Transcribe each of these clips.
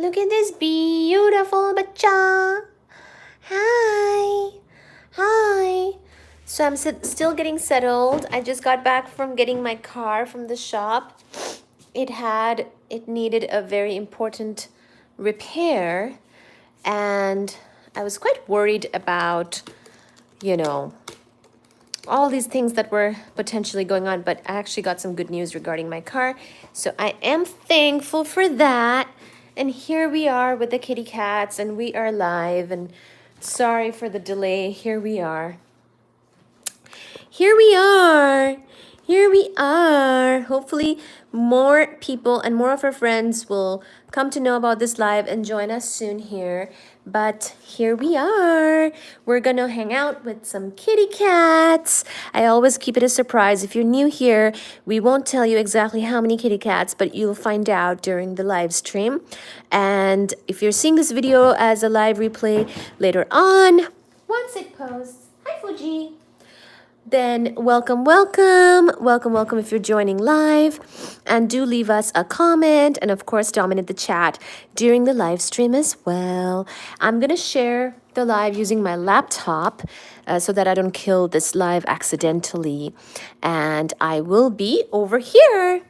Look at this beautiful bacha. Hi. Hi. So I'm still getting settled. I just got back from getting my car from the shop. It needed a very important repair, and I was quite worried about, you know, all these things that were potentially going on, but I actually got some good news regarding my car. So I am thankful for that. And here we are with the kitty cats, and we are live, and sorry for the delay. Here we are. Here we are. Here we are. Hopefully more people and more of our friends will come to know about this live and join us soon here. But here we are. We're gonna hang out with some kitty cats. I always keep it a surprise. If you're new here, we won't tell you exactly how many kitty cats, but you'll find out during the live stream. And if you're seeing this video as a live replay later on, once it posts, hi Fuji, then welcome if you're joining live, and do leave us a comment, and of course dominate the chat during the live stream as well. I'm gonna share the live using my laptop so that I don't kill this live accidentally, and I will be over here.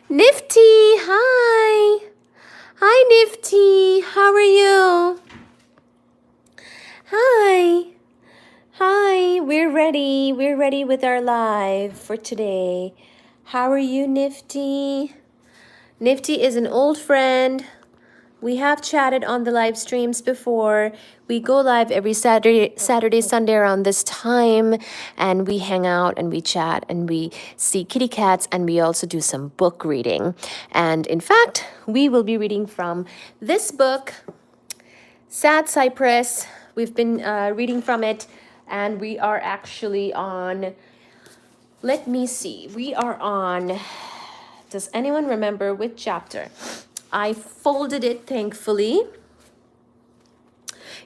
Nifty, hi Nifty, how are you? Hi, we're ready with our live for today. How are you, Nifty? Nifty is an old friend. We have chatted on the live streams before. We go live every Saturday, Sunday around this time, and we hang out and we chat and we see kitty cats, and we also do some book reading. And in fact, we will be reading from this book, Sad Cypress. We've been reading from it, and we are actually on, let me see, we are on, does anyone remember which chapter? I folded it, thankfully.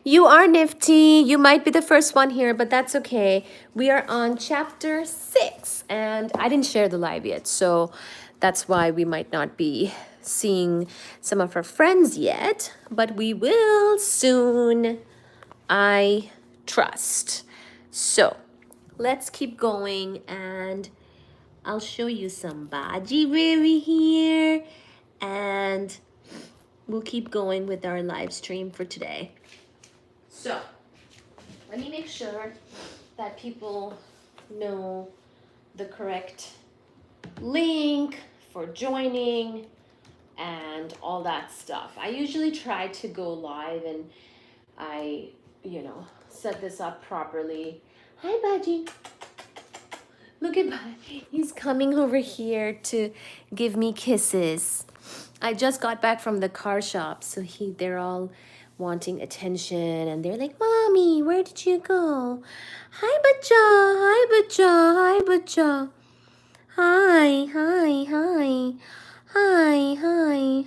You are Nifty. You might be the first one here, but that's okay. We are on chapter 6, and I didn't share the live yet, so that's why we might not be seeing some of our friends yet, but we will soon, I trust. So let's keep going, and I'll show you some Baji Riri here, and we'll keep going with our live stream for today. So let me make sure that people know the correct link for joining and all that stuff. I usually try to go live and I, set this up properly. Hi, Baji. Look at Baji. He's coming over here to give me kisses. I just got back from the car shop, so they're all wanting attention, and they're like, Mommy, where did you go? Hi, Bacha. Hi, Bacha. Hi, Bacha. Hi.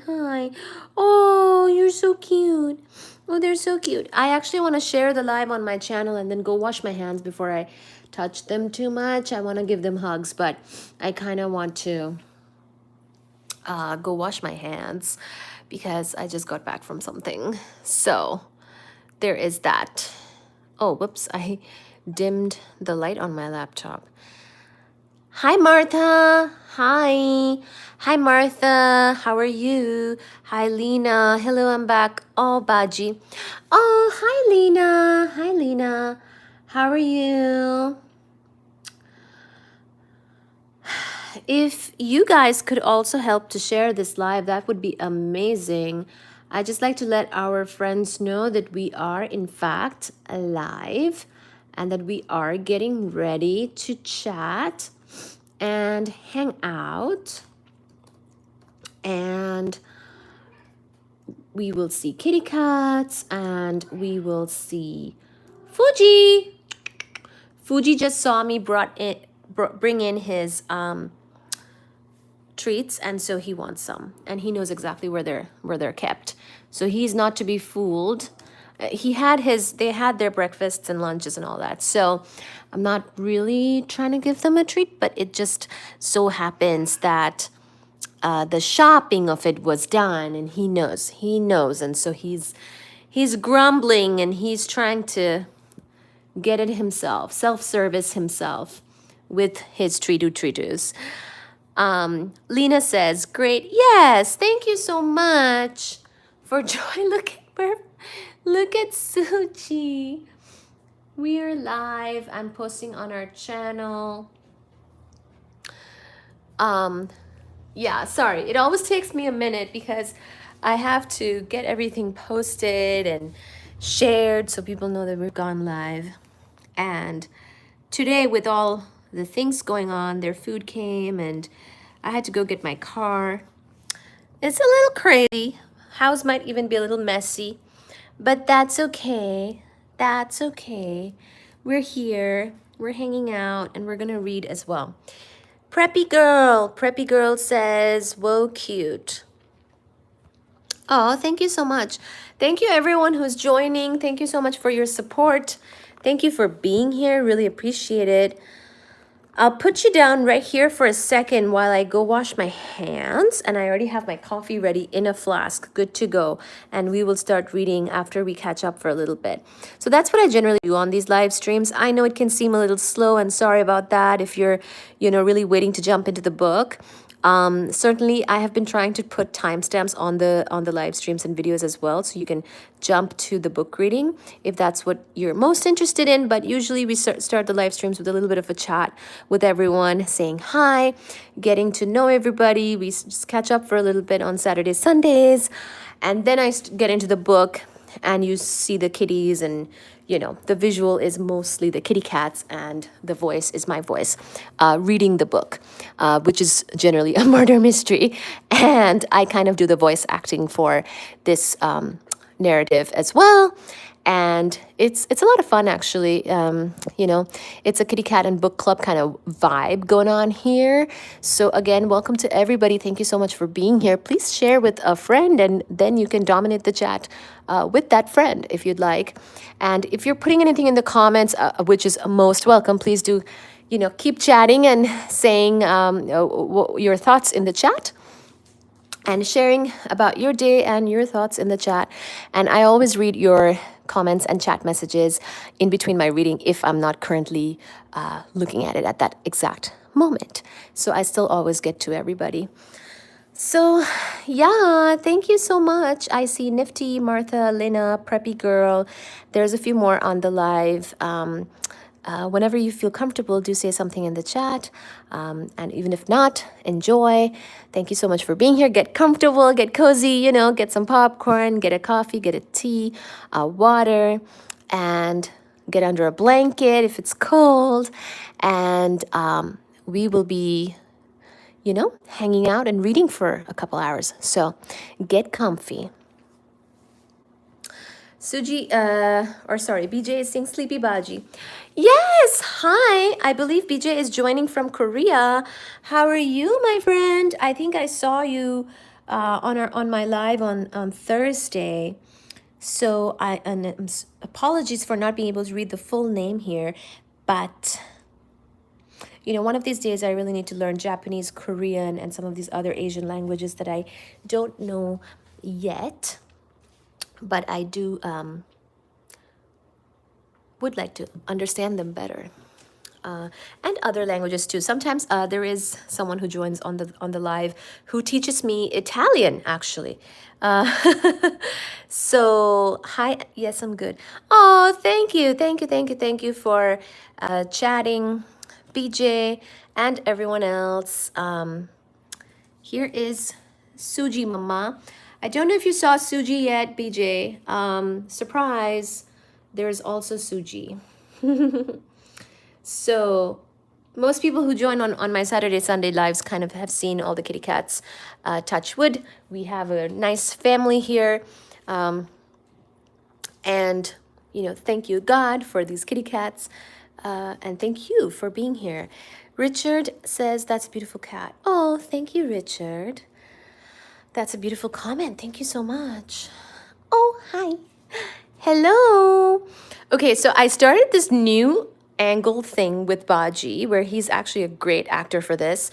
Hi. Oh, you're so cute. Oh, they're so cute. I actually want to share the live on my channel and then go wash my hands before I touch them too much. I want to give them hugs, but I kind of want to go wash my hands because I just got back from something. So there is that. Oh, whoops. I dimmed the light on my laptop. Hi, Martha. Hi, Martha. How are you? Hi, Lena. Hello, I'm back. Oh, Baji. Oh, hi, Lena. How are you? If you guys could also help to share this live, that would be amazing. I just like to let our friends know that we are, in fact, alive and that we are getting ready to chat and hang out, and we will see kitty cats, and we will see Fuji. Fuji just saw me bring in his treats, and so he wants some, and he knows exactly where they're kept, so he's not to be fooled. They had their breakfasts and lunches and all that, so I'm not really trying to give them a treat, but it just so happens that the shopping of it was done, and he knows, and so he's grumbling, and he's trying to get it himself, self-service himself with his treatos. Lena says, great. Yes, thank you so much for joy. Look at Suji. We are live. I'm posting on our channel. Yeah, sorry. It always takes me a minute because I have to get everything posted and shared so people know that we've gone live. And today, with all the things going on, their food came and I had to go get my car. It's a little crazy. House might even be a little messy, but that's okay. That's okay. We're here, we're hanging out, and we're gonna read as well. Preppy Girl says, whoa, cute. Oh, thank you so much. Thank you everyone who's joining. Thank you so much for your support. Thank you for being here, really appreciate it. I'll put you down right here for a second while I go wash my hands, and I already have my coffee ready in a flask, good to go, and we will start reading after we catch up for a little bit. So that's what I generally do on these live streams. I know it can seem a little slow, and sorry about that if you're, really waiting to jump into the book. Certainly, I have been trying to put timestamps on the live streams and videos as well, so you can jump to the book reading if that's what you're most interested in. But usually we start the live streams with a little bit of a chat with everyone, saying hi, getting to know everybody. We just catch up for a little bit on Saturdays, Sundays, and then I get into the book, and you see the kitties, and the visual is mostly the kitty cats, and the voice is my voice reading the book, which is generally a murder mystery, and I kind of do the voice acting for this narrative as well. And it's a lot of fun, actually. It's a kitty cat and book club kind of vibe going on here. So again, welcome to everybody. Thank you so much for being here. Please share with a friend, and then you can dominate the chat with that friend if you'd like. And if you're putting anything in the comments, which is most welcome, please do, keep chatting and saying your thoughts in the chat, and sharing about your day and your thoughts in the chat. And I always read your comments and chat messages in between my reading if I'm not currently looking at it at that exact moment. So I still always get to everybody. So yeah, thank you so much. I see Nifty, Martha, Lena, Preppy Girl. There's a few more on the live. Whenever you feel comfortable, do say something in the chat. And even if not, enjoy. Thank you so much for being here. Get comfortable, get cozy, get some popcorn, get a coffee, get a tea, water, and get under a blanket if it's cold. And we will be, hanging out and reading for a couple hours. So get comfy. BJ is saying Sleepy Baji. Yes, hi. I believe BJ is joining from Korea. How are you, my friend? I think I saw you on my live on Thursday. So apologies for not being able to read the full name here, but one of these days I really need to learn Japanese, Korean, and some of these other Asian languages that I don't know yet. But I do would like to understand them better, and other languages too. Sometimes there is someone who joins on the live who teaches me Italian, actually. So hi, yes, I'm good. Oh, thank you for chatting, BJ, and everyone else. Here is Suji Mama. I don't know if you saw Suji yet, BJ. Surprise, there's also Suji. So most people who join on my Saturday, Sunday lives kind of have seen all the kitty cats. Touch wood, we have a nice family here. And, thank you, God, for these kitty cats. And thank you for being here. Richard says, that's a beautiful cat. Oh, thank you, Richard. That's a beautiful comment. Thank you so much. Oh, hi. Hello. Okay, so I started this new angle thing with Baji, where he's actually a great actor for this.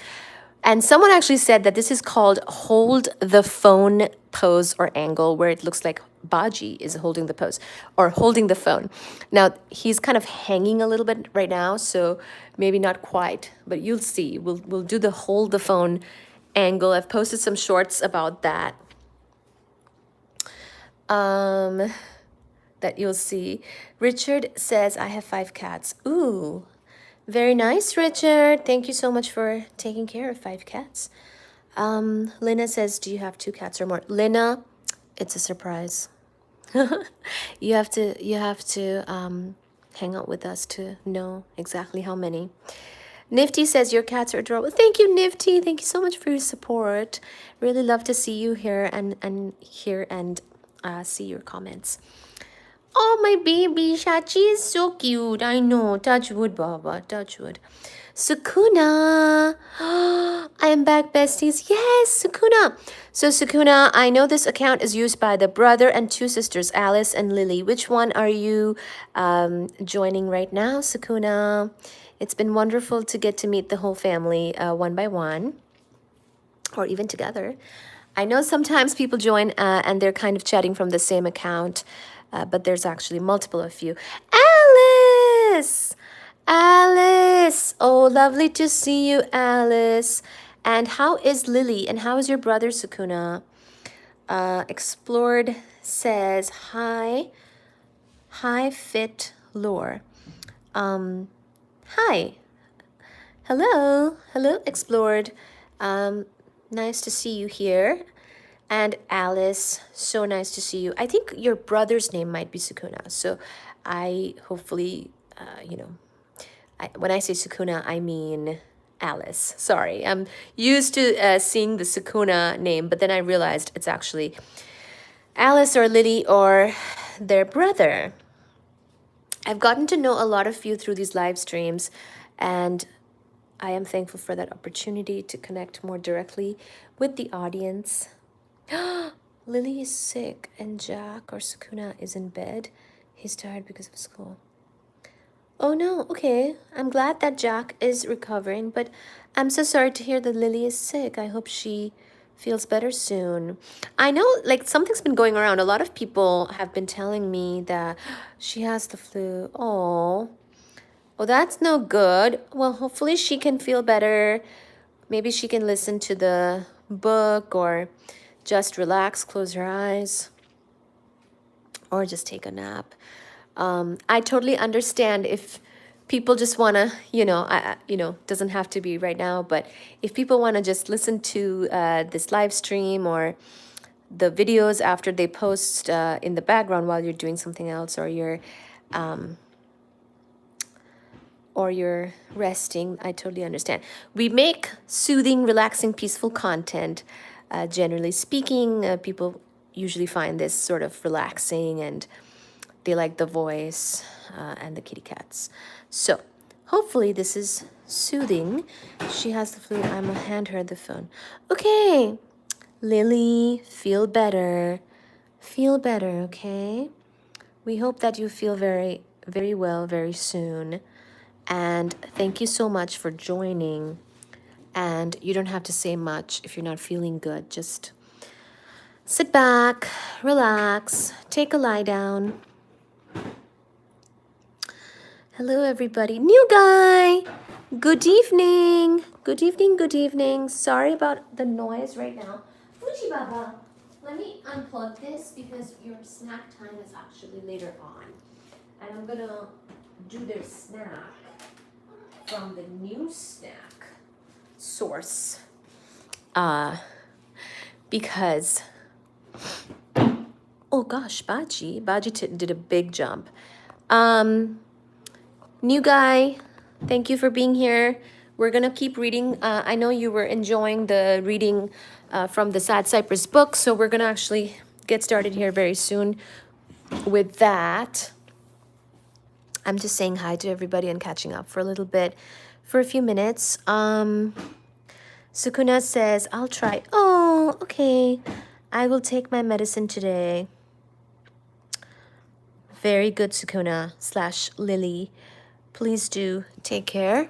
And someone actually said that this is called hold the phone pose or angle, where it looks like Baji is holding the pose or holding the phone. Now, he's kind of hanging a little bit right now, so maybe not quite, but you'll see. We'll do the hold the phone angle. I've posted some shorts about that. That you'll see. Richard says, I have 5 cats. Ooh, very nice, Richard. Thank you so much for taking care of 5 cats. Lena says, do you have 2 cats or more? Lena, it's a surprise. You have to hang out with us to know exactly how many. Nifty says your cats are adorable. Thank you, Nifty. Thank you so much for your support. Really love to see you here and see your comments. Oh, my baby Shachi is so cute. I know. Touch wood, Baba. Touch wood. Sukuna. I am back, besties. Yes, Sukuna. So, Sukuna, I know this account is used by the brother and 2 sisters, Alice and Lily. Which one are you joining right now, Sukuna? It's been wonderful to get to meet the whole family one by one, or even together. I know sometimes people join and they're kind of chatting from the same account, but there's actually multiple of you. Alice! Alice! Oh, lovely to see you, Alice. And how is Lily? And how is your brother, Sukuna? Explored says, hi. Hi, fit lore. Hi. Hello. Hello, Explored. Nice to see you here. And Alice, so nice to see you. I think your brother's name might be Sukuna. So I hopefully, when I say Sukuna, I mean Alice. Sorry, I'm used to seeing the Sukuna name, but then I realized it's actually Alice or Lily or their brother. I've gotten to know a lot of you through these live streams, and I am thankful for that opportunity to connect more directly with the audience. Lily is sick and Jack or Sukuna is in bed. He's tired because of school. Oh no, okay. I'm glad that Jack is recovering, but I'm so sorry to hear that Lily is sick. I hope she feels better soon. I know, like, something's been going around. A lot of people have been telling me that she has the flu. Oh, that's no good. Well, hopefully she can feel better. Maybe she can listen to the book or just relax, close her eyes, or just take a nap. I totally understand if people just want to, doesn't have to be right now, but if people want to just listen to this live stream or the videos after they post in the background while you're doing something else, or you're resting, I totally understand. We make soothing, relaxing, peaceful content. Generally speaking, people usually find this sort of relaxing and they like the voice and the kitty cats. So hopefully this is soothing. She has the flu. I'm gonna hand her the phone. Okay, Lily, feel better. Feel better, okay? We hope that you feel very, very well very soon. And thank you so much for joining. And you don't have to say much if you're not feeling good. Just sit back, relax, take a lie down. Hello, everybody. New guy. Good evening. Good evening, good evening. Sorry about the noise right now. Fuji Baba, let me unplug this because your snack time is actually later on. And I'm going to do their snack from the new snack source. Because, oh gosh, Baji did a big jump. New guy, thank you for being here. We're gonna keep reading. I know you were enjoying the reading from the Sad Cypress book, so we're gonna actually get started here very soon with that. I'm just saying hi to everybody and catching up for a little bit, for a few minutes. Sukuna says, I'll try. Oh, okay. I will take my medicine today. Very good, Sukuna / Lily. Please do take care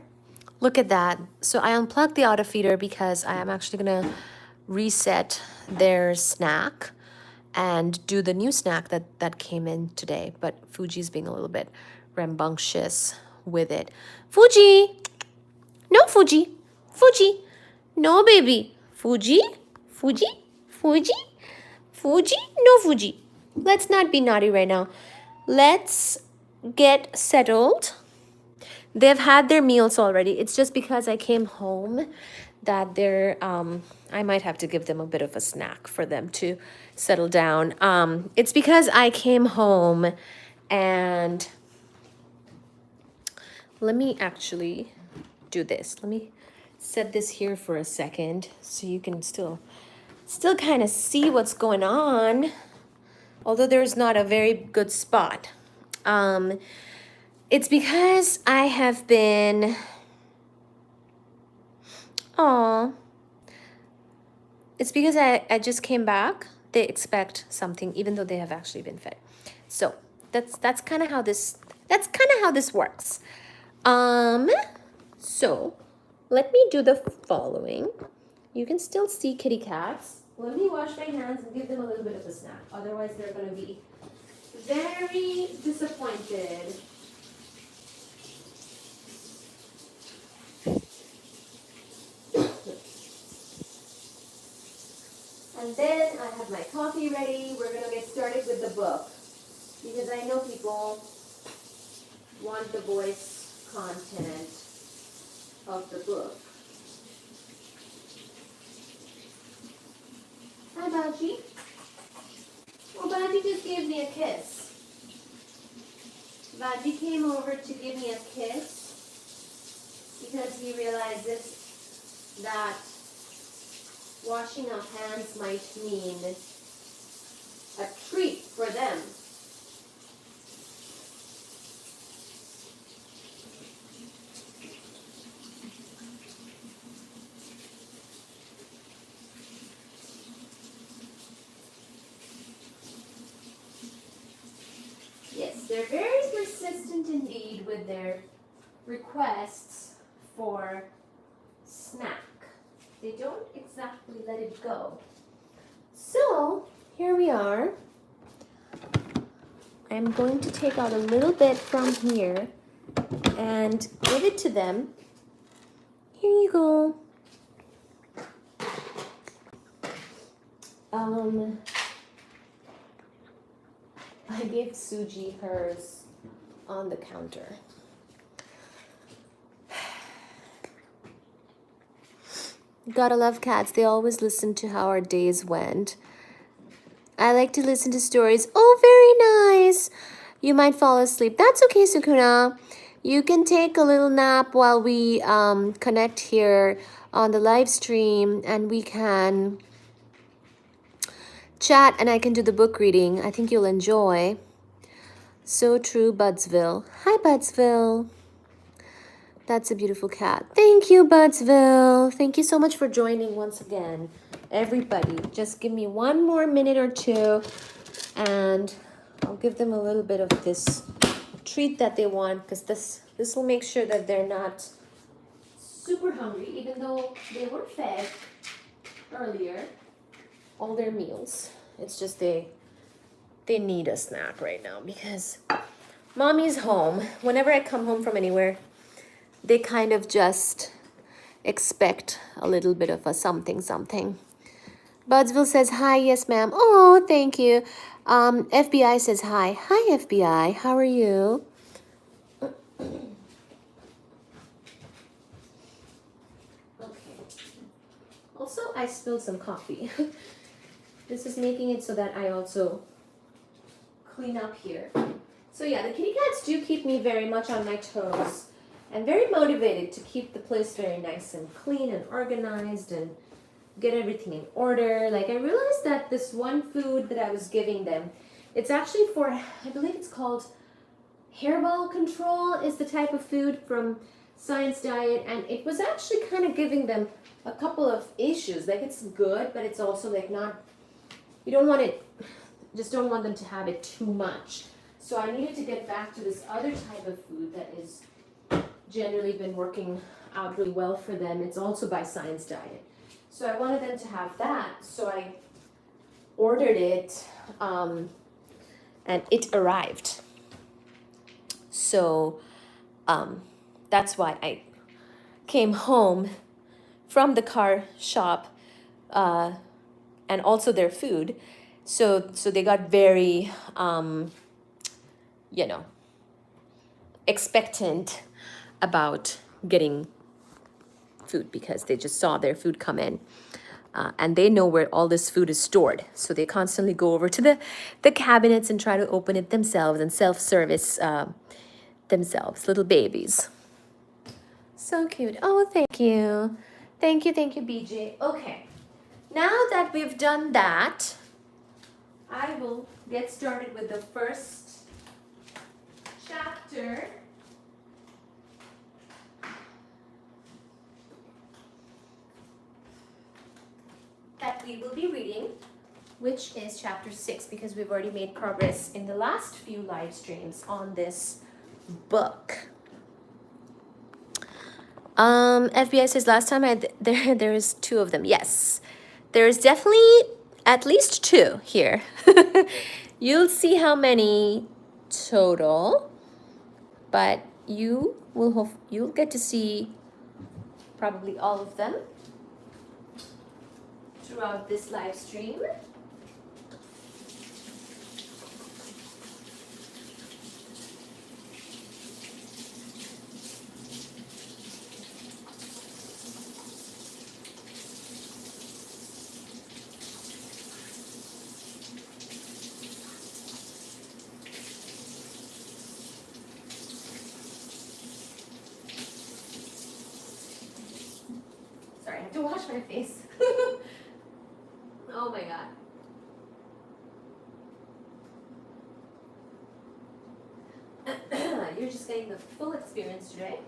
Look at that. So I unplugged the auto feeder because I am actually gonna reset their snack and do the new snack that came in today. But Fuji's being a little bit rambunctious with it. Fuji! No, Fuji! Fuji! No, baby! Fuji? Fuji? Fuji? Fuji? No, Fuji. Let's not be naughty right now. Let's get settled. They've had their meals already. It's just because I came home that they're I might have to give them a bit of a snack for them to settle down. It's because I came home and let me actually do this. Let me set this here for a second so you can still kind of see what's going on, although there's not a very good spot. It's because I have been, it's because I just came back. They expect something even though they have actually been fed. So that's kind of how this works. So let me do the following. You can still see kitty cats. Let me wash my hands and give them a little bit of a snack. Otherwise they're gonna be very disappointed. And then I have my coffee ready. We're gonna get started with the book because I know people want the voice content of the book. Hi, Baji. Well, Baji just gave me a kiss. Baji came over to give me a kiss because he realizes that washing of hands might mean a treat for them. Yes, they're very persistent indeed with their requests for snack. They don't exactly let it go. So, here we are. I'm going to take out a little bit from here and give it to them. Here you go. I gave Suji hers on the counter. Gotta love cats. They always listen to how our days went. I like to listen to stories. Oh, very nice. You might fall asleep. That's okay, Sukuna. You can take a little nap while we connect here on the live stream and we can chat and I can do the book reading. I think you'll enjoy. So true, Budsville. Hi, Budsville. That's a beautiful cat. Thank you, Budsville. Thank you so much for joining once again. Everybody, just give me one more minute or two and I'll give them a little bit of this treat that they want because this will make sure that they're not super hungry, even though they were fed earlier, all their meals. It's just they need a snack right now because mommy's home. Whenever I come home from anywhere, they kind of just expect a little bit of a something. Budsville says hi. Yes, ma'am. Oh, thank you. FBI says hi. Hi, FBI. How are you? Okay. Also, I spilled some coffee. This is making it so that I also clean up here. So yeah, the kitty cats do keep me very much on my toes and very motivated to keep the place very nice and clean and organized and get everything in order. Like I realized that this one food that I was giving them, it's actually for, I believe it's called hairball control is the type of food from Science Diet, and it was actually kind of giving them a couple of issues. Like it's good, but it's also like not, you don't want it, just don't want them to have it too much. So I needed to get back to this other type of food that is generally been working out really well for them. It's also by Science Diet. So I wanted them to have that. So I ordered it and it arrived. So that's why I came home from the car shop and also their food. So they got very, you know, expectant about getting food because they just saw their food come in. And they know where all this food is stored. So they constantly go over to the cabinets and try to open it themselves and self-service themselves, little babies. So cute. Oh, thank you. Thank you, BJ. Okay. Now that we've done that, I will get started with the first chapter. That we will be reading, which is chapter 6, because we've already made progress in the last few live streams on this book. FBI says last time there's 2 of them. Yes, there's definitely at least 2 here. You'll see how many total, but you'll get to see probably all of them throughout this live stream. Sorry, I have to wash my face. Oh my god. You're just getting the full experience today.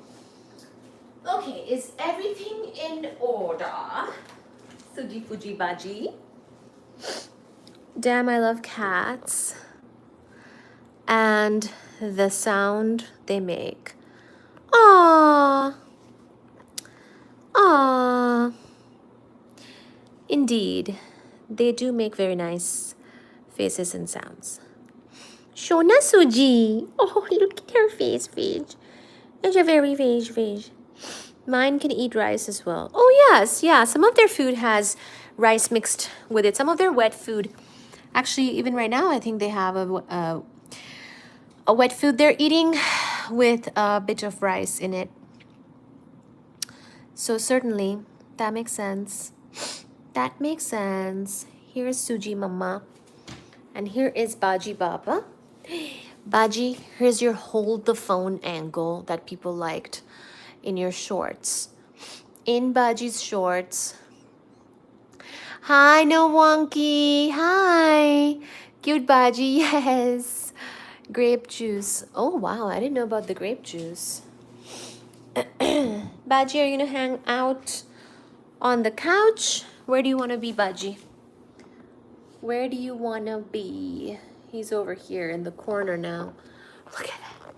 Okay, is everything in order? Suji Fuji Baji. Damn, I love cats. And the sound they make. Aww. Aww. Indeed, they do make very nice faces and sounds. Shona Suji. Oh, look at her face, Vij. It's a very Vij. Mine can eat rice as well. Oh, yes, yeah. Some of their food has rice mixed with it. Some of their wet food. Actually, even right now, I think they have a wet food they're eating with a bit of rice in it. So certainly, that makes sense. That makes sense. Here's Suji Mama. And here is Baji Baba. Baji, here's your hold the phone angle that people liked in your shorts. In Baji's shorts. Hi, no wonky. Hi. Cute Baji, yes. Grape juice. Oh, wow. I didn't know about the grape juice. Baji, are you going to hang out on the couch? Where do you want to be, Baji? Where do you want to be? He's over here in the corner now. Look at that.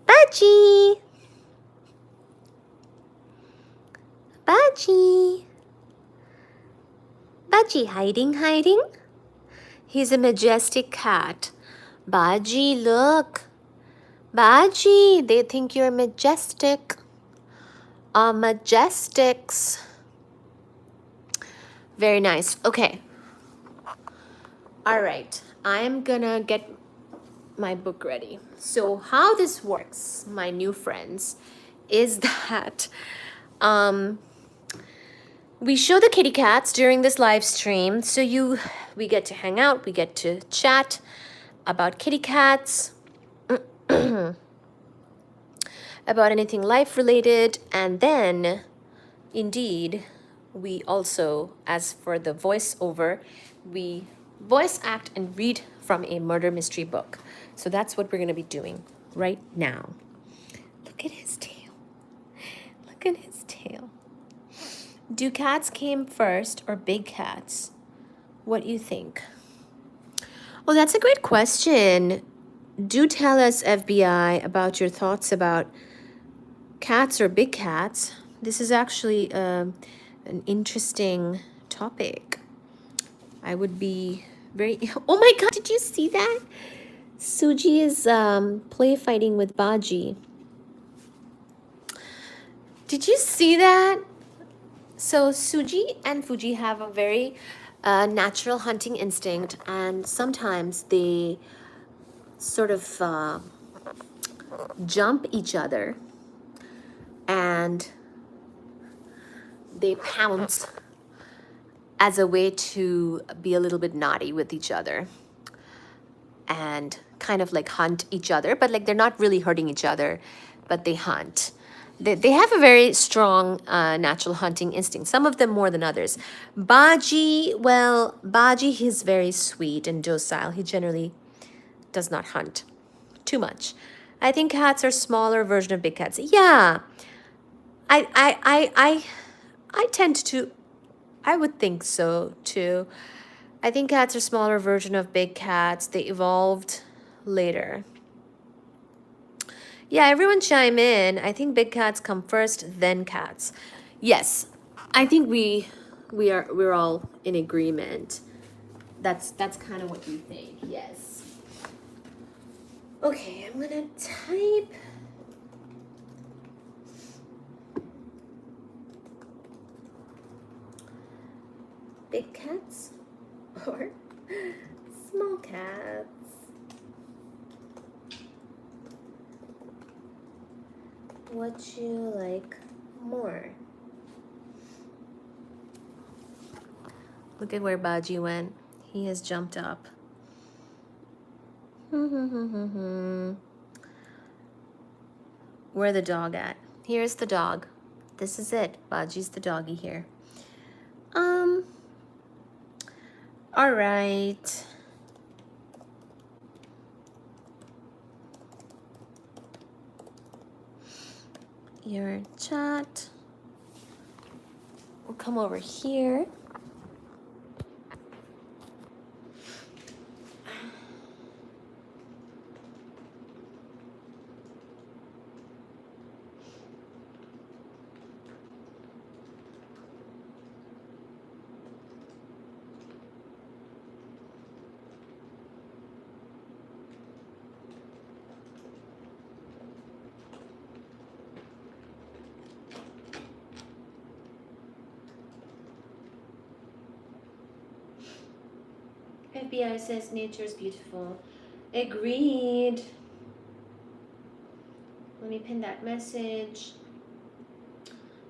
Baji! Baji! Baji hiding? He's a majestic cat. Baji, look. Baji, they think you're majestic. Majestics. Very nice. Okay. All right. I'm gonna get my book ready. So how this works, my new friends, is that we show the kitty cats during this live stream. So we get to hang out, we get to chat about kitty cats, about anything life related, and then indeed we also, as for the voiceover, we voice act and read from a murder mystery book. So that's what we're going to be doing right now. Look at his tail. Look at his tail. Do cats came first or big cats? What do you think? Well, that's a great question. Do tell us, FBI, about your thoughts about cats or big cats, this is actually an interesting topic. I would be very... Oh my god, did you see that? Suji is play fighting with Baji. Did you see that? So Suji and Fuji have a very natural hunting instinct, and sometimes they sort of jump each other and they pounce as a way to be a little bit naughty with each other and kind of like hunt each other, but like they're not really hurting each other, but they hunt. They have a very strong natural hunting instinct, some of them more than others. Baji, well, Baji, he's very sweet and docile. He generally does not hunt too much. I think cats are smaller version of big cats. Yeah, I tend to, I would think so too. I think cats are smaller version of big cats. They evolved later. Yeah, everyone chime in. I think big cats come first, then cats. Yes, I think we're all in agreement. That's kind of what you think. Yes. Okay, I'm gonna type. Big cats or small cats? What you like more? Look at where Baji went. He has jumped up. Where the dog at? Here's the dog. This is it. Baji's the doggy here. All right. Your chat. We'll come over here. FBI says nature's beautiful. Agreed. Let me pin that message.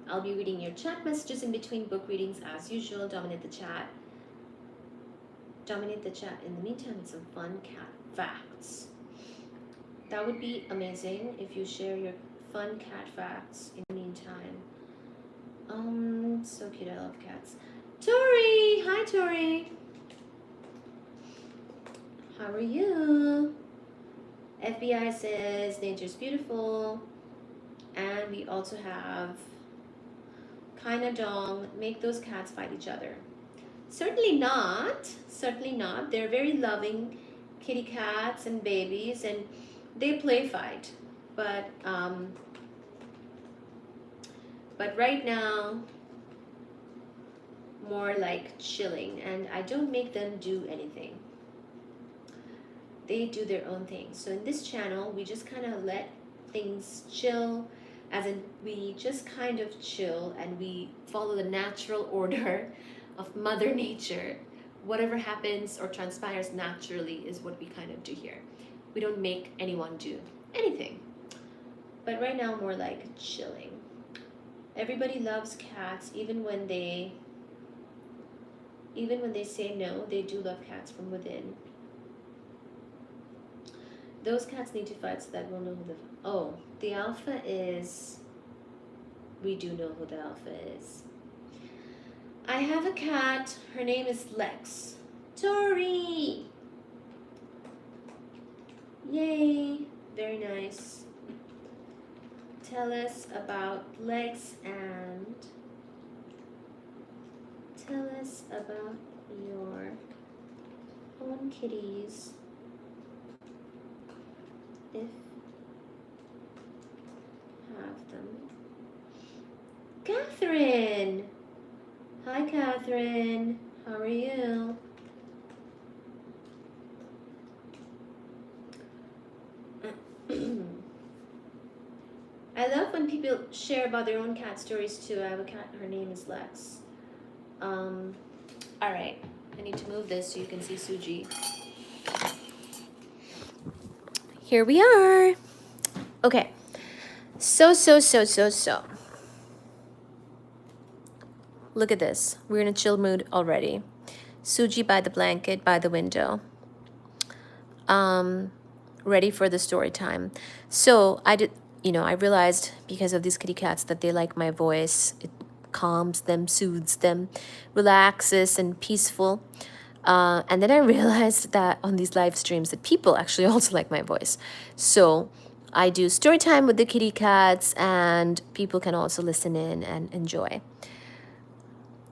I'll be reading your chat messages in between book readings as usual. Dominate the chat. Dominate the chat. In the meantime, it's some fun cat facts. That would be amazing if you share your fun cat facts in the meantime. So cute. I love cats. Tori! Hi, Tori. How are you? FBI says nature's beautiful. And we also have Kaina Dong, make those cats fight each other. Certainly not. Certainly not. They're very loving kitty cats and babies, and they play fight. But right now, more like chilling, and I don't make them do anything. They do their own thing. So in this channel, we just kind of let things chill, as in we just kind of chill and we follow the natural order of Mother Nature. Whatever happens or transpires naturally is what we kind of do here. We don't make anyone do anything. But right now, more like chilling. Everybody loves cats, even when they say no, they do love cats from within. Those cats need to fight so that we'll know who the... Oh, the alpha is... We do know who the alpha is. I have a cat. Her name is Lex. Tori! Yay! Very nice. Tell us about Lex and... Tell us about your own kitties. If have them. Catherine. Hi, Catherine. How are you? I love when people share about their own cat stories too. I have a cat, her name is Lex. All right, I need to move this so you can see Suji. Here we are. Okay, so. Look at this, we're in a chill mood already. Suji by the blanket, by the window. Ready for the story time. So I realized because of these kitty cats that they like my voice. It calms them, soothes them, relaxes and peaceful. And then I realized that on these live streams that people actually also like my voice. So I do story time with the kitty cats and people can also listen in and enjoy.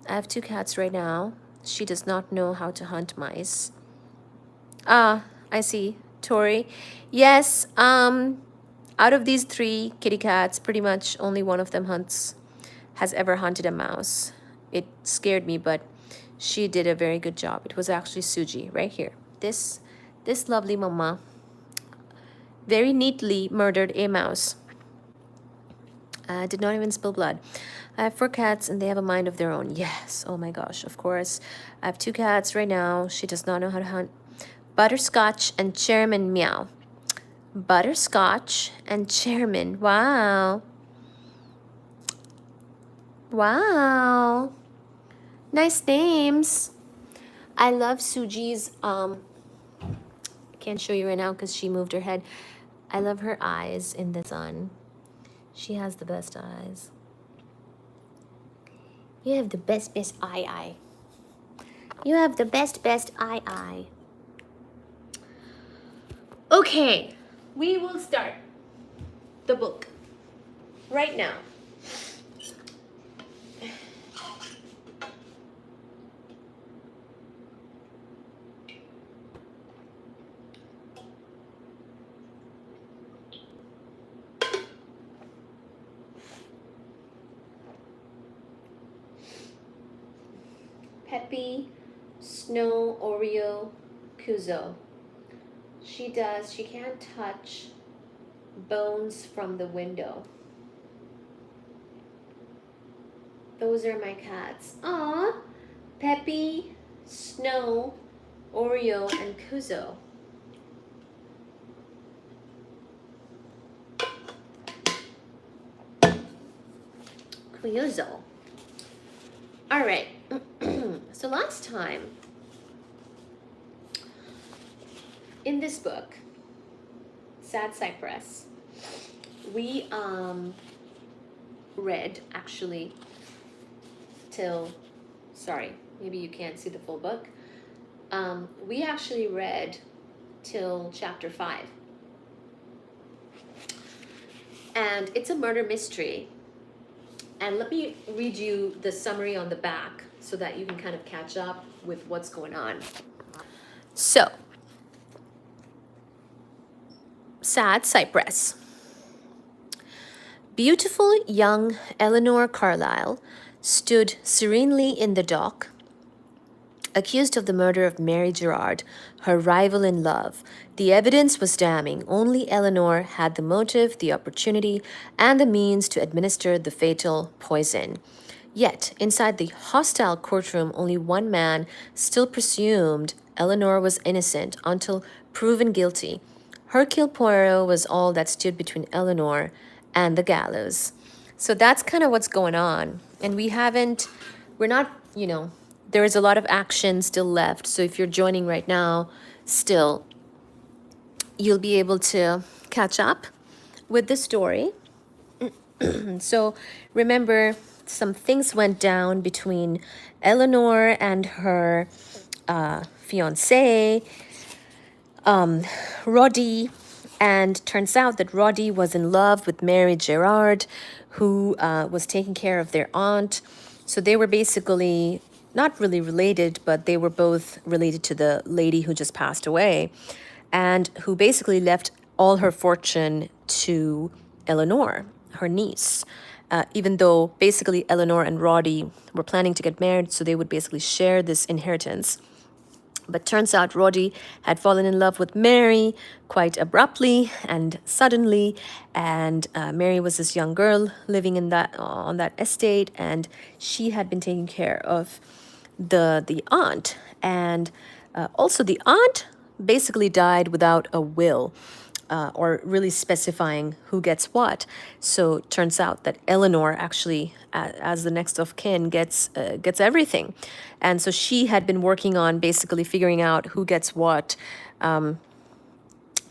I have 2 cats right now. She does not know how to hunt mice. Ah, I see. Tori. Yes, out of these 3 kitty cats, pretty much only one of them has ever hunted a mouse. It scared me, but she did a very good job. It was actually Suji right here. This lovely mama very neatly murdered a mouse. Did not even spill blood. I have 4 cats and they have a mind of their own. Yes, oh my gosh, of course. I have 2 cats right now. She does not know how to hunt. Butterscotch and Chairman Meow. Butterscotch and Chairman. Wow. Wow. Nice names. I love Suji's, I can't show you right now because she moved her head. I love her eyes in the sun. She has the best eyes. You have the best eye. You have the best eye. Okay, we will start the book right now. Peppy, Snow, Oreo, Kuzo. She can't touch bones from the window. Those are my cats. Aw, Peppy, Snow, Oreo, and Kuzo. Kuzo. All right. So last time in this book, Sad Cypress, we read actually till, sorry, maybe you can't see the full book. We actually read till chapter 5. And it's a murder mystery. And let me read you the summary on the back so that you can kind of catch up with what's going on. So, Sad Cypress. Beautiful young Eleanor Carlyle stood serenely in the dock, accused of the murder of Mary Gerard, her rival in love. The evidence was damning. Only Eleanor had the motive, the opportunity, and the means to administer the fatal poison. Yet, inside the hostile courtroom, only one man still presumed Eleanor was innocent until proven guilty. Hercule Poirot was all that stood between Eleanor and the gallows. So that's kind of what's going on. And we're not, there is a lot of action still left. So if you're joining right now, still, you'll be able to catch up with the story. So remember, some things went down between Eleanor and her fiancé, Roddy, and turns out that Roddy was in love with Mary Gerard, who was taking care of their aunt. So they were basically not really related, but they were both related to the lady who just passed away, and who basically left all her fortune to Eleanor, her niece. even though basically Eleanor and Roddy were planning to get married, so they would basically share this inheritance. But turns out Roddy had fallen in love with Mary quite abruptly and suddenly, and Mary was this young girl living in that on that estate, and she had been taking care of the aunt, and also the aunt basically died without a will. Or really specifying who gets what. So it turns out that Eleanor actually, as the next of kin, gets everything, and so she had been working on basically figuring out who gets what,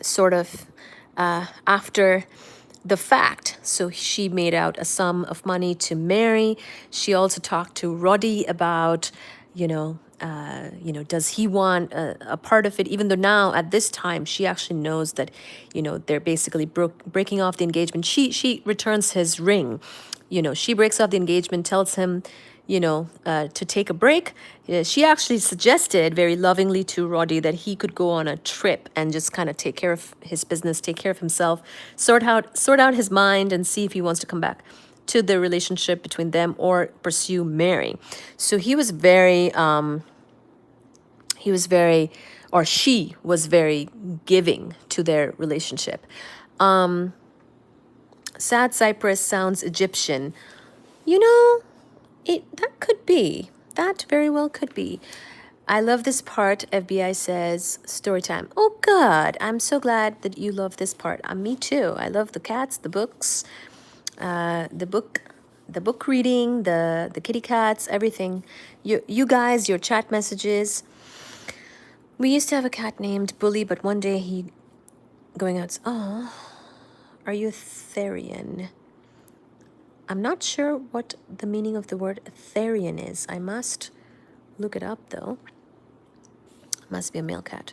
sort of after the fact. So she made out a sum of money to Mary. She also talked to Roddy about, does he want a part of it? Even though now at this time she actually knows that, they're basically breaking off the engagement. She returns his ring. She breaks off the engagement, tells him, to take a break. She actually suggested very lovingly to Roddy that he could go on a trip and just kind of take care of his business, take care of himself, sort out his mind, and see if he wants to come back to the relationship between them or pursue Mary. So he was very, or she was very giving to their relationship. Sad Cypress sounds Egyptian. That could be. That very well could be. I love this part. FBI says, story time. Oh, good. I'm so glad that you love this part. Me too. I love the cats, the books, the book reading, the kitty cats, everything. You guys, your chat messages. We used to have a cat named Bully, but one day he going out. Oh, are you Therian? I'm not sure what the meaning of the word Therian is. I must look it up, though. Must be a male cat.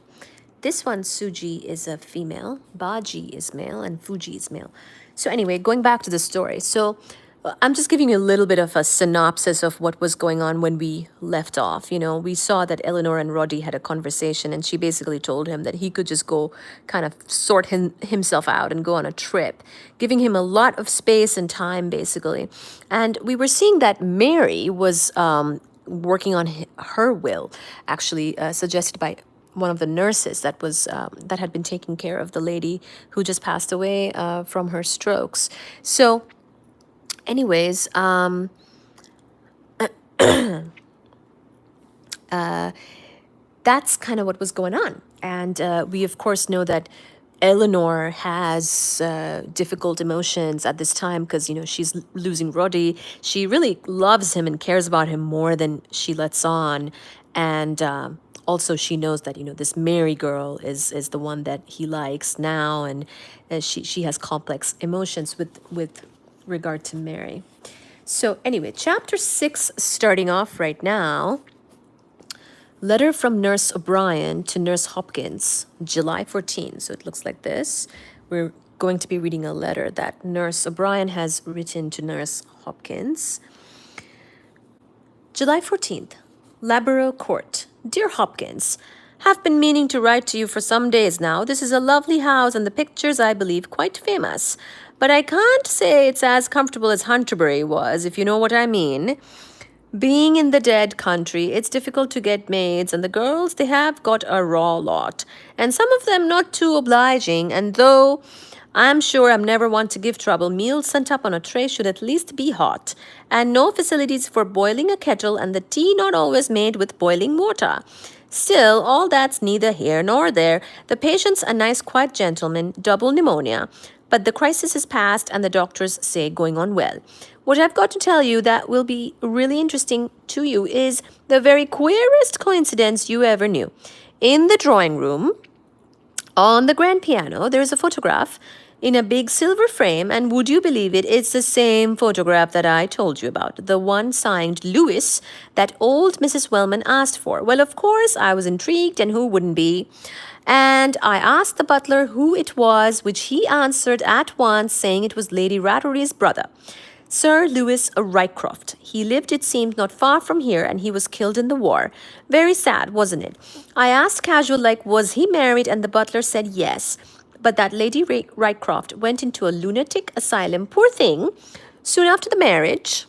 This one, Suji, is a female. Baji is male, and Fuji is male. So anyway, going back to the story. So I'm just giving you a little bit of a synopsis of what was going on when we left off. We saw that Eleanor and Roddy had a conversation, and she basically told him that he could just go kind of sort himself out and go on a trip, giving him a lot of space and time, basically. And we were seeing that Mary was working on her will, actually suggested by one of the nurses that had been taking care of the lady who just passed away from her strokes. So anyways, that's kind of what was going on. And we, of course, know that Eleanor has difficult emotions at this time because, she's losing Roddy. She really loves him and cares about him more than she lets on. And also she knows that, this Mary girl is the one that he likes now. And she has complex emotions with regard to Mary. So anyway, chapter 6 starting off right now. Letter from Nurse O'Brien to Nurse Hopkins, July 14. So it looks like this. We're going to be reading a letter that Nurse O'Brien has written to Nurse Hopkins. July 14th, Labrador Court. Dear Hopkins, have been meaning to write to you for some days now. This is a lovely house and the pictures, I believe, quite famous. But I can't say it's as comfortable as Hunterbury was, if you know what I mean. Being in the dead country, it's difficult to get maids, and the girls, they have got a raw lot. And some of them not too obliging, and though I'm sure I'm never one to give trouble, meals sent up on a tray should at least be hot. And no facilities for boiling a kettle, and the tea not always made with boiling water. Still, all that's neither here nor there. The patient's a nice, quiet gentleman, double pneumonia. But the crisis is past and the doctors say going on well. What I've got to tell you that will be really interesting to you is the very queerest coincidence you ever knew. In the drawing room, on the grand piano, there's a photograph in a big silver frame, and would you believe it, it's the same photograph that I told you about, the one signed Lewis that old Mrs. Wellman asked for. Well, of course, I was intrigued, and who wouldn't be? And I asked the butler who it was, which he answered at once, saying it was Lady Rattery's brother, Sir Lewis Rycroft. He lived, it seemed, not far from here, and he was killed in the war. Very sad, wasn't it? I asked casual like, was he married? And the butler said yes. But that Lady Rycroft went into a lunatic asylum, poor thing. Soon after the marriage,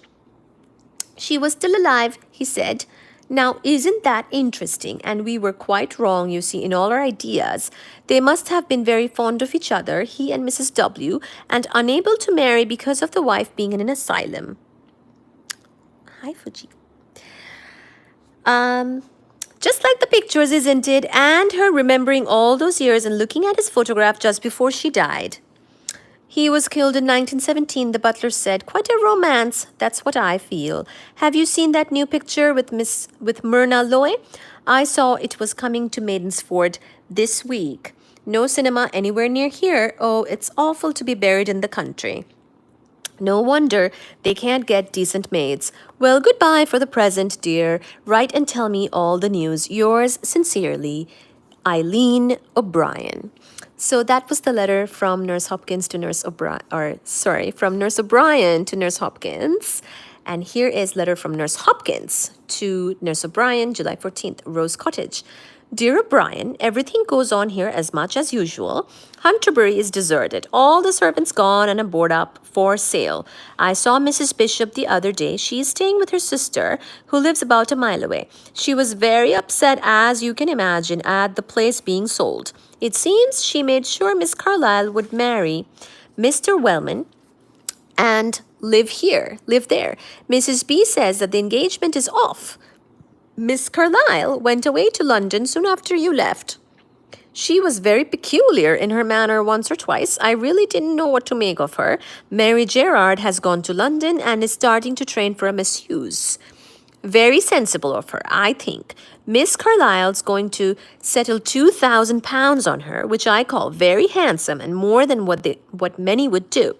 she was still alive, he said. Now, isn't that interesting? And we were quite wrong, you see, in all our ideas. They must have been very fond of each other, he and Mrs. W., and unable to marry because of the wife being in an asylum. Hi, Fuji. Just like the pictures, isn't it? And her remembering all those years and looking at his photograph just before she died. He was killed in 1917, the butler said. Quite a romance, that's what I feel. Have you seen that new picture with Myrna Loy? I saw it was coming to Maidensford this week. No cinema anywhere near here. Oh, it's awful to be buried in the country. No wonder they can't get decent maids. Well, goodbye for the present, dear. Write and tell me all the news. Yours sincerely, Eileen O'Brien. So that was the letter from Nurse Hopkins to Nurse O'Brien, from Nurse O'Brien to Nurse Hopkins. And here is letter from Nurse Hopkins to Nurse O'Brien, July 14th, Rose Cottage. Dear O'Brien, everything goes on here as much as usual. Hunterbury is deserted. All the servants gone and a board up for sale. I saw Mrs. Bishop the other day. She is staying with her sister, who lives about a mile away. She was very upset, as you can imagine, at the place being sold. It seems she made sure Miss Carlyle would marry Mr. Wellman and live there. Mrs. B says that the engagement is off. Miss Carlyle went away to London soon after you left. She was very peculiar in her manner once or twice. I really didn't know what to make of her. Mary Gerard has gone to London and is starting to train for a masseuse. Very sensible of her, I think. Miss Carlyle's going to settle £2,000 on her, which I call very handsome and more than what many would do.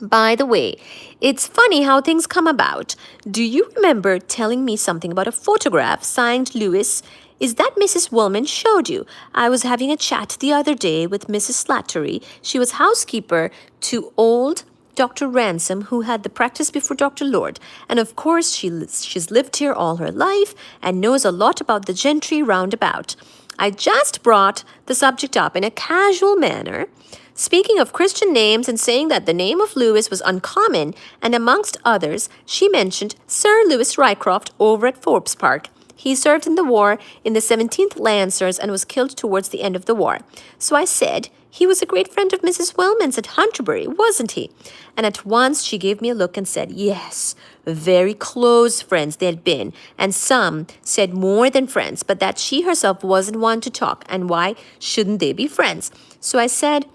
By the way, it's funny how things come about. Do you remember telling me something about a photograph signed Lewis? Is that Mrs. Woolman showed you? I was having a chat the other day with Mrs. Slattery. She was housekeeper to old Dr. Ransom, who had the practice before Dr. Lord. And of course, she's lived here all her life and knows a lot about the gentry round about. I just brought the subject up in a casual manner, speaking of Christian names and saying that the name of Lewis was uncommon, and amongst others, she mentioned Sir Lewis Rycroft over at Forbes Park. He served in the war in the 17th Lancers and was killed towards the end of the war. So I said, he was a great friend of Mrs. Wellman's at Hunterbury, wasn't he? And at once she gave me a look and said, yes, very close friends they had been. And some said more than friends, but that she herself wasn't one to talk. And why shouldn't they be friends? So I said,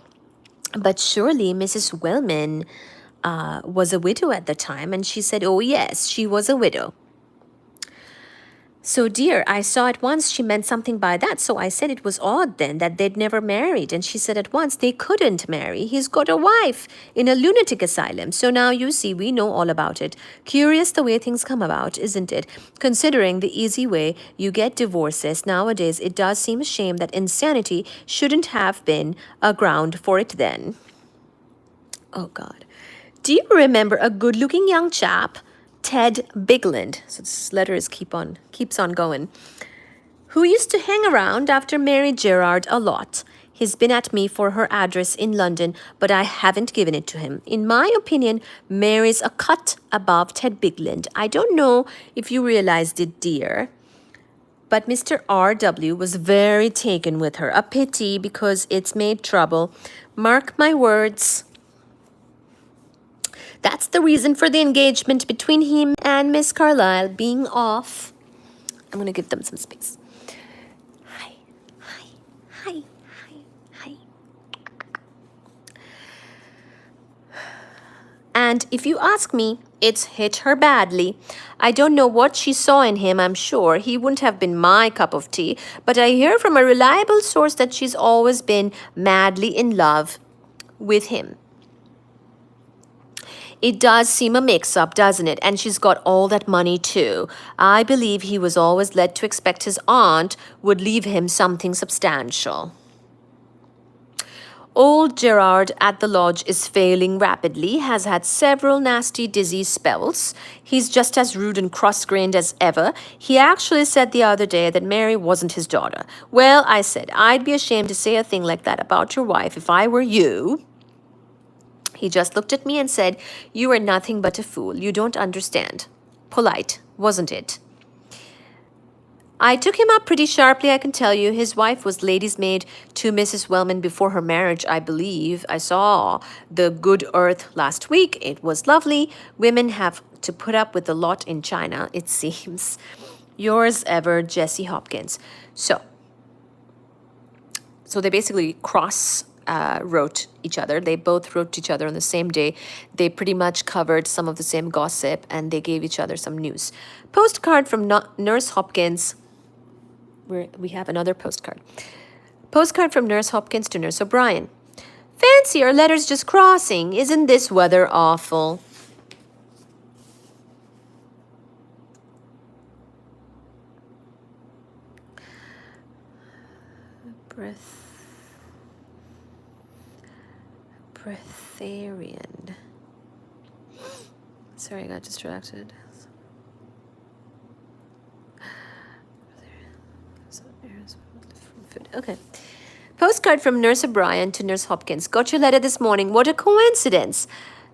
but surely Mrs. Wellman was a widow at the time. And she said, oh, yes, she was a widow. So, dear, I saw at once she meant something by that. So I said it was odd then that they'd never married. And she said at once they couldn't marry. He's got a wife in a lunatic asylum. So now you see, we know all about it. Curious the way things come about, isn't it? Considering the easy way you get divorces nowadays, it does seem a shame that insanity shouldn't have been a ground for it then. Oh, God. Do you remember a good-looking young chap, Ted Bigland, so this letter keeps on going, who used to hang around after Mary Gerard a lot? He's been at me for her address in London, but I haven't given it to him. In my opinion, Mary's a cut above Ted Bigland. I don't know if you realized it, dear, but Mr. R.W. was very taken with her. A pity, because it's made trouble. Mark my words. That's the reason for the engagement between him and Miss Carlyle being off. I'm going to give them some space. Hi, hi, hi, hi, hi. And if you ask me, it's hit her badly. I don't know what she saw in him, I'm sure. He wouldn't have been my cup of tea. But I hear from a reliable source that she's always been madly in love with him. It does seem a mix-up, doesn't it? And she's got all that money, too. I believe he was always led to expect his aunt would leave him something substantial. Old Gerard at the lodge is failing rapidly, has had several nasty dizzy spells. He's just as rude and cross-grained as ever. He actually said the other day that Mary wasn't his daughter. Well, I said, I'd be ashamed to say a thing like that about your wife if I were you. He just looked at me and said, "You are nothing but a fool. You don't understand." Polite, wasn't it? I took him up pretty sharply, I can tell you. His wife was lady's maid to Mrs. Wellman before her marriage, I believe. I saw the Good Earth last week. It was lovely. Women have to put up with a lot in China, it seems. Yours ever, Jessie Hopkins. So they basically wrote each other. They both wrote each other on the same day. They pretty much covered some of the same gossip, and they gave each other some news. Postcard from Nurse Hopkins. We have another postcard. Postcard from Nurse Hopkins to Nurse O'Brien. Fancy our letters just crossing. Isn't this weather awful? Breatharian. Sorry, I got distracted. Okay. Postcard from Nurse O'Brien to Nurse Hopkins. Got your letter this morning. What a coincidence.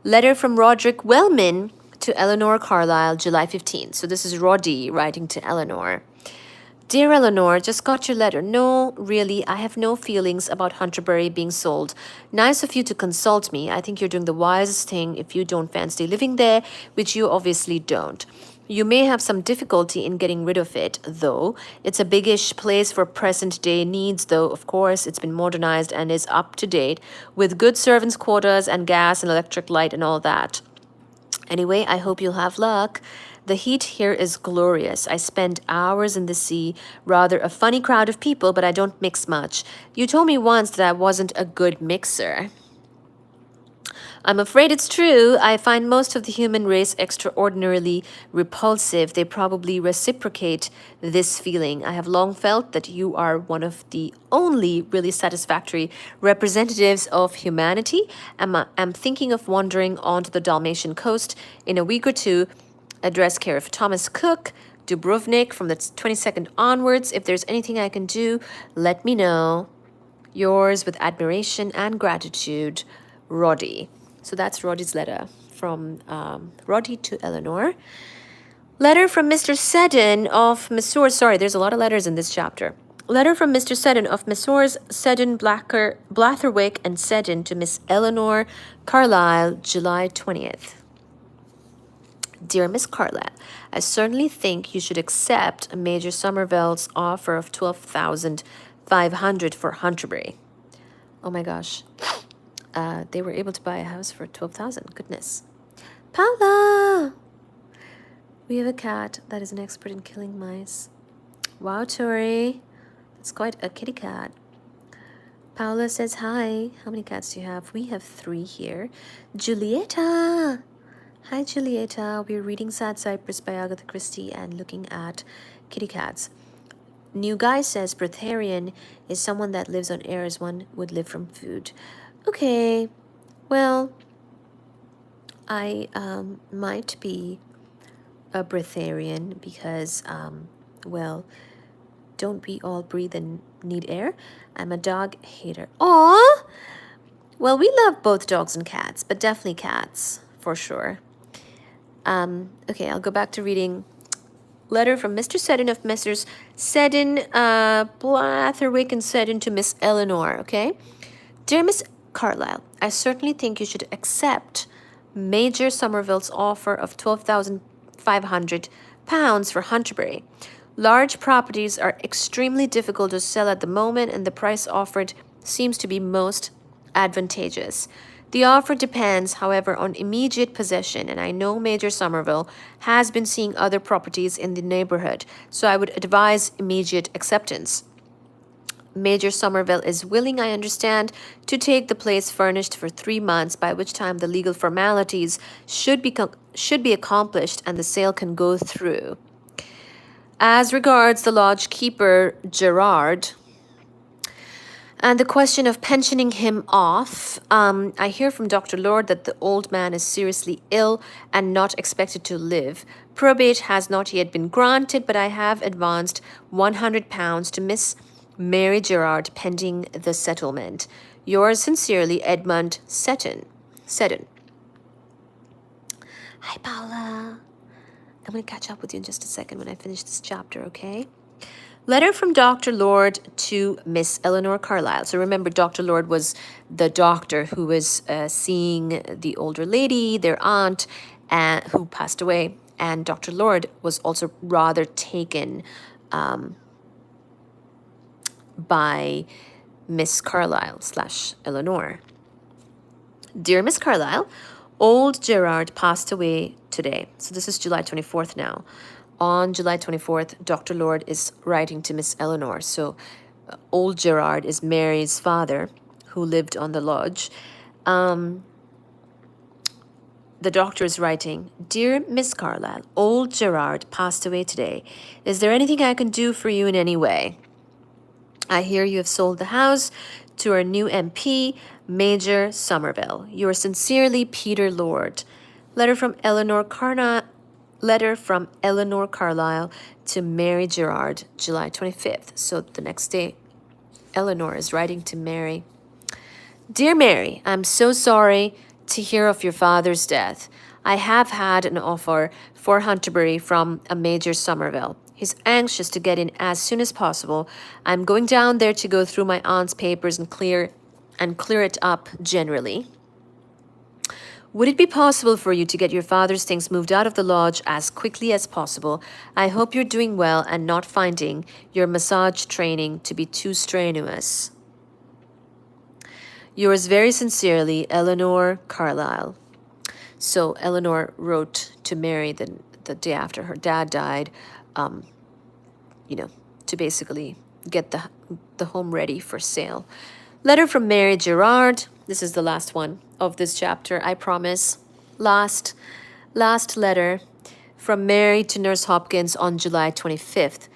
Letter from Roderick Wellman to Eleanor Carlisle, July 15th. So this is Roddy writing to Eleanor. Dear Eleanor, just got your letter. No, really, I have no feelings about Hunterbury being sold. Nice of you to consult me. I think you're doing the wisest thing if you don't fancy living there, which you obviously don't. You may have some difficulty in getting rid of it, though. It's a biggish place for present-day needs, though, of course. It's been modernized and is up to date, with good servants' quarters and gas and electric light and all that. Anyway, I hope you'll have luck. The heat here is glorious. I spend hours in the sea. Rather a funny crowd of people, but I don't mix much. You told me once that I wasn't a good mixer. I'm afraid it's true. I find most of the human race extraordinarily repulsive. They probably reciprocate this feeling. I have long felt that you are one of the only really satisfactory representatives of humanity. I'm thinking of wandering onto the Dalmatian coast in a week or two. Address care of Thomas Cook, Dubrovnik, from the 22nd onwards. If there's anything I can do, let me know. Yours with admiration and gratitude, Roddy. So that's Roddy's letter from Roddy to Eleanor. Letter from Mr. Seddon of Messrs. Sorry, there's a lot of letters in this chapter. Letter from Mr. Seddon of Messrs. Seddon, Blatherwick and Seddon to Miss Eleanor Carlisle, July 20th. Dear Miss Carlisle, I certainly think you should accept Major Somerville's offer of $12,500 for Hunterbury. Oh my gosh. They were able to buy a house for $12,000. Goodness. Paula! We have a cat that is an expert in killing mice. Wow, Tori. That's quite a kitty cat. Paula says hi. How many cats do you have? We have 3 here. Julieta! Hi, Julieta. We're reading Sad Cypress by Agatha Christie and looking at kitty cats. New guy says breatharian is someone that lives on air as one would live from food. Okay, well, I might be a breatharian because, well, don't we all breathe and need air? I'm a dog hater. Aw! Well, we love both dogs and cats, but definitely cats, for sure. Okay, I'll go back to reading. Letter from Mr. Seddon of Messrs. Seddon, Blatherwick and Seddon to Miss Eleanor, okay? Dear Miss Carlisle, I certainly think you should accept Major Somerville's offer of £12,500 for Hunterbury. Large properties are extremely difficult to sell at the moment, and the price offered seems to be most advantageous. The offer depends, however, on immediate possession, and I know Major Somerville has been seeing other properties in the neighborhood, so I would advise immediate acceptance. Major Somerville is willing, I understand, to take the place furnished for 3 months, by which time the legal formalities should be accomplished and the sale can go through. As regards the lodge keeper, Gerard, and the question of pensioning him off, I hear from Dr. Lord that the old man is seriously ill and not expected to live. Probate has not yet been granted, but I have advanced £100 to Miss Mary Gerard pending the settlement. Yours sincerely, Edmund Seton. 7. Hi, Paula. I'm going to catch up with you in just a second when I finish this chapter, okay? Letter from Dr. Lord to Miss Eleanor Carlisle. So remember, Dr. Lord was the doctor who was seeing the older lady, their aunt, who passed away. And Dr. Lord was also rather taken by Miss Carlisle / Eleanor. Dear Miss Carlisle, old Gerard passed away today. So this is July 24th now. On July 24th, Dr. Lord is writing to Miss Eleanor. So old Gerard is Mary's father, who lived on the lodge. The doctor is writing, Dear Miss Carlisle, old Gerard passed away today. Is there anything I can do for you in any way? I hear you have sold the house to our new MP, Major Somerville. Yours sincerely, Peter Lord. Letter from Eleanor Carlisle to Mary Gerard, July 25th. So the next day, Eleanor is writing to Mary. Dear Mary, I'm so sorry to hear of your father's death. I have had an offer for Hunterbury from a Major Somerville. He's anxious to get in as soon as possible. I'm going down there to go through my aunt's papers and clear it up generally. Would it be possible for you to get your father's things moved out of the lodge as quickly as possible? I hope you're doing well and not finding your massage training to be too strenuous. Yours very sincerely, Eleanor Carlisle. So Eleanor wrote to Mary the day after her dad died, to basically get the home ready for sale. Letter from Mary Gerard. This is the last one of this chapter, I promise. Last letter from Mary to Nurse Hopkins on July 25th.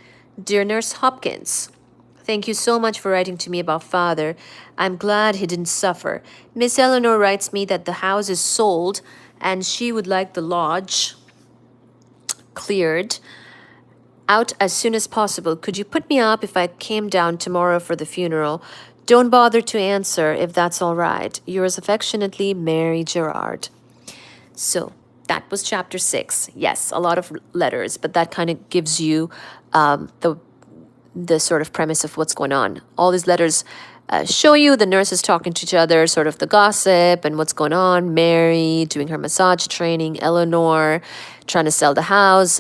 Dear Nurse Hopkins, thank you so much for writing to me about father. I'm glad he didn't suffer. Miss Eleanor writes me that the house is sold and she would like the lodge cleared out as soon as possible. Could you put me up if I came down tomorrow for the funeral? Don't bother to answer if that's all right. Yours affectionately, Mary Gerard. So that was chapter 6. Yes, a lot of letters, but that kind of gives you the sort of premise of what's going on. All these letters show you the nurses talking to each other, sort of the gossip and what's going on. Mary doing her massage training, Eleanor trying to sell the house,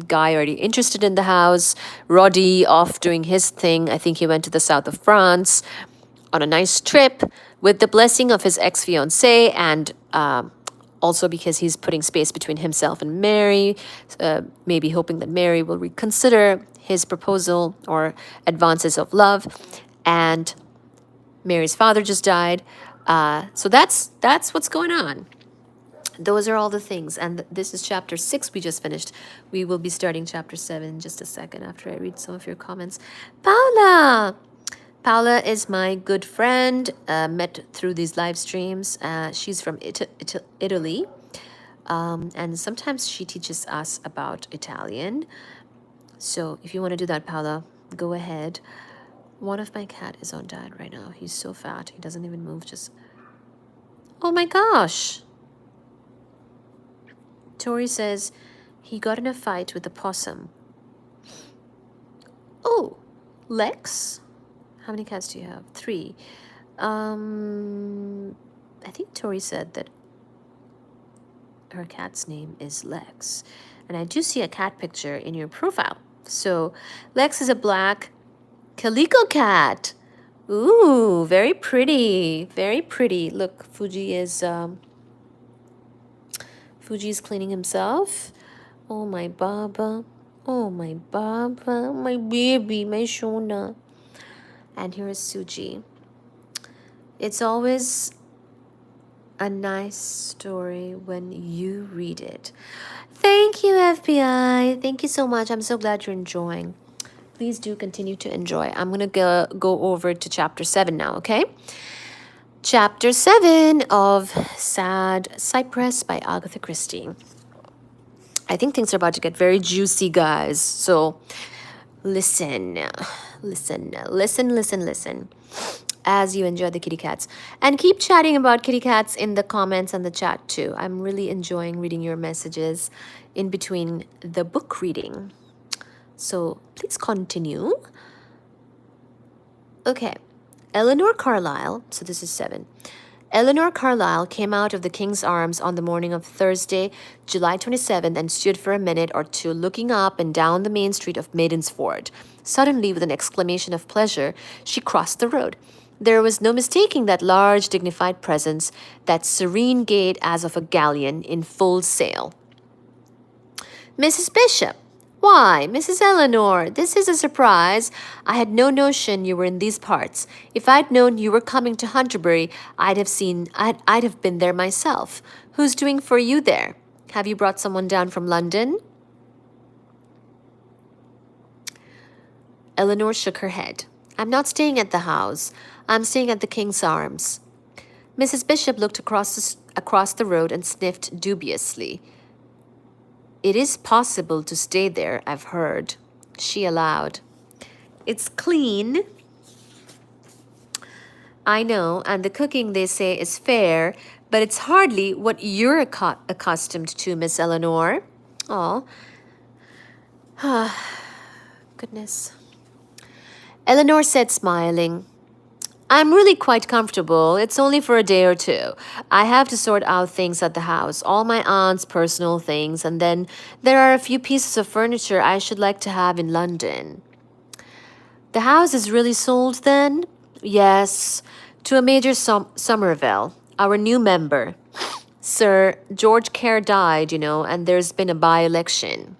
Guy already interested in the house, Roddy off doing his thing. I think he went to the south of France on a nice trip with the blessing of his ex-fiancée, and also because he's putting space between himself and Mary, maybe hoping that Mary will reconsider his proposal or advances of love. And Mary's father just died. So that's what's going on. Those are all the things. And this is chapter 6 we just finished. We will be starting chapter 7 in just a second after I read some of your comments. Paula is my good friend, met through these live streams. She's from Italy. And sometimes she teaches us about Italian. So if you want to do that, Paula, go ahead. One of my cat is on diet right now. He's so fat. He doesn't even move. Oh my gosh. Tori says he got in a fight with a possum. Oh, Lex? How many cats do you have? 3. I think Tori said that her cat's name is Lex. And I do see a cat picture in your profile. So Lex is a black calico cat. Ooh, very pretty. Very pretty. Look, Fuji's cleaning himself. Oh, my Baba. Oh, my Baba. My baby, my Shona. And here is Suji. It's always a nice story when you read it. Thank you, FBI. Thank you so much. I'm so glad you're enjoying. Please do continue to enjoy. I'm going to go over to chapter 7 now, okay? Chapter 7 of Sad Cypress by Agatha Christie. I think things are about to get very juicy, guys. So listen. as you enjoy the kitty cats. And keep chatting about kitty cats in the comments and the chat too. I'm really enjoying reading your messages in between the book reading. So please continue. Okay. Eleanor Carlisle, so this is 7. Eleanor Carlisle came out of the king's arms on the morning of Thursday, July 27th, and stood for a minute or two looking up and down the main street of Maidensford. Suddenly, with an exclamation of pleasure, she crossed the road. There was no mistaking that large, dignified presence, that serene gait as of a galleon in full sail. Mrs. Bishop! Why, Mrs. Eleanor, this is a surprise. I had no notion you were in these parts. If I'd known you were coming to Hunterbury, I'd have been there myself. Who's doing for you there? Have you brought someone down from London? Eleanor shook her head. I'm not staying at the house. I'm staying at the King's Arms. Mrs. Bishop looked across the road and sniffed dubiously. It is possible to stay there, I've heard, she allowed. It's clean. I know, and the cooking, they say, is fair, but it's hardly what you're accustomed to, Miss Eleanor. Oh, goodness. Eleanor said, smiling, I'm really quite comfortable. It's only for a day or two. I have to sort out things at the house, all my aunt's personal things, and then there are a few pieces of furniture I should like to have in London. The house is really sold then? Yes, to a Major Somerville, our new member. Sir George Kerr died, and there's been a by-election.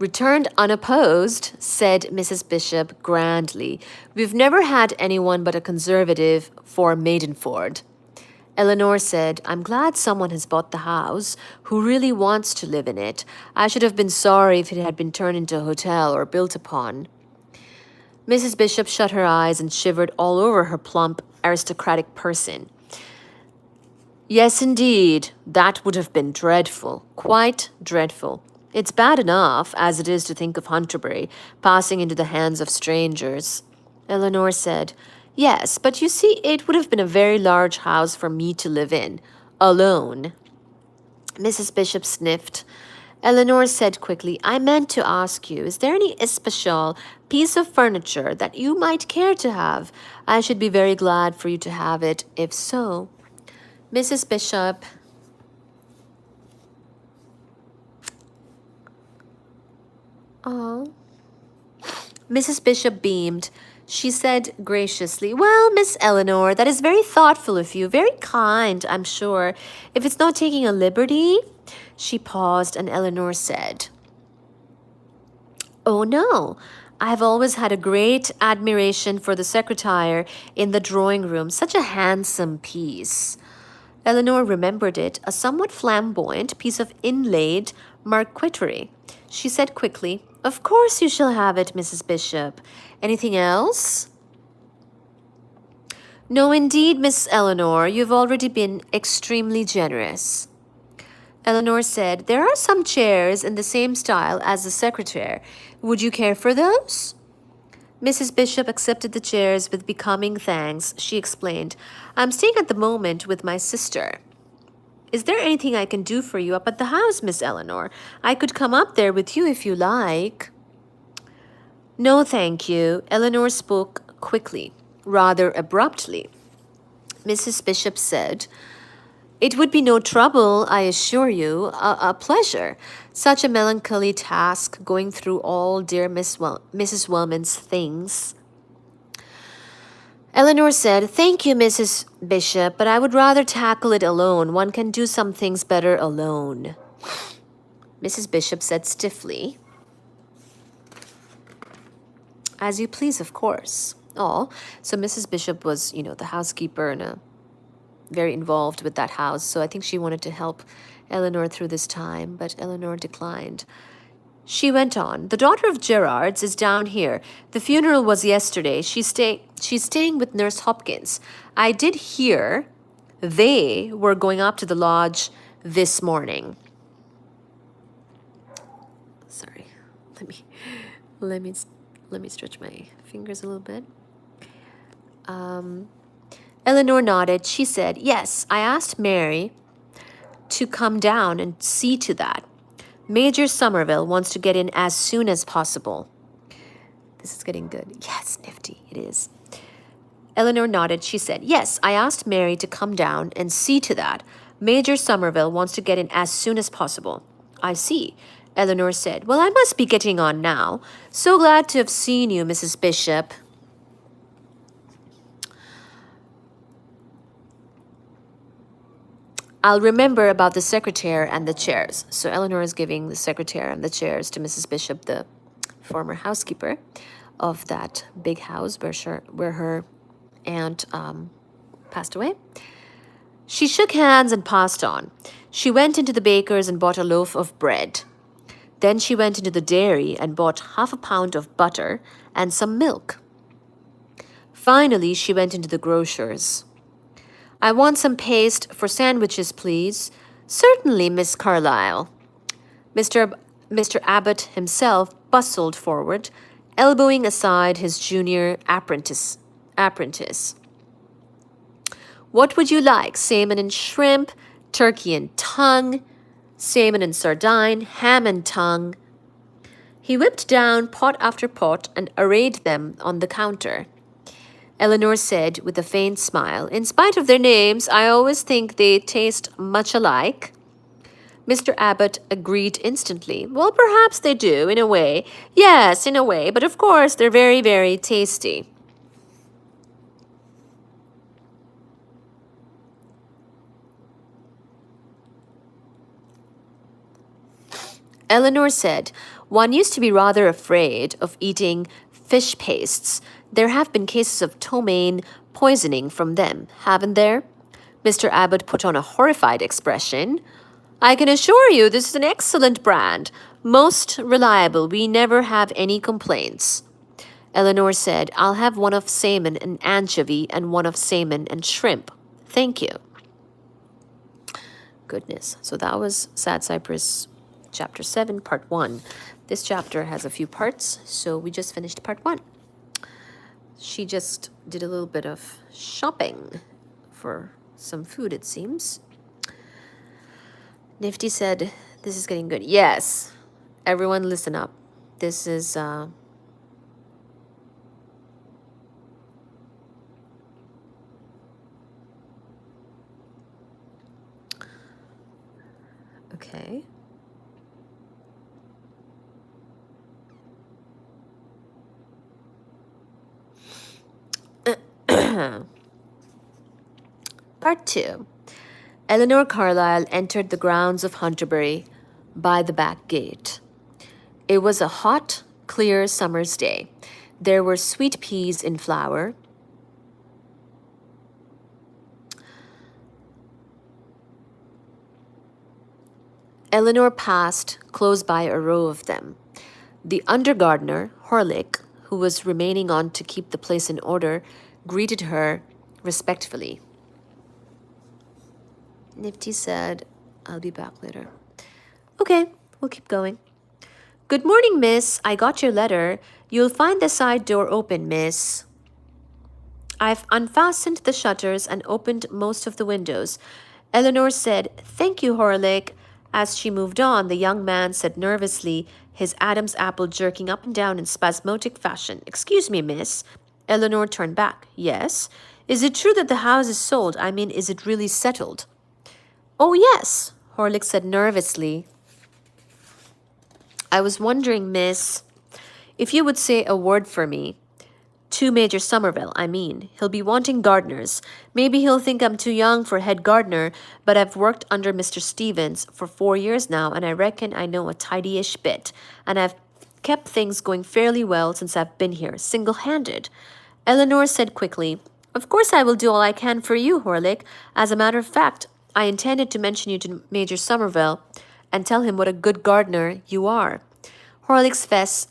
Returned unopposed, said Mrs. Bishop grandly. We've never had anyone but a conservative for Maidenford. Eleanor said, I'm glad someone has bought the house who really wants to live in it. I should have been sorry if it had been turned into a hotel or built upon. Mrs. Bishop shut her eyes and shivered all over her plump, aristocratic person. Yes, indeed, that would have been dreadful, quite dreadful. It's bad enough, as it is to think of Hunterbury passing into the hands of strangers. Eleanor said, Yes, but you see, it would have been a very large house for me to live in, alone. Mrs. Bishop sniffed. Eleanor said quickly, I meant to ask you, is there any especial piece of furniture that you might care to have? I should be very glad for you to have it, if so. Mrs. Bishop... Oh. Mrs. Bishop beamed. She said graciously, Well, Miss Eleanor, that is very thoughtful of you, very kind, I'm sure. If it's not taking a liberty... She paused, and Eleanor said, Oh, no. I have always had a great admiration for the secretary in the drawing room. Such a handsome piece. Eleanor remembered it, a somewhat flamboyant piece of inlaid marquetry. She said quickly, Of course you shall have it, Mrs. Bishop. Anything else? No, indeed, Miss Eleanor, you've already been extremely generous. Eleanor said, There are some chairs in the same style as the secretary. Would you care for those? Mrs. Bishop accepted the chairs with becoming thanks. She explained, I'm staying at the moment with my sister. Is there anything I can do for you up at the house, Miss Eleanor? I could come up there with you if you like. No, thank you. Eleanor spoke quickly, rather abruptly. Mrs. Bishop said, It would be no trouble, I assure you, a pleasure. Such a melancholy task, going through all dear Mrs. Wellman's things. Eleanor said, Thank you, Mrs. Bishop, but I would rather tackle it alone. One can do some things better alone. Mrs. Bishop said stiffly, As you please, of course. Oh, so Mrs. Bishop was, the housekeeper and very involved with that house, so I think she wanted to help Eleanor through this time, but Eleanor declined. She went on, The daughter of Gerard's is down here. The funeral was yesterday. She's staying with Nurse Hopkins. I did hear they were going up to the lodge this morning. Sorry, let me stretch my fingers a little bit. Eleanor nodded. She said, yes, I asked Mary to come down and see to that. Major Somerville wants to get in as soon as possible. This is getting good. Yes, nifty, it is. Eleanor nodded. She said, yes, I asked Mary to come down and see to that. Major Somerville wants to get in as soon as possible. I see. Eleanor said, well, I must be getting on now. So glad to have seen you, Mrs. Bishop. I'll remember about the secretary and the chairs. So Eleanor is giving the secretary and the chairs to Mrs. Bishop, the former housekeeper of that big house where her aunt passed away. She shook hands and passed on. She went into the baker's and bought a loaf of bread. Then she went into the dairy and bought half a pound of butter and some milk. Finally, she went into the grocer's. I want some paste for sandwiches, please. Certainly, Miss Carlyle. Mr. Abbott himself bustled forward, elbowing aside his junior apprentice. What would you like? Salmon and shrimp, turkey and tongue, salmon and sardine, ham and tongue. He whipped down pot after pot and arrayed them on the counter. Eleanor said with a faint smile, in spite of their names, I always think they taste much alike. Mr. Abbott agreed instantly. Well, perhaps they do, in a way. Yes, in a way, but of course they're very, very tasty. Eleanor said, one used to be rather afraid of eating fish pastes. There have been cases of ptomaine poisoning from them, haven't there? Mr. Abbott put on a horrified expression. I can assure you this is an excellent brand. Most reliable. We never have any complaints. Eleanor said, I'll have one of salmon and anchovy and one of salmon and shrimp. Thank you. Goodness. So that was Sad Cypress Chapter 7, Part 1. This chapter has a few parts, so we just finished Part 1. She just did a little bit of shopping for some food, it seems. Nifty said, this is getting good. Yes. Everyone listen up. This is... Okay. Part 2. Eleanor Carlyle entered the grounds of Hunterbury by the back gate. It was a hot, clear summer's day. There were sweet peas in flower. Eleanor passed close by a row of them. The undergardener, Horlick, who was remaining on to keep the place in order, greeted her respectfully. Nifty said, I'll be back later. Okay, we'll keep going. Good morning, miss. I got your letter. You'll find the side door open, miss. I've unfastened the shutters and opened most of the windows. Eleanor said, thank you, Horlick. As she moved on, the young man said nervously, his Adam's apple jerking up and down in spasmodic fashion, excuse me, miss. Eleanor turned back. Yes? Is it true that the house is sold? I mean, is it really settled? Oh, yes, Horlick said nervously. I was wondering, miss, if you would say a word for me. To Major Somerville, I mean. He'll be wanting gardeners. Maybe he'll think I'm too young for head gardener, but I've worked under Mr. Stevens for 4 years now, and I reckon I know a tidy-ish bit. And I've kept things going fairly well since I've been here, single-handed. Eleanor said quickly, Of course I will do all I can for you, Horlick. As a matter of fact, I intended to mention you to Major Somerville and tell him what a good gardener you are. Horlick's face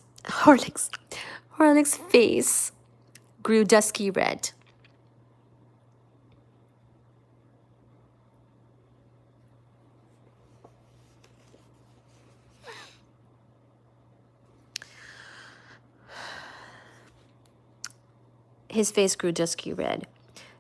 grew dusky red. His face grew dusky red.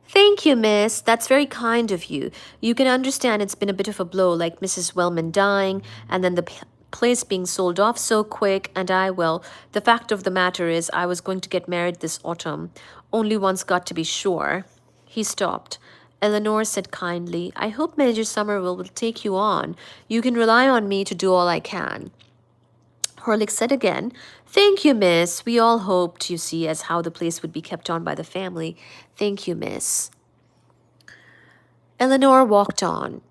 Thank you, miss. That's very kind of you. You can understand it's been a bit of a blow, like Mrs. Wellman dying, and then the place being sold off so quick, and well, the fact of the matter is I was going to get married this autumn. Only one's got to be sure. He stopped. Eleanor said kindly, I hope Major Somerville will take you on. You can rely on me to do all I can. Horlick said again, Thank you, miss. We all hoped, you see, as how the place would be kept on by the family. Thank you, miss. Eleanor walked on.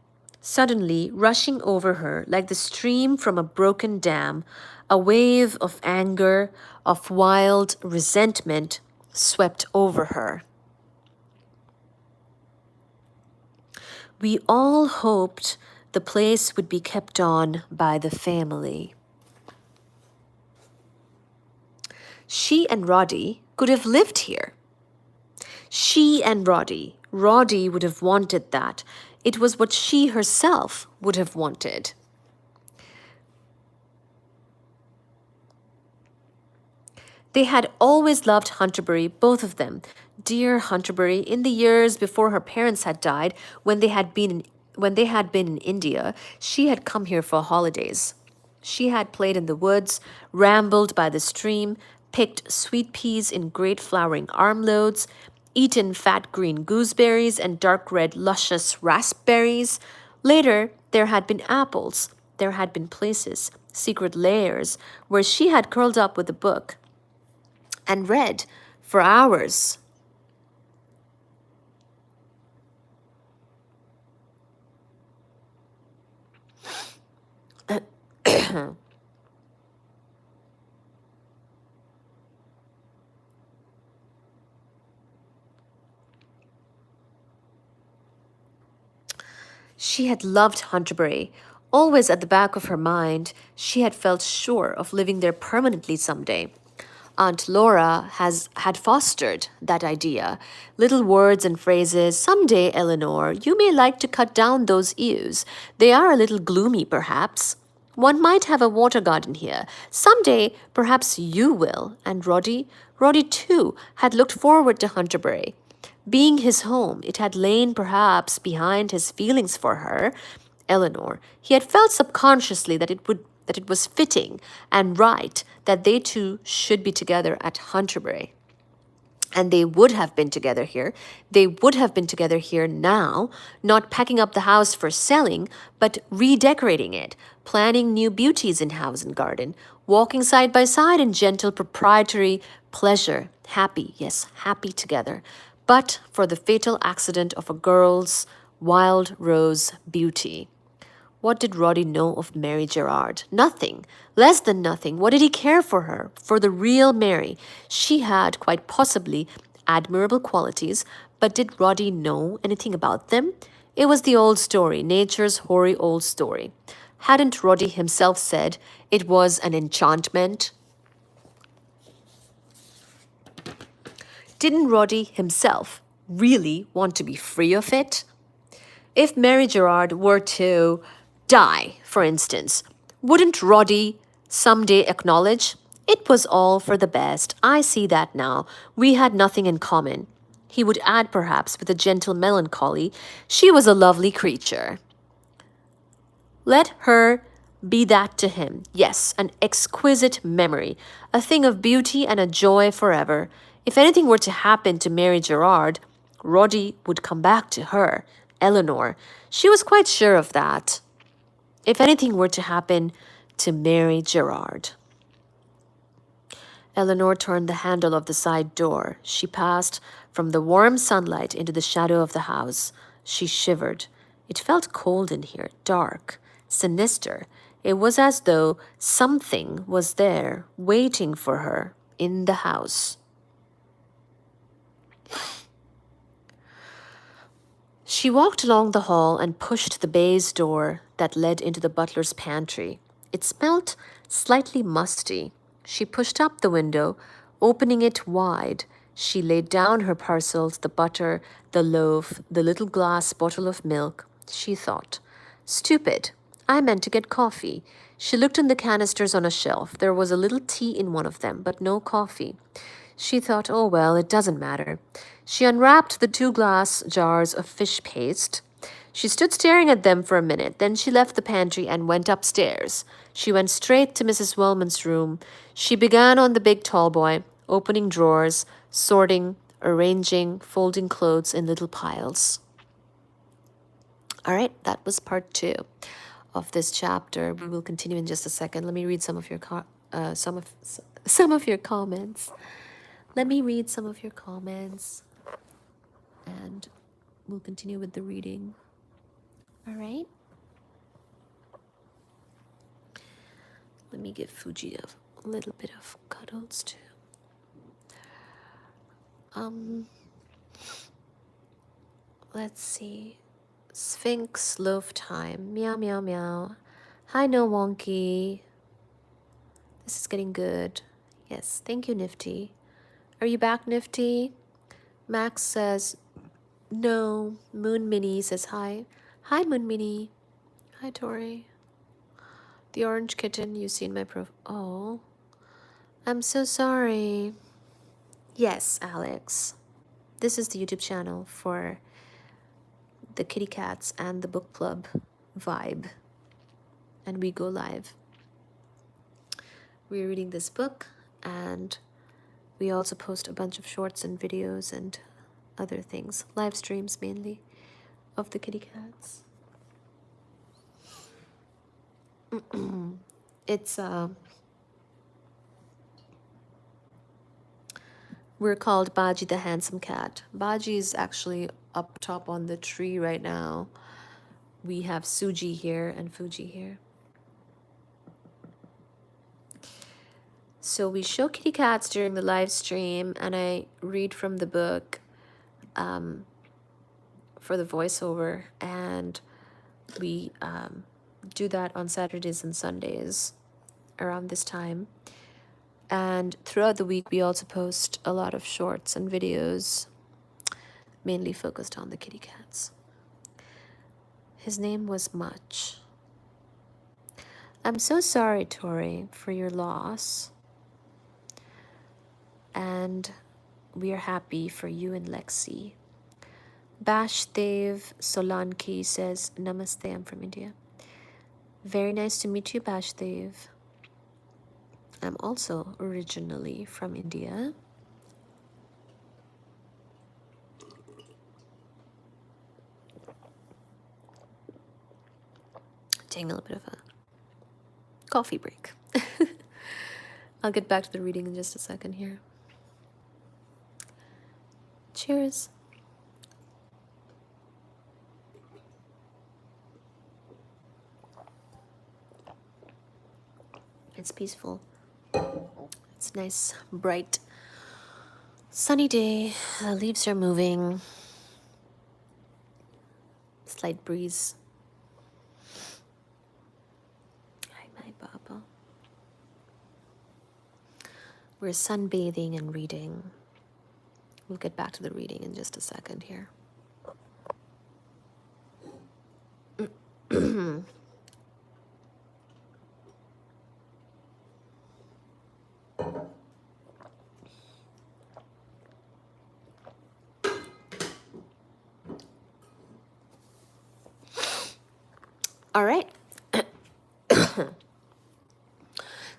Suddenly, rushing over her like the stream from a broken dam, a wave of anger, of wild resentment swept over her. We all hoped the place would be kept on by the family. She and Roddy could have lived here. She and Roddy. Roddy would have wanted that. It was what she herself would have wanted. They had always loved Hunterbury, both of them. Dear Hunterbury, in the years before her parents had died, when they had been in India, she had come here for holidays. She had played in the woods, rambled by the stream, picked sweet peas in great flowering armloads, eaten fat green gooseberries and dark red luscious raspberries. Later, there had been apples. There had been places, secret lairs, where she had curled up with a book and read for hours. She had loved Hunterbury. Always at the back of her mind, she had felt sure of living there permanently someday. Aunt Laura had fostered that idea. Little words and phrases. Someday, Eleanor, you may like to cut down those eaves. They are a little gloomy, perhaps. One might have a water garden here. Someday, perhaps you will. And Roddy? Roddy, too, had looked forward to Hunterbury. Being his home, it had lain perhaps behind his feelings for her, Eleanor. He had felt subconsciously that it was fitting and right that they two should be together at Hunterbury. And they would have been together here. They would have been together here now, not packing up the house for selling, but redecorating it, planning new beauties in house and garden, walking side by side in gentle proprietary pleasure, happy, yes, happy together. But for the fatal accident of a girl's wild rose beauty. What did Roddy know of Mary Gerard? Nothing. Less than nothing. What did he care for her? For the real Mary. She had, quite possibly, admirable qualities, but did Roddy know anything about them? It was the old story, nature's hoary old story. Hadn't Roddy himself said it was an enchantment? Didn't Roddy himself really want to be free of it? If Mary Gerard were to die, for instance, wouldn't Roddy someday acknowledge, it was all for the best, I see that now, we had nothing in common. He would add, perhaps, with a gentle melancholy, she was a lovely creature. Let her be that to him. Yes, an exquisite memory, a thing of beauty and a joy forever. If anything were to happen to Mary Gerard, Roddy would come back to her, Eleanor. She was quite sure of that. If anything were to happen to Mary Gerard. Eleanor turned the handle of the side door. She passed from the warm sunlight into the shadow of the house. She shivered. It felt cold in here, dark, sinister. It was as though something was there, waiting for her in the house. She walked along the hall and pushed the baize door that led into the butler's pantry. It smelt slightly musty. She pushed up the window, opening it wide. She laid down her parcels, the butter, the loaf, the little glass bottle of milk. She thought, stupid. I meant to get coffee. She looked in the canisters on a shelf. There was a little tea in one of them, but no coffee. She thought, oh well, it doesn't matter. She unwrapped the 2 glass jars of fish paste. She stood staring at them for a minute. Then she left the pantry and went upstairs. She went straight to Mrs. Wellman's room. She began on the big tall boy, opening drawers, sorting, arranging, folding clothes in little piles. All right, that was part 2 of this chapter. We will continue in just a second. Let me read some of your some of your comments. Let me read some of your comments, and we'll continue with the reading. All right. Let me give Fuji a little bit of cuddles too. Let's see. Sphinx loaf time. Meow meow meow. Hi no wonky. This is getting good. Yes, thank you, Nifty. Are you back, Nifty? Max says no. Moon Mini says hi. Hi, Moon Mini. Hi, Tori. The orange kitten you see in my profile. Oh, I'm so sorry. Yes, Alex. This is the YouTube channel for the kitty cats and the book club vibe. And we go live. We're reading this book, and we also post a bunch of shorts and videos and other things, live streams mainly, of the kitty cats. It's we're called Baji the handsome cat. Baji is actually up top on the tree right now. We have Suji here and Fuji here. So we show kitty cats during the live stream, and I read from the book for the voiceover, and we do that on Saturdays and Sundays around this time. And throughout the week, we also post a lot of shorts and videos, mainly focused on the kitty cats. His name was Much. I'm so sorry, Tori, for your loss. And we are happy for you and Lexi. Bashdev Solanki says, Namaste, I'm from India. Very nice to meet you, Bashdev. I'm also originally from India. Taking a little bit of a coffee break. I'll get back to the reading in just a second here. Cheers. It's peaceful. It's a nice, bright, sunny day. The leaves are moving. Slight breeze. Hi, my Baba. We're sunbathing and reading. We'll get back to the reading in just a second here. All right.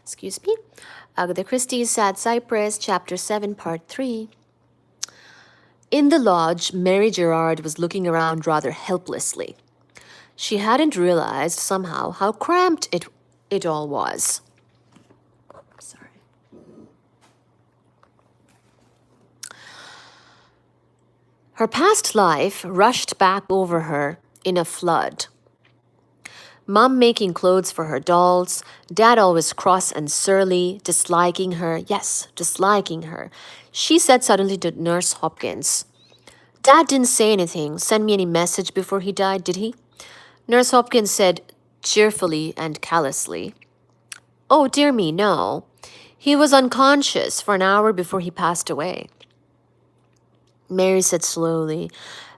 Excuse me. Agatha Christie's at Cypress, Chapter 7, Part 3. In the lodge, Mary Gerard was looking around rather helplessly. She hadn't realized somehow how cramped it all was. Sorry. Her past life rushed back over her in a flood. Mom making clothes for her dolls, Dad always cross and surly, disliking her. Yes, disliking her. She said suddenly to Nurse Hopkins, Dad didn't say anything, send me any message before he died, did he? Nurse Hopkins said cheerfully and callously, Oh, dear me, no. He was unconscious for an hour before he passed away. Mary said slowly,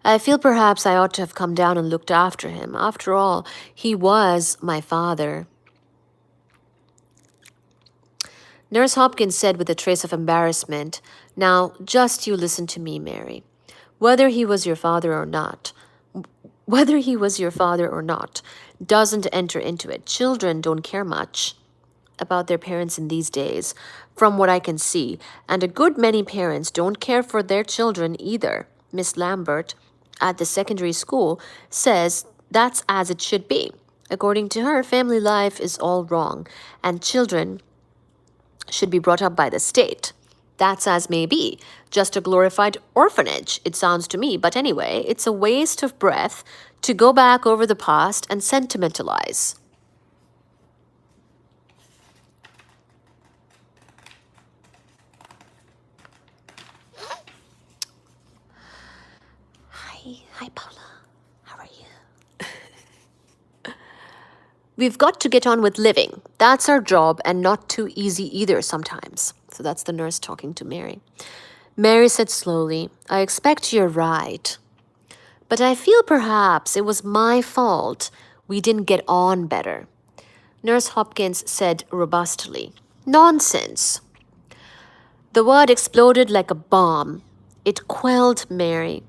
I feel perhaps I ought to have come down and looked after him. After all, he was my father. Nurse Hopkins said with a trace of embarrassment, Now, just you listen to me, Mary. Whether he was your father or not, whether he was your father or not, doesn't enter into it. Children don't care much about their parents in these days, from what I can see, and a good many parents don't care for their children either. Miss Lambert at the secondary school says that's as it should be. According to her, family life is all wrong, and children should be brought up by the state. That's as may be, just a glorified orphanage, it sounds to me. But anyway, it's a waste of breath to go back over the past and sentimentalize. Hi, Paula. How are you? We've got to get on with living. That's our job, and not too easy either sometimes. So that's the nurse talking to Mary. Mary said slowly, I expect you're right. But I feel perhaps it was my fault we didn't get on better. Nurse Hopkins said robustly, Nonsense. The word exploded like a bomb. It quelled Mary.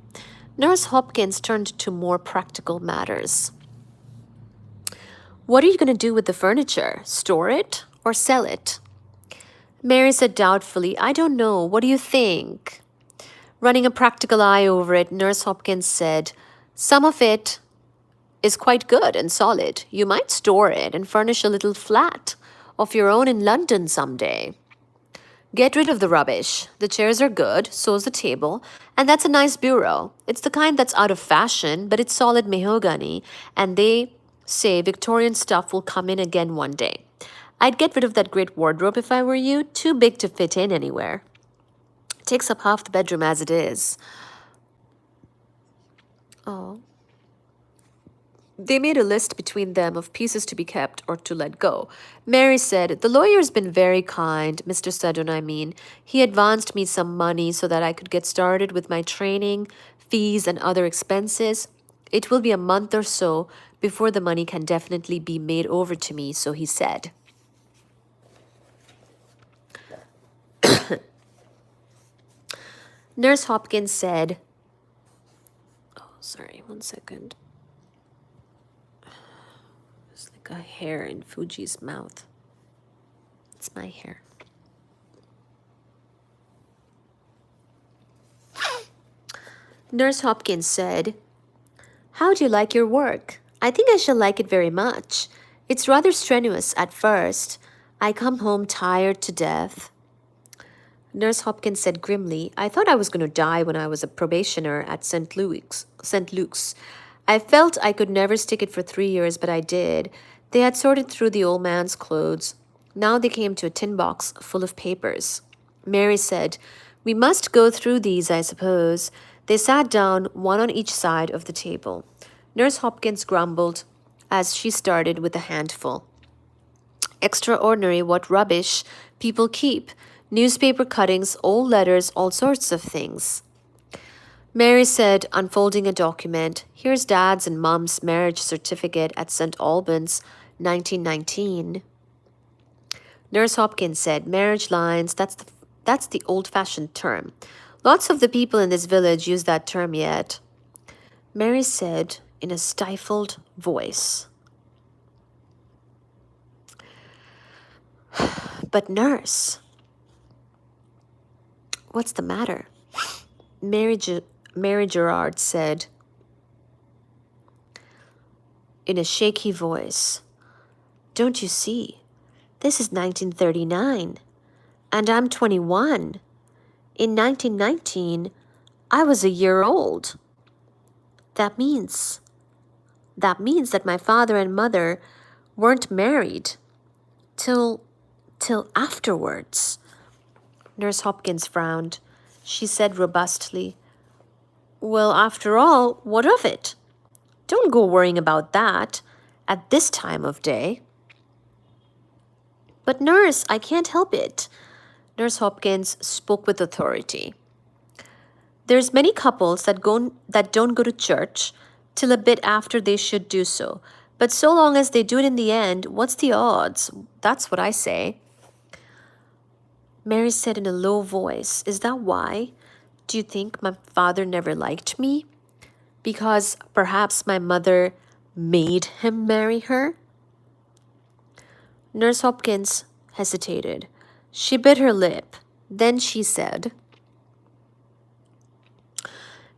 Nurse Hopkins turned to more practical matters. What are you going to do with the furniture? Store it or sell it? Mary said doubtfully, I don't know. What do you think? Running a practical eye over it, Nurse Hopkins said, Some of it is quite good and solid. You might store it and furnish a little flat of your own in London someday. Get rid of the rubbish. The chairs are good, so's the table, and that's a nice bureau. It's the kind that's out of fashion, but it's solid mahogany, and they say Victorian stuff will come in again one day. I'd get rid of that great wardrobe if I were you, too big to fit in anywhere. It takes up half the bedroom as it is. Oh. They made a list between them of pieces to be kept or to let go. Mary said, The lawyer's been very kind, Mr. Sudden, I mean. He advanced me some money so that I could get started with my training, fees, and other expenses. It will be a month or so before the money can definitely be made over to me, so he said. Nurse Hopkins said, sorry, 1 second. There's like a hair in Fuji's mouth. It's my hair. Nurse Hopkins said, How do you like your work? I think I shall like it very much. It's rather strenuous at first. I come home tired to death. Nurse Hopkins said grimly, I thought I was going to die when I was a probationer at St. Luke's. I felt I could never stick it for 3 years, but I did. They had sorted through the old man's clothes. Now they came to a tin box full of papers. Mary said, We must go through these, I suppose. They sat down, one on each side of the table. Nurse Hopkins grumbled as she started with a handful. Extraordinary what rubbish people keep. Newspaper cuttings, old letters, all sorts of things. Mary said, unfolding a document, Here's Dad's and Mum's marriage certificate at St. Albans, 1919. Nurse Hopkins said, Marriage lines, that's the old-fashioned term. Lots of the people in this village use that term yet. Mary said in a stifled voice, But nurse, what's the matter? Mary Gerard said in a shaky voice, Don't you see? This is 1939, and I'm 21. In 1919, I was a year old. That means that my father and mother weren't married till afterwards. Nurse Hopkins frowned. She said robustly, Well, after all, what of it? Don't go worrying about that at this time of day. But nurse, I can't help it. Nurse Hopkins spoke with authority. There's many couples that don't go to church till a bit after they should do so. But so long as they do it in the end, what's the odds? That's what I say. Mary said in a low voice, "Is that why? Do you think my father never liked me? Because perhaps my mother made him marry her?" Nurse Hopkins hesitated. She bit her lip. Then she said,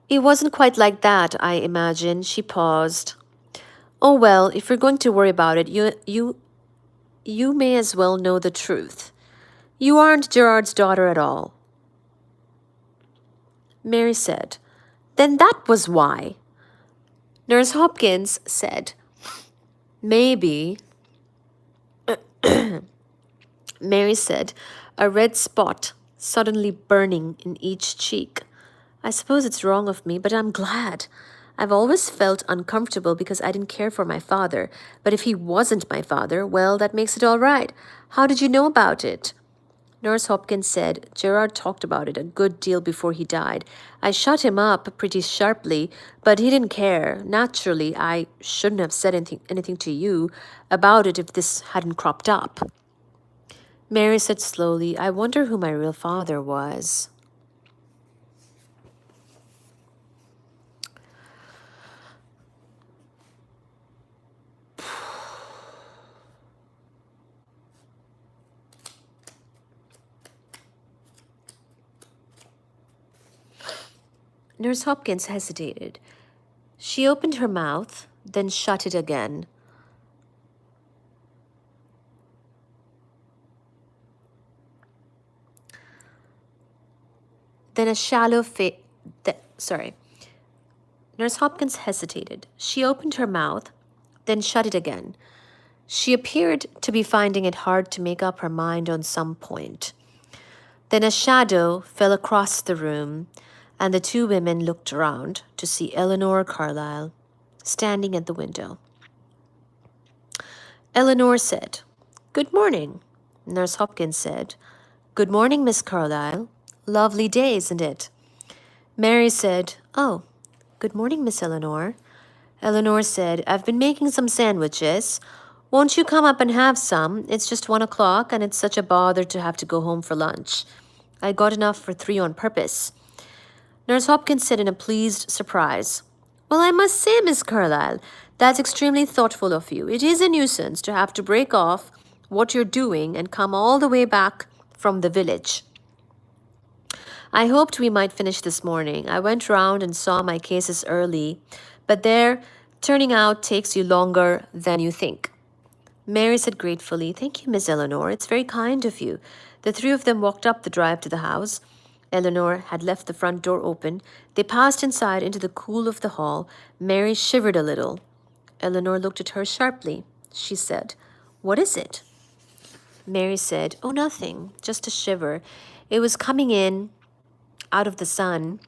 "It wasn't quite like that, I imagine." She paused. "Oh well, if you're going to worry about it, you may as well know the truth. You aren't Gerard's daughter at all." Mary said, "Then that was why." Nurse Hopkins said, "Maybe," Mary said, a red spot suddenly burning in each cheek. "I suppose it's wrong of me, but I'm glad. I've always felt uncomfortable because I didn't care for my father. But if he wasn't my father, well, that makes it all right. How did you know about it?" Nurse Hopkins said, "Gerard talked about it a good deal before he died. I shut him up pretty sharply, but he didn't care. Naturally, I shouldn't have said anything to you about it if this hadn't cropped up." Mary said slowly, "I wonder who my real father was." Nurse Hopkins hesitated. She opened her mouth, then shut it again. Then a shallow face. Sorry. Nurse Hopkins hesitated. She opened her mouth, then shut it again. She appeared to be finding it hard to make up her mind on some point. Then a shadow fell across the room, and the two women looked around to see Eleanor Carlyle standing at the window. Eleanor said, "Good morning." Nurse Hopkins said, "Good morning, Miss Carlyle. Lovely day, isn't it?" Mary said, "Oh, good morning, Miss Eleanor." Eleanor said, "I've been making some sandwiches. Won't you come up and have some? It's just 1 o'clock, and it's such a bother to have to go home for lunch. I got enough for 3 on purpose." Nurse Hopkins said in a pleased surprise, "Well, I must say, Miss Carlyle, that's extremely thoughtful of you. It is a nuisance to have to break off what you're doing and come all the way back from the village. I hoped we might finish this morning. I went round and saw my cases early, but their turning out takes you longer than you think." Mary said gratefully, "Thank you, Miss Eleanor. It's very kind of you." The three of them walked up the drive to the house. Eleanor had left the front door open. They passed inside into the cool of the hall. Mary shivered a little. Eleanor looked at her sharply. She said, "What is it?" Mary said, "Oh, nothing, just a shiver. It was coming in out of the sun."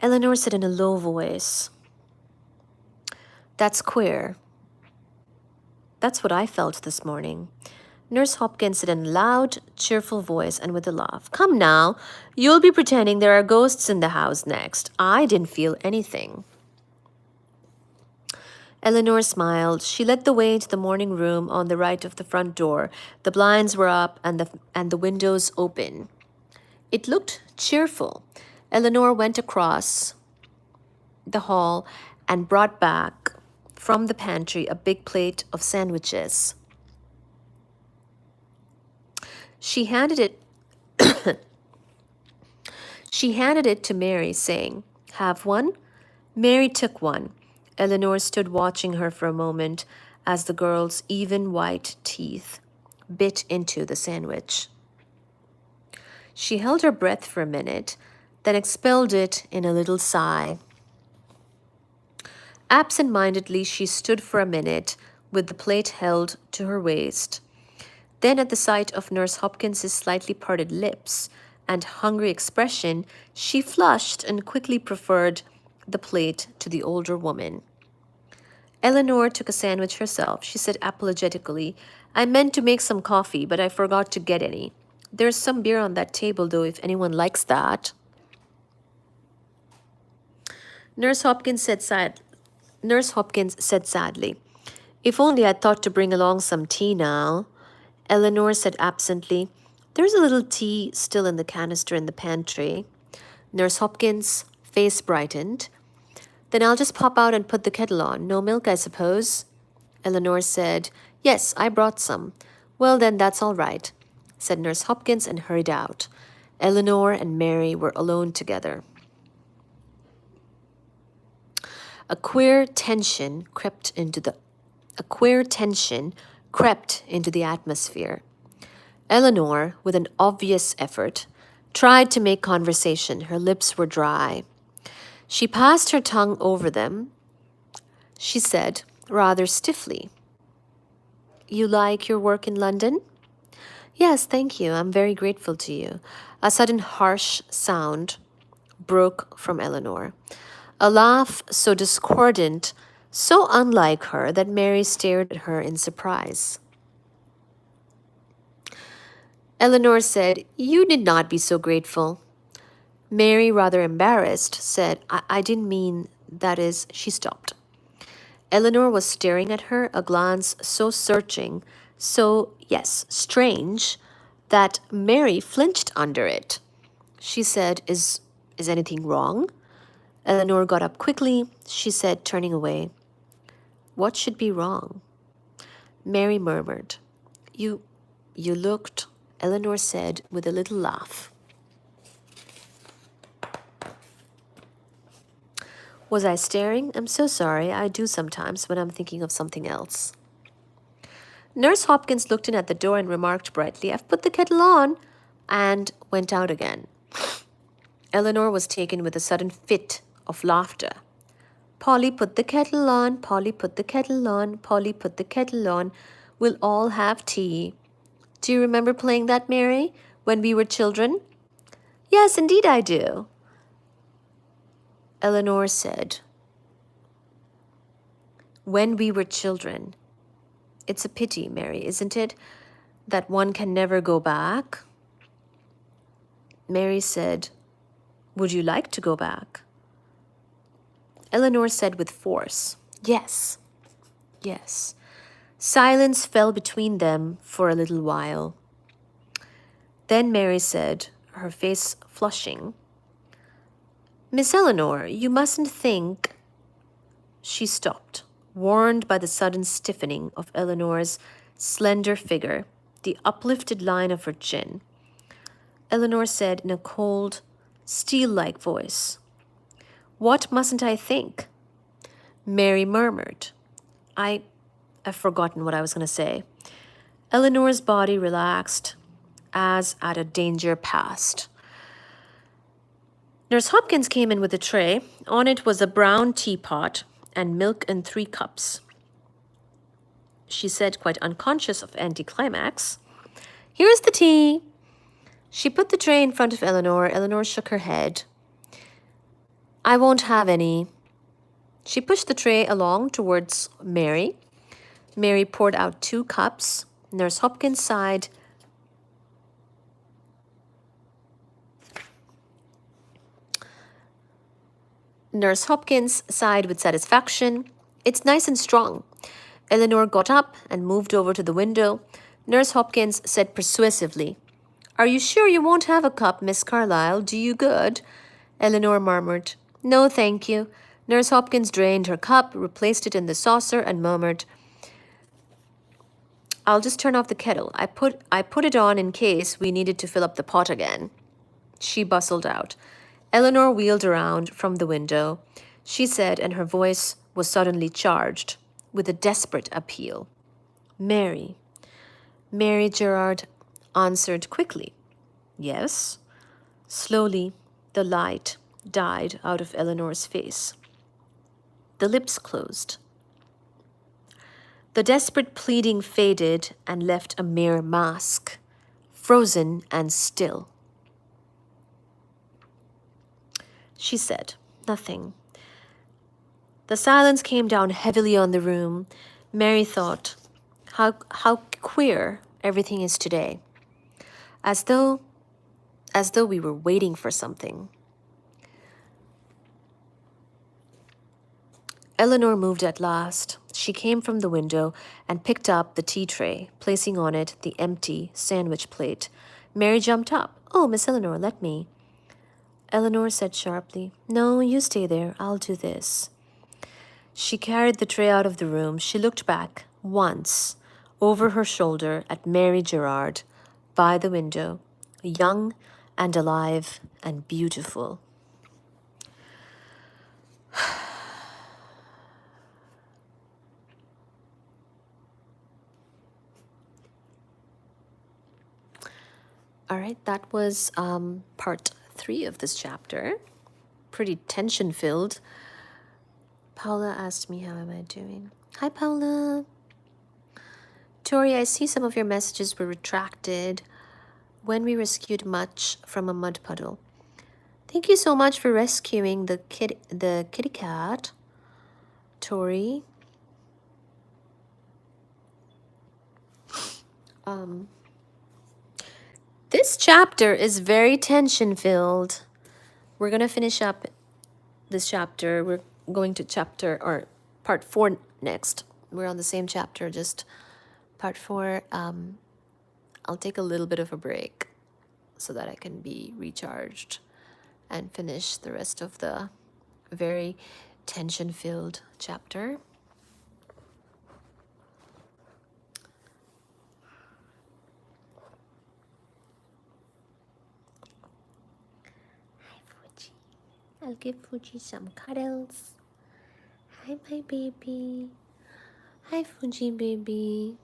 Eleanor said in a low voice, "That's queer. That's what I felt this morning." Nurse Hopkins said in a loud, cheerful voice and with a laugh, "Come now, you'll be pretending there are ghosts in the house next. I didn't feel anything." Eleanor smiled. She led the way into the morning room on the right of the front door. The blinds were up and the windows open. It looked cheerful. Eleanor went across the hall and brought back from the pantry a big plate of sandwiches. She handed it She handed it to Mary, saying, "Have one?" Mary took one. Eleanor stood watching her for a moment as the girl's even white teeth bit into the sandwich. She held her breath for a minute, then expelled it in a little sigh. Absent-mindedly, she stood for a minute with the plate held to her waist. Then, at the sight of Nurse Hopkins's slightly parted lips and hungry expression, she flushed and quickly preferred the plate to the older woman. Eleanor took a sandwich herself. She said apologetically, "I meant to make some coffee, but I forgot to get any. There's some beer on that table, though, if anyone likes that." Nurse Hopkins said Nurse Hopkins said sadly, "If only I'd thought to bring along some tea now." Eleanor said absently, "There's a little tea still in the canister in the pantry." Nurse Hopkins' face brightened. "Then I'll just pop out and put the kettle on. No milk, I suppose?" Eleanor said, "Yes, I brought some." "Well, then that's all right," said Nurse Hopkins and hurried out. Eleanor and Mary were alone together. A queer tension crept into the atmosphere. Eleanor, with an obvious effort, tried to make conversation. Her lips were dry. She passed her tongue over them. She said, rather stiffly, "You like your work in London?" "Yes, thank you. I'm very grateful to you." A sudden harsh sound broke from Eleanor. A laugh so discordant, so unlike her, that Mary stared at her in surprise. Eleanor said, "You need not be so grateful." Mary, rather embarrassed, said, I didn't mean, that is," she stopped. Eleanor was staring at her, a glance so searching, so, yes, strange, that Mary flinched under it. She said, Is anything wrong?" Eleanor got up quickly. She said, turning away, "What should be wrong?" Mary murmured, You looked," Eleanor said with a little laugh. "Was I staring? I'm so sorry. I do sometimes when I'm thinking of something else." Nurse Hopkins looked in at the door and remarked brightly, "I've put the kettle on," and went out again. Eleanor was taken with a sudden fit of laughter. "Polly, put the kettle on. Polly, put the kettle on. Polly, put the kettle on. We'll all have tea." "Do you remember playing that, Mary, when we were children?" "Yes, indeed I do," Eleanor said. "When we were children. It's a pity, Mary, isn't it, that one can never go back?" Mary said, "Would you like to go back?" Eleanor said with force, "Yes, yes." Silence fell between them for a little while. Then Mary said, her face flushing, "Miss Eleanor, you mustn't think—" She stopped, warned by the sudden stiffening of Eleanor's slender figure, the uplifted line of her chin. Eleanor said in a cold, steel-like voice, "What mustn't I think?" Mary murmured, I've forgotten what I was going to say. Eleanor's body relaxed as at a danger past. Nurse Hopkins came in with a tray. On it was a brown teapot and milk in 3 cups. She said, quite unconscious of anticlimax, "Here's the tea." She put the tray in front of Eleanor. Eleanor shook her head. "I won't have any." She pushed the tray along towards Mary. Mary poured out 2 cups. Nurse Hopkins sighed. Nurse Hopkins sighed with satisfaction. "It's nice and strong." Eleanor got up and moved over to the window. Nurse Hopkins said persuasively, "Are you sure you won't have a cup, Miss Carlyle? Do you good?" Eleanor murmured, "No, thank you." Nurse Hopkins drained her cup, replaced it in the saucer, and murmured, "I'll just turn off the kettle. I put it on in case we needed to fill up the pot again." She bustled out. Eleanor wheeled around from the window. She said, and her voice was suddenly charged with a desperate appeal, "Mary." Mary Gerard answered quickly, "Yes." Slowly, the light died out of Eleanor's face. The lips closed. The desperate pleading faded and left a mere mask, frozen and still. She said nothing. The silence came down heavily on the room. Mary thought, how queer everything is today. As though we were waiting for something. Eleanor moved at last. She came from the window and picked up the tea tray, placing on it the empty sandwich plate. Mary jumped up. Oh, Miss Eleanor, let me. Eleanor said sharply, No, you stay there. I'll do this. She carried the tray out of the room. She looked back once over her shoulder at Mary Gerard by the window, young and alive and beautiful. All right, that was part 3 of this chapter. Pretty tension-filled. Paula asked me, how am I doing? Hi, Paula. Tori, I see some of your messages were retracted when we rescued Much from a mud puddle. Thank you so much for rescuing the kitty cat, Tori. This chapter is very tension-filled. We're going to finish up this chapter. We're going to part 4 next. We're on the same chapter, just part 4. I'll take a little bit of a break so that I can be recharged and finish the rest of the very tension-filled chapter. Hi, Fuji. I'll give Fuji some cuddles. Hi, my baby. Hi, Fuji baby.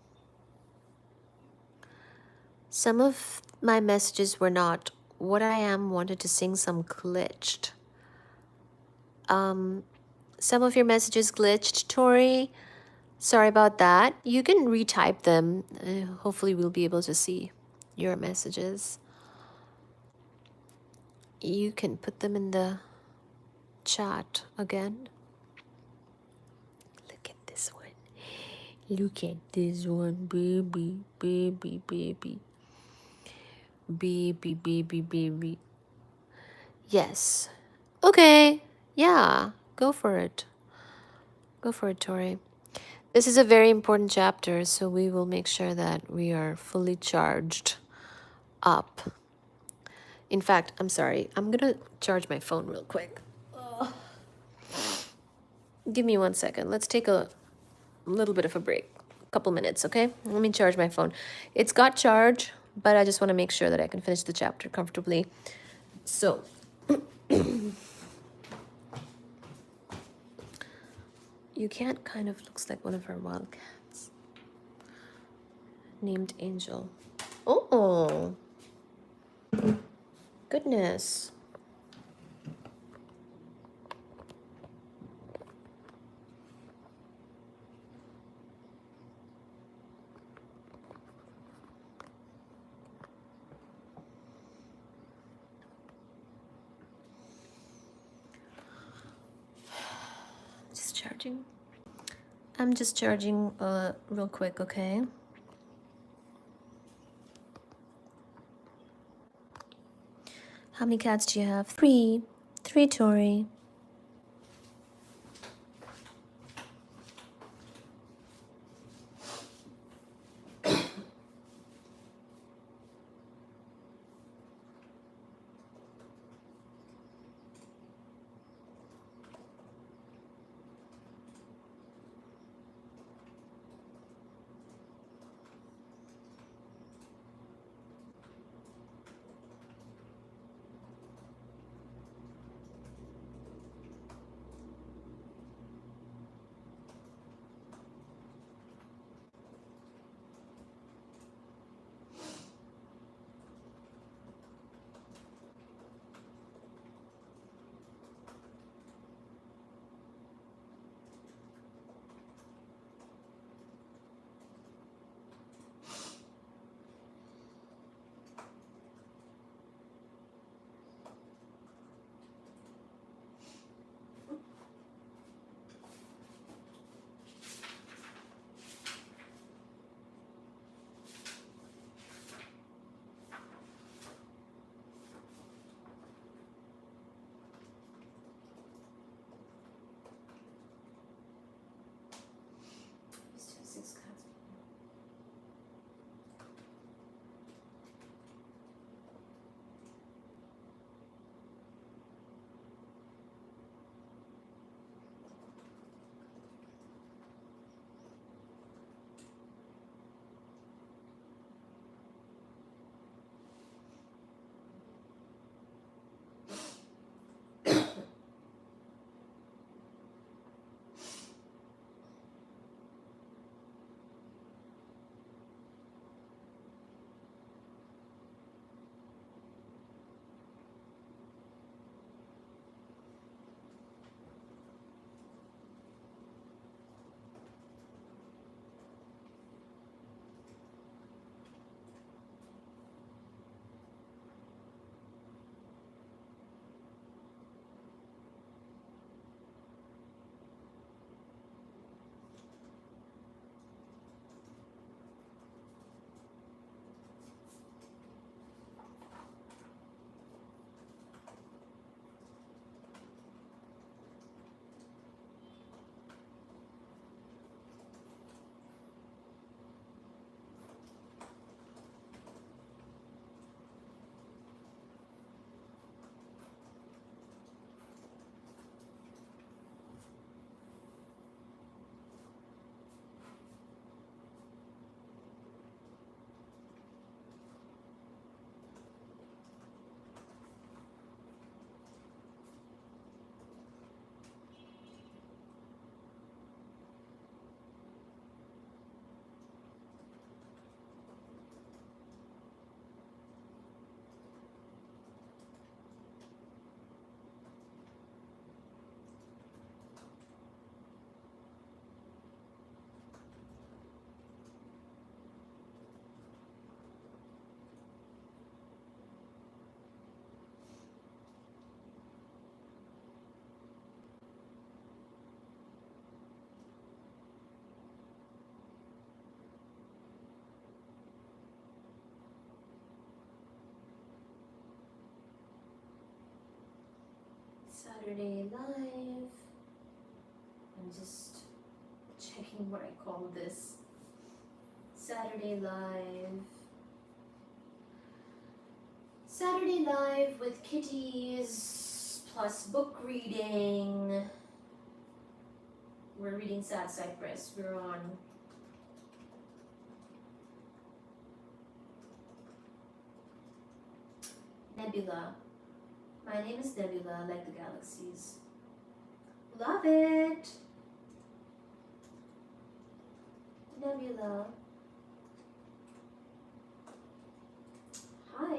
Some of my messages were not what I am, wanted to sing some glitched. Some of your messages glitched, Tori. Sorry about that. You can retype them. Hopefully we'll be able to see your messages. You can put them in the chat again. Look at this one. Look at this one, baby, baby, baby. Baby, baby, baby. Yes. Okay. Yeah. Go for it. Go for it, Tori. This is a very important chapter, so we will make sure that we are fully charged up. In fact, I'm sorry. I'm going to charge my phone real quick. Oh. Give me 1 second. Let's take a little bit of a break. A couple minutes, okay? Let me charge my phone. It's got charge, but I just want to make sure that I can finish the chapter comfortably. So, you can't kind of looks like one of our wildcats. Named Angel. Oh, goodness. Just charging. I'm just charging real quick, okay? How many cats do you have? 3. 3, Tori. Saturday live. I'm just checking what I call this. Saturday live. Saturday live with Kitties plus book reading. We're reading Sad Cypress. We're on Nebula. My name is Nebula, like the galaxies. Love it! Nebula. Hi.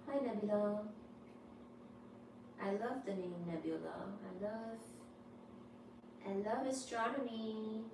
Hi, Nebula. I love the name Nebula. I love astronomy.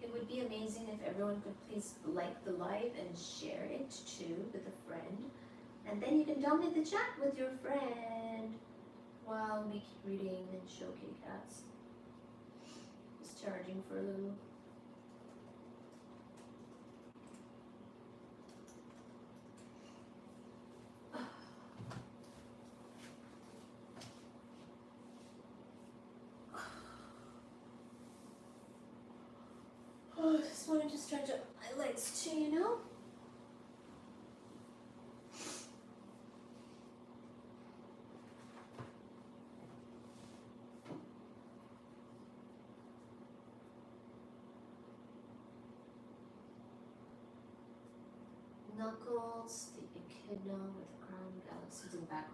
It would be amazing if everyone could please like the live and share it too with a friend. And then you can dominate the chat with your friend while we keep reading and show kitty cats. Just charging for a little. Oh, I just wanted to stretch up my legs too, you know? Knuckles, the echidna with the crown galaxies in the background.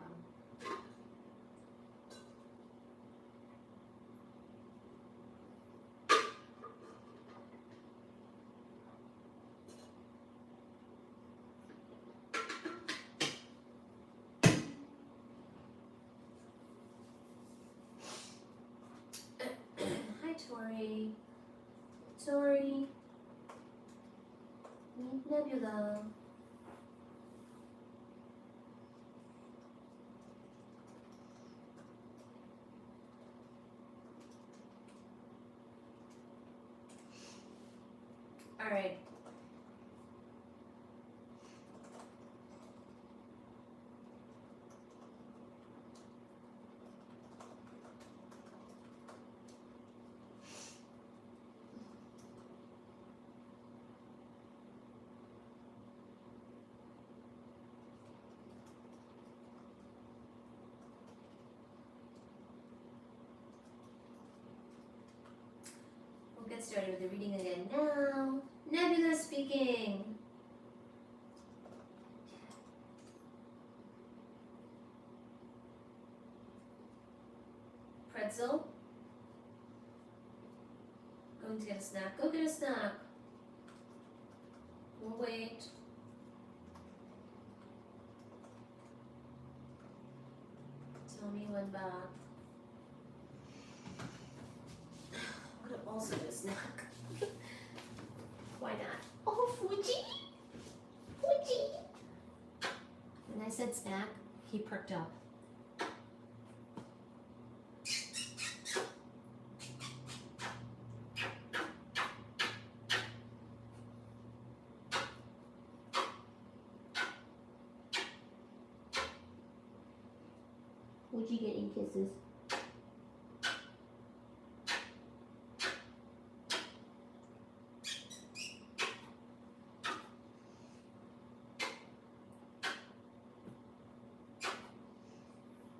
Hi, Tori. Tori. Nebula. All right. We'll get started with the reading again now. Nebula speaking. Pretzel. Going to get a snack. Go get a snack. We'll wait. Tommy went back. I'm gonna also get a snack. Why not? Oh, Fuji! Fuji! When I said snack, he perked up. Fuji getting kisses.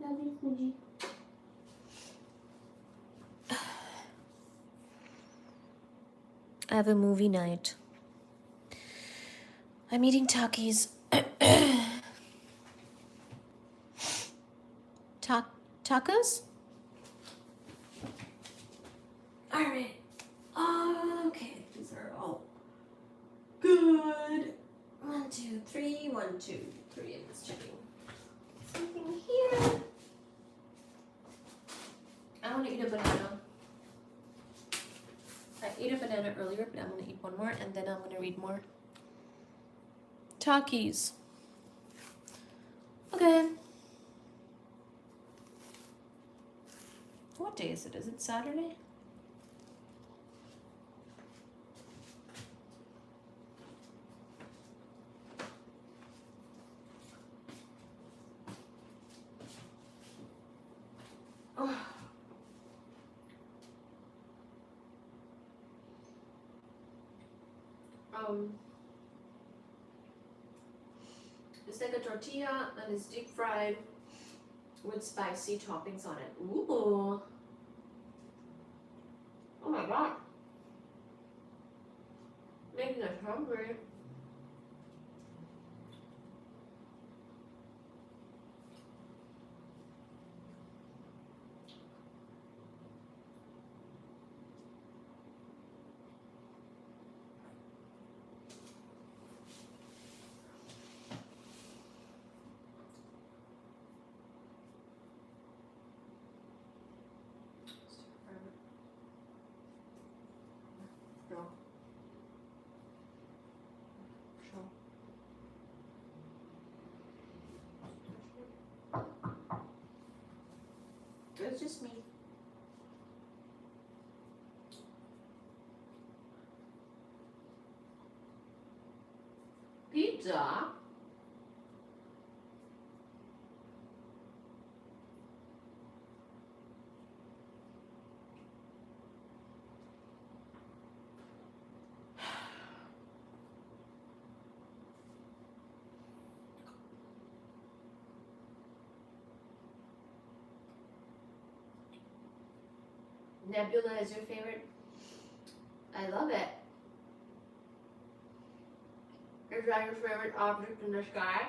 Love you, Fuji. I have a movie night. I'm eating Takis. Tacos? Alright. Okay, these are all good. 1, 2, 3, 1, 2, 3. I'm just checking something here. ate a banana. I ate a banana earlier, but I'm gonna eat one more and then I'm gonna read more. Talkies. Okay. What day is it? Is it Saturday? Oh. It's like a tortilla and it's deep fried with spicy toppings on it. Ooh. Oh my god. Making us hungry. It's just me. Pizza? Nebula is your favorite? I love it. Is that your favorite object in the sky?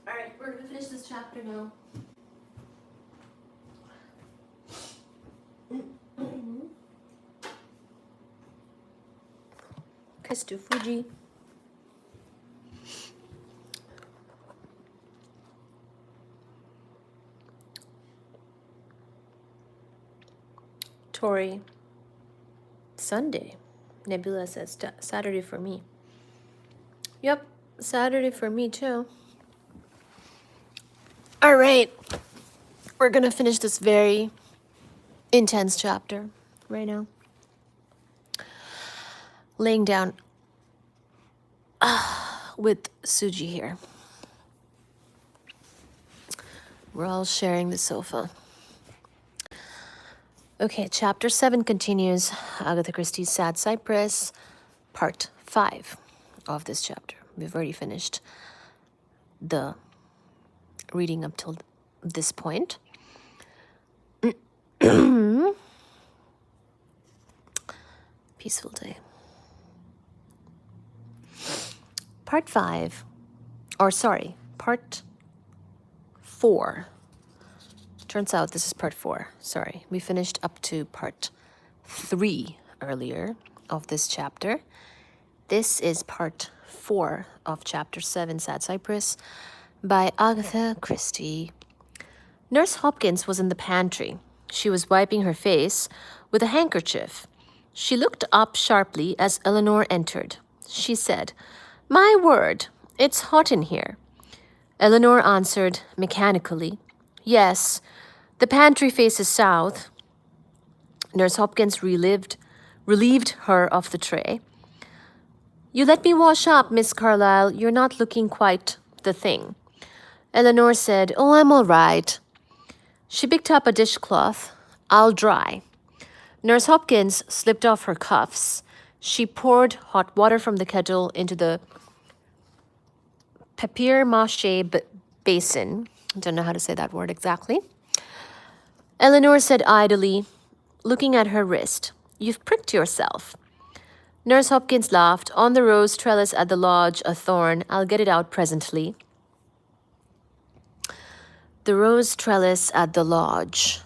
Alright, we're gonna finish this chapter now. Kiss to Fuji. Tori. Sunday. Nebula says Saturday for me. Yep, Saturday for me too. All right. We're going to finish this very intense chapter right now. Laying down with Suji here. We're all sharing the sofa. Okay, chapter 7 continues Agatha Christie's Sad Cypress, part 5 of this chapter. We've already finished the reading up till this point. Peaceful day. Part 5, part 4. Turns out this is part 4. Sorry, we finished up to part 3 earlier of this chapter. This is part 4 of chapter 7, Sad Cypress, by Agatha Christie. Nurse Hopkins was in the pantry. She was wiping her face with a handkerchief. She looked up sharply as Eleanor entered. She said, "My word, it's hot in here." Eleanor answered mechanically, "Yes, the pantry faces south." Nurse Hopkins relieved her of the tray. "You let me wash up, Miss Carlyle. You're not looking quite the thing." Eleanor said, "Oh, I'm all right." She picked up a dishcloth. "I'll dry." Nurse Hopkins slipped off her cuffs. She poured hot water from the kettle into the papier-mâché basin. I don't know how to say that word exactly. Eleanor said idly, looking at her wrist, "You've pricked yourself." Nurse Hopkins laughed. "On the rose trellis at the lodge, a thorn. I'll get it out presently." The rose trellis at the lodge.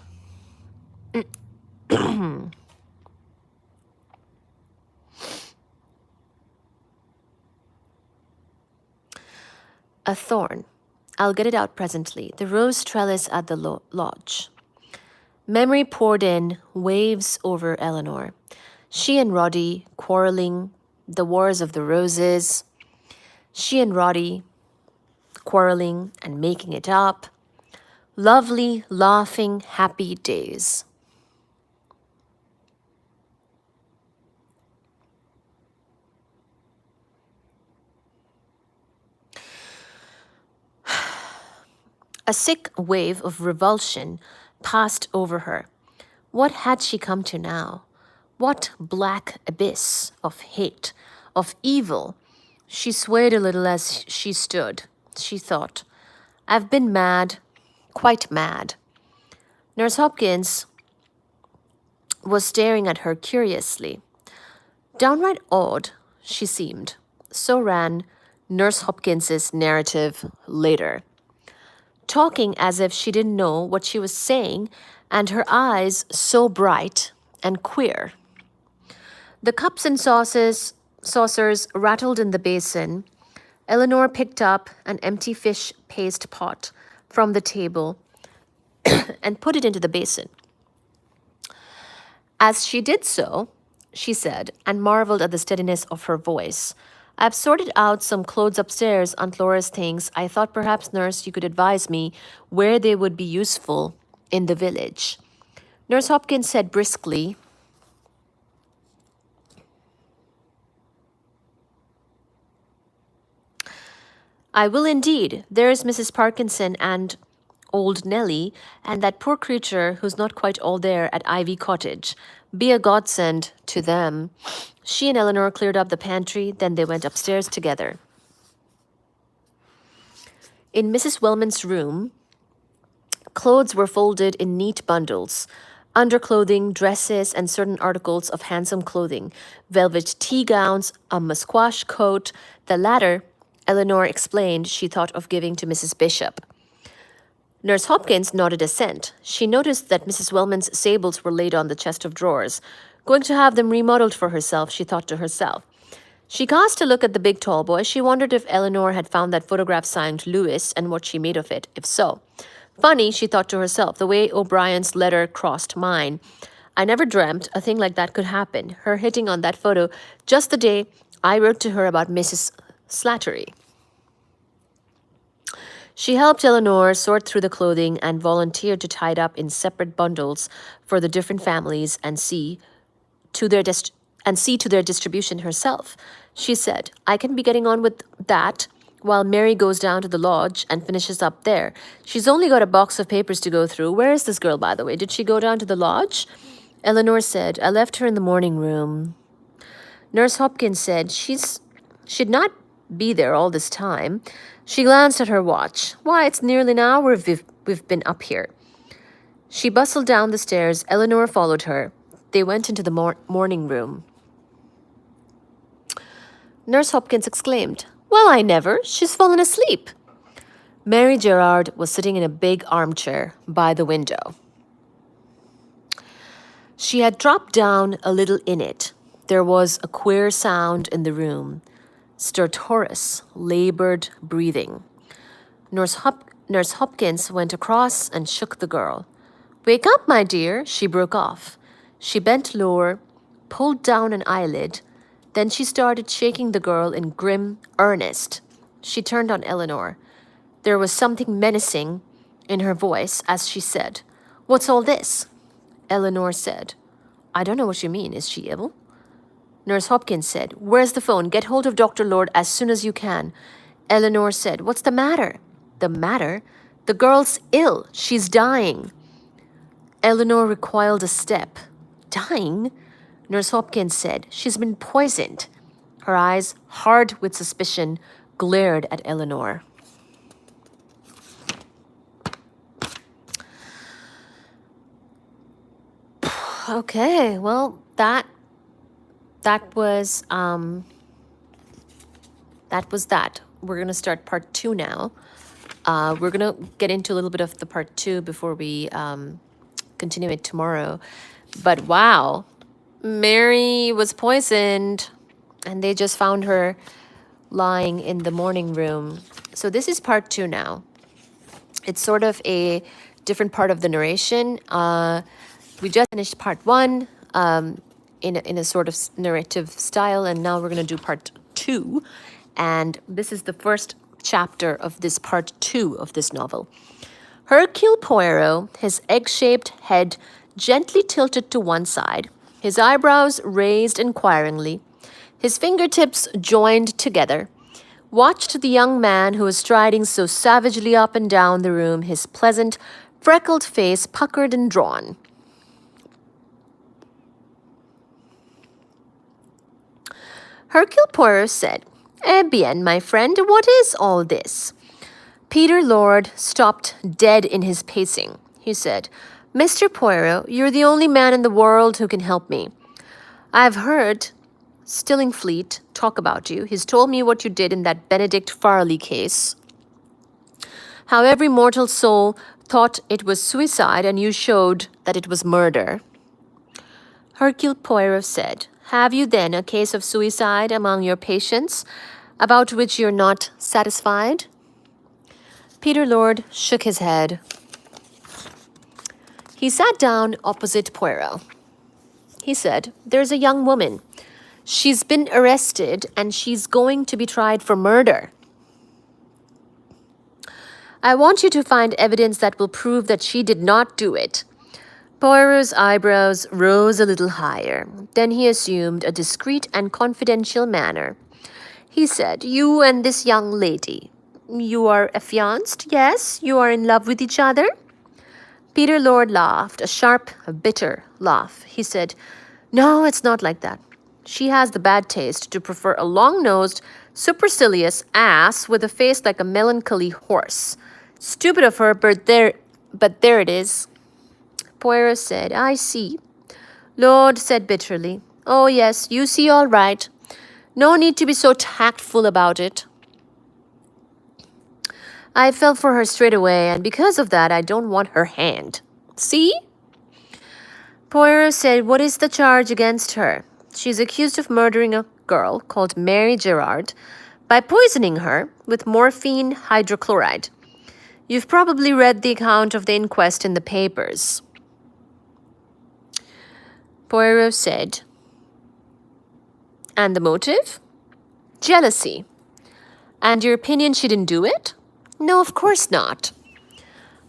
A thorn. I'll get it out presently. The rose trellis at the lodge. Memory poured in, waves over Eleanor. She and Roddy quarreling, the wars of the roses. She and Roddy quarreling and making it up. Lovely, laughing, happy days. A sick wave of revulsion passed over her. What had she come to now? What black abyss of hate, of evil? She swayed a little as she stood. She thought, "I've been mad, quite mad." Nurse Hopkins was staring at her curiously. Downright odd, she seemed. So ran Nurse Hopkins's narrative later. Talking as if she didn't know what she was saying, and her eyes so bright and queer. The cups and saucers rattled in the basin. Eleanor picked up an empty fish paste pot from the table and put it into the basin. As she did so, she said, and marveled at the steadiness of her voice, "I've sorted out some clothes upstairs, Aunt Laura's things. I thought perhaps, nurse, you could advise me where they would be useful in the village." Nurse Hopkins said briskly, "I will indeed. There's Mrs. Parkinson and old Nellie, and that poor creature who's not quite all there at Ivy Cottage. Be a godsend to them." She and Eleanor cleared up the pantry, then they went upstairs together. In Mrs. Wellman's room, clothes were folded in neat bundles. Underclothing, dresses, and certain articles of handsome clothing. Velvet tea gowns, a musquash coat. The latter, Eleanor explained, she thought of giving to Mrs. Bishop. Nurse Hopkins nodded assent. She noticed that Mrs. Wellman's sables were laid on the chest of drawers. Going to have them remodeled for herself, she thought to herself. She cast a look at the big tall boy. She wondered if Eleanor had found that photograph signed Louis and what she made of it, if so. Funny, she thought to herself, the way O'Brien's letter crossed mine. I never dreamt a thing like that could happen, her hitting on that photo just the day I wrote to her about Mrs. Slattery. She helped Eleanor sort through the clothing and volunteered to tie it up in separate bundles for the different families and see to their distribution herself. She said, I can be getting on with that while Mary goes down to the lodge and finishes up there. She's only got a box of papers to go through. Where is this girl, by the way? Did she go down to the lodge? Eleanor said, I left her in the morning room. Nurse Hopkins said she'd not be there all this time. She glanced at her watch. Why, it's nearly an hour we've been up here. She bustled down the stairs. Eleanor followed her. They went into the morning room. Nurse Hopkins exclaimed, Well, I never. She's fallen asleep. Mary Gerard was sitting in a big armchair by the window. She had dropped down a little in it. There was a queer sound in the room. Stertorous, labored breathing. Nurse Hopkins went across and shook the girl. Wake up, my dear, she broke off. She bent lower, pulled down an eyelid. Then she started shaking the girl in grim earnest. She turned on Eleanor. There was something menacing in her voice as she said, What's all this? Eleanor said, I don't know what you mean. Is she ill? Nurse Hopkins said, Where's the phone? Get hold of Dr. Lord as soon as you can. Eleanor said, What's the matter? The matter? The girl's ill. She's dying. Eleanor recoiled a step. Dying? Nurse Hopkins said, She's been poisoned. Her eyes, hard with suspicion, glared at Eleanor. Okay, well, that was that. We're gonna start part 2 now. We're gonna get into a little bit of the part 2 before we continue it tomorrow. But wow, Mary was poisoned, and they just found her lying in the morning room. So this is part 2 now. It's sort of a different part of the narration. We just finished part 1 in a sort of narrative style, and now we're going to do part 2. And this is the first chapter of this part 2 of this novel. Hercule Poirot, his egg-shaped head gently tilted to one side, his eyebrows raised inquiringly, his fingertips joined together, watched the young man who was striding so savagely up and down the room, his pleasant, freckled face puckered and drawn. Hercule Poirot said, Eh bien, my friend, what is all this? Peter Lord stopped dead in his pacing. He said, Mr. Poirot, you're the only man in the world who can help me. I've heard Stillingfleet talk about you. He's told me what you did in that Benedict Farley case. How every mortal soul thought it was suicide and you showed that it was murder. Hercule Poirot said, Have you then a case of suicide among your patients about which you're not satisfied? Peter Lord shook his head. He sat down opposite Poirot. He said, There's a young woman. She's been arrested and she's going to be tried for murder. I want you to find evidence that will prove that she did not do it. Poirot's eyebrows rose a little higher. Then he assumed a discreet and confidential manner. He said, You and this young lady, you are affianced, yes? You are in love with each other? Peter Lord laughed, a sharp, bitter laugh. He said, No, it's not like that. She has the bad taste to prefer a long-nosed, supercilious ass with a face like a melancholy horse. Stupid of her, but there it is. Poirot said, I see. Lord said bitterly, Oh, yes, you see all right. No need to be so tactful about it. I fell for her straight away, and because of that, I don't want her hand. See? Poirot said, What is the charge against her? She's accused of murdering a girl called Mary Gerard by poisoning her with morphine hydrochloride. You've probably read the account of the inquest in the papers. Poirot said. And the motive? Jealousy. And your opinion she didn't do it? No, of course not.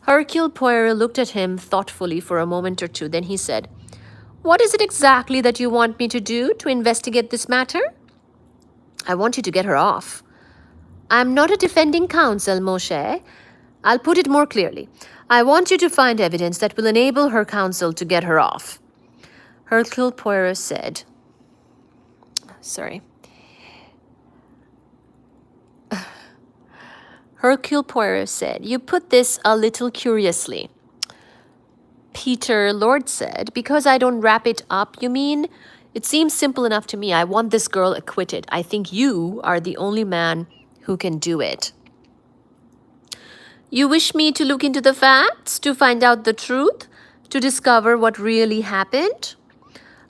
Hercule Poirot looked at him thoughtfully for a moment or two. Then he said, What is it exactly that you want me to do to investigate this matter? I want you to get her off. I'm not a defending counsel, Moshe. I'll put it more clearly. I want you to find evidence that will enable her counsel to get her off. Hercule Poirot said, Hercule Poirot said, You put this a little curiously. Peter Lord said, Because I don't wrap it up, you mean? It seems simple enough to me. I want this girl acquitted. I think you are the only man who can do it. You wish me to look into the facts, to find out the truth, to discover what really happened?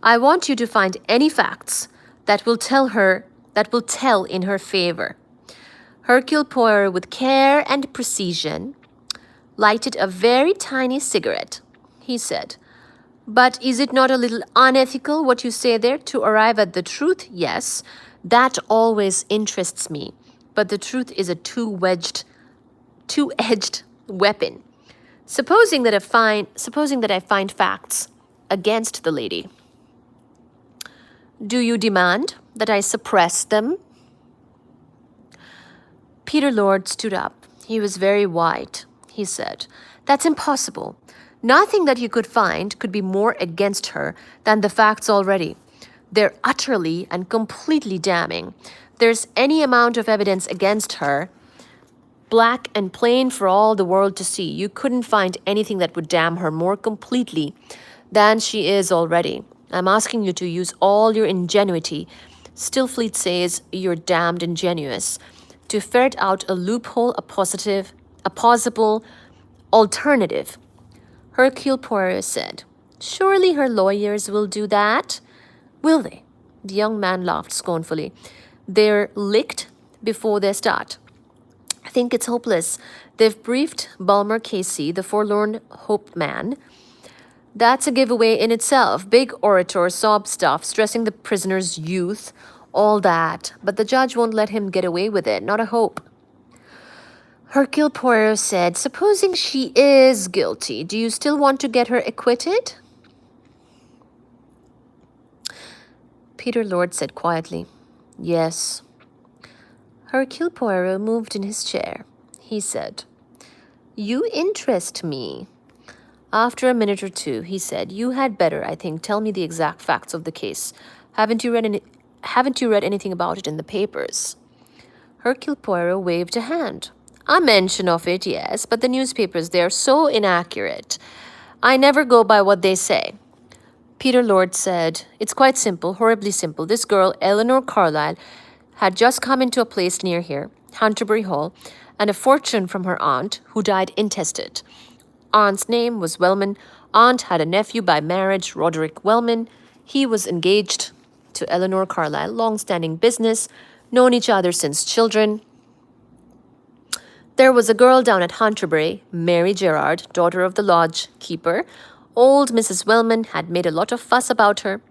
I want you to find any facts that will tell in her favor. Hercule Poirot, with care and precision, lighted a very tiny cigarette. He said, But is it not a little unethical what you say there? To arrive at the truth, yes, that always interests me. But the truth is a two-edged weapon. Supposing that I find facts against the lady, do you demand that I suppress them? Peter Lord stood up. He was very white. He said, That's impossible. Nothing that you could find could be more against her than the facts already. They're utterly and completely damning. There's any amount of evidence against her, black and plain for all the world to see. You couldn't find anything that would damn her more completely than she is already. I'm asking you to use all your ingenuity. Stillfleet says you're damned ingenious. To ferret out a loophole, a possible alternative. Hercule Poirot said, Surely her lawyers will do that. Will they? The young man laughed scornfully. They're licked before they start. I think it's hopeless. They've briefed Bulmer Casey, the forlorn hope man. That's a giveaway in itself. Big orator, sob stuff, stressing the prisoner's youth, all that. But the judge won't let him get away with it. Not a hope. Hercule Poirot said, Supposing she is guilty, do you still want to get her acquitted? Peter Lord said quietly, Yes. Hercule Poirot moved in his chair. He said, You interest me. After a minute or two, he said, You had better, I think, tell me the exact facts of the case. Haven't you read anything about it in the papers? Hercule Poirot waved a hand. A mention of it, yes, but the newspapers, they are so inaccurate. I never go by what they say. Peter Lord said, It's quite simple, horribly simple. This girl, Eleanor Carlyle, had just come into a place near here, Hunterbury Hall, and a fortune from her aunt, who died intestate. Aunt's name was Wellman. Aunt had a nephew by marriage, Roderick Wellman. He was engaged to Eleanor Carlyle, long-standing business, known each other since children. There was a girl down at Hunterbury, Mary Gerard, daughter of the lodge keeper. Old Mrs. Wellman had made a lot of fuss about her,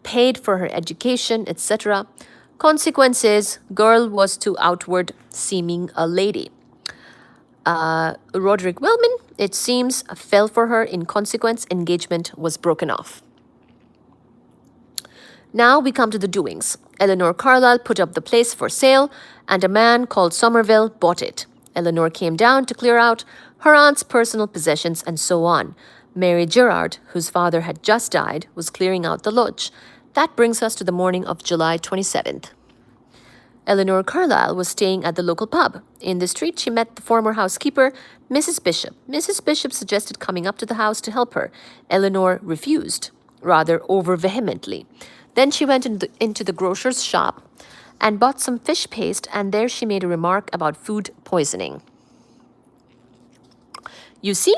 paid for her education, etc. Consequences, girl was too outward seeming a lady. Roderick Wellman, it seems, fell for her. In consequence, engagement was broken off. Now we come to the doings. Eleanor Carlyle put up the place for sale, and a man called Somerville bought it. Eleanor came down to clear out her aunt's personal possessions and so on. Mary Gerard, whose father had just died, was clearing out the lodge. That brings us to the morning of July 27th. Eleanor Carlyle was staying at the local pub. In the street, she met the former housekeeper, Mrs. Bishop. Mrs. Bishop suggested coming up to the house to help her. Eleanor refused, rather over-vehemently. Then she went into the grocer's shop and bought some fish paste, and there she made a remark about food poisoning. You see?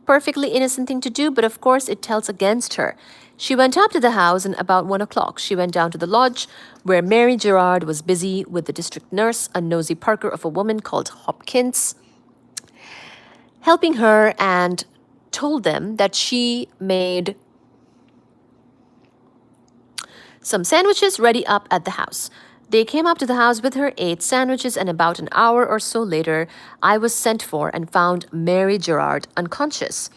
Perfectly innocent thing to do, but of course it tells against her. She went up to the house, and about 1 o'clock she went down to the lodge, where Mary Gerard was busy with the district nurse, a nosy Parker of a woman called Hopkins, helping her, and told them that she made Some sandwiches ready up at the house. They came up to the house with her, ate sandwiches, and about an hour or so later, I was sent for and found Mary Gerard unconscious.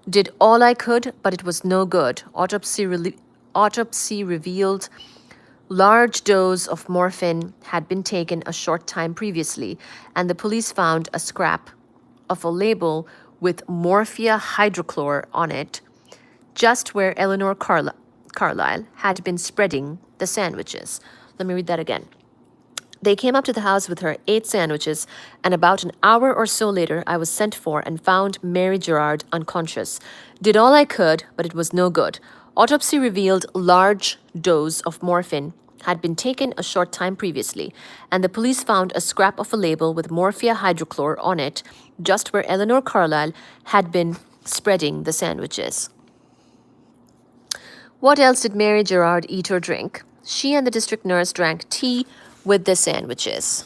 Did all I could, but it was no good. Autopsy revealed large dose of morphine had been taken a short time previously, and the police found a scrap of a label with morphia hydrochlor on it, just where Eleanor Carlyle had been spreading the sandwiches. Let me read that again. They came up to the house with her, ate sandwiches, and about an hour or so later, I was sent for and found Mary Gerard unconscious. Did all I could, but it was no good. Autopsy revealed large dose of morphine had been taken a short time previously, and the police found a scrap of a label with morphia hydrochlor on it, just where Eleanor Carlyle had been spreading the sandwiches. What else did Mary Gerard eat or drink? She and the district nurse drank tea with the sandwiches.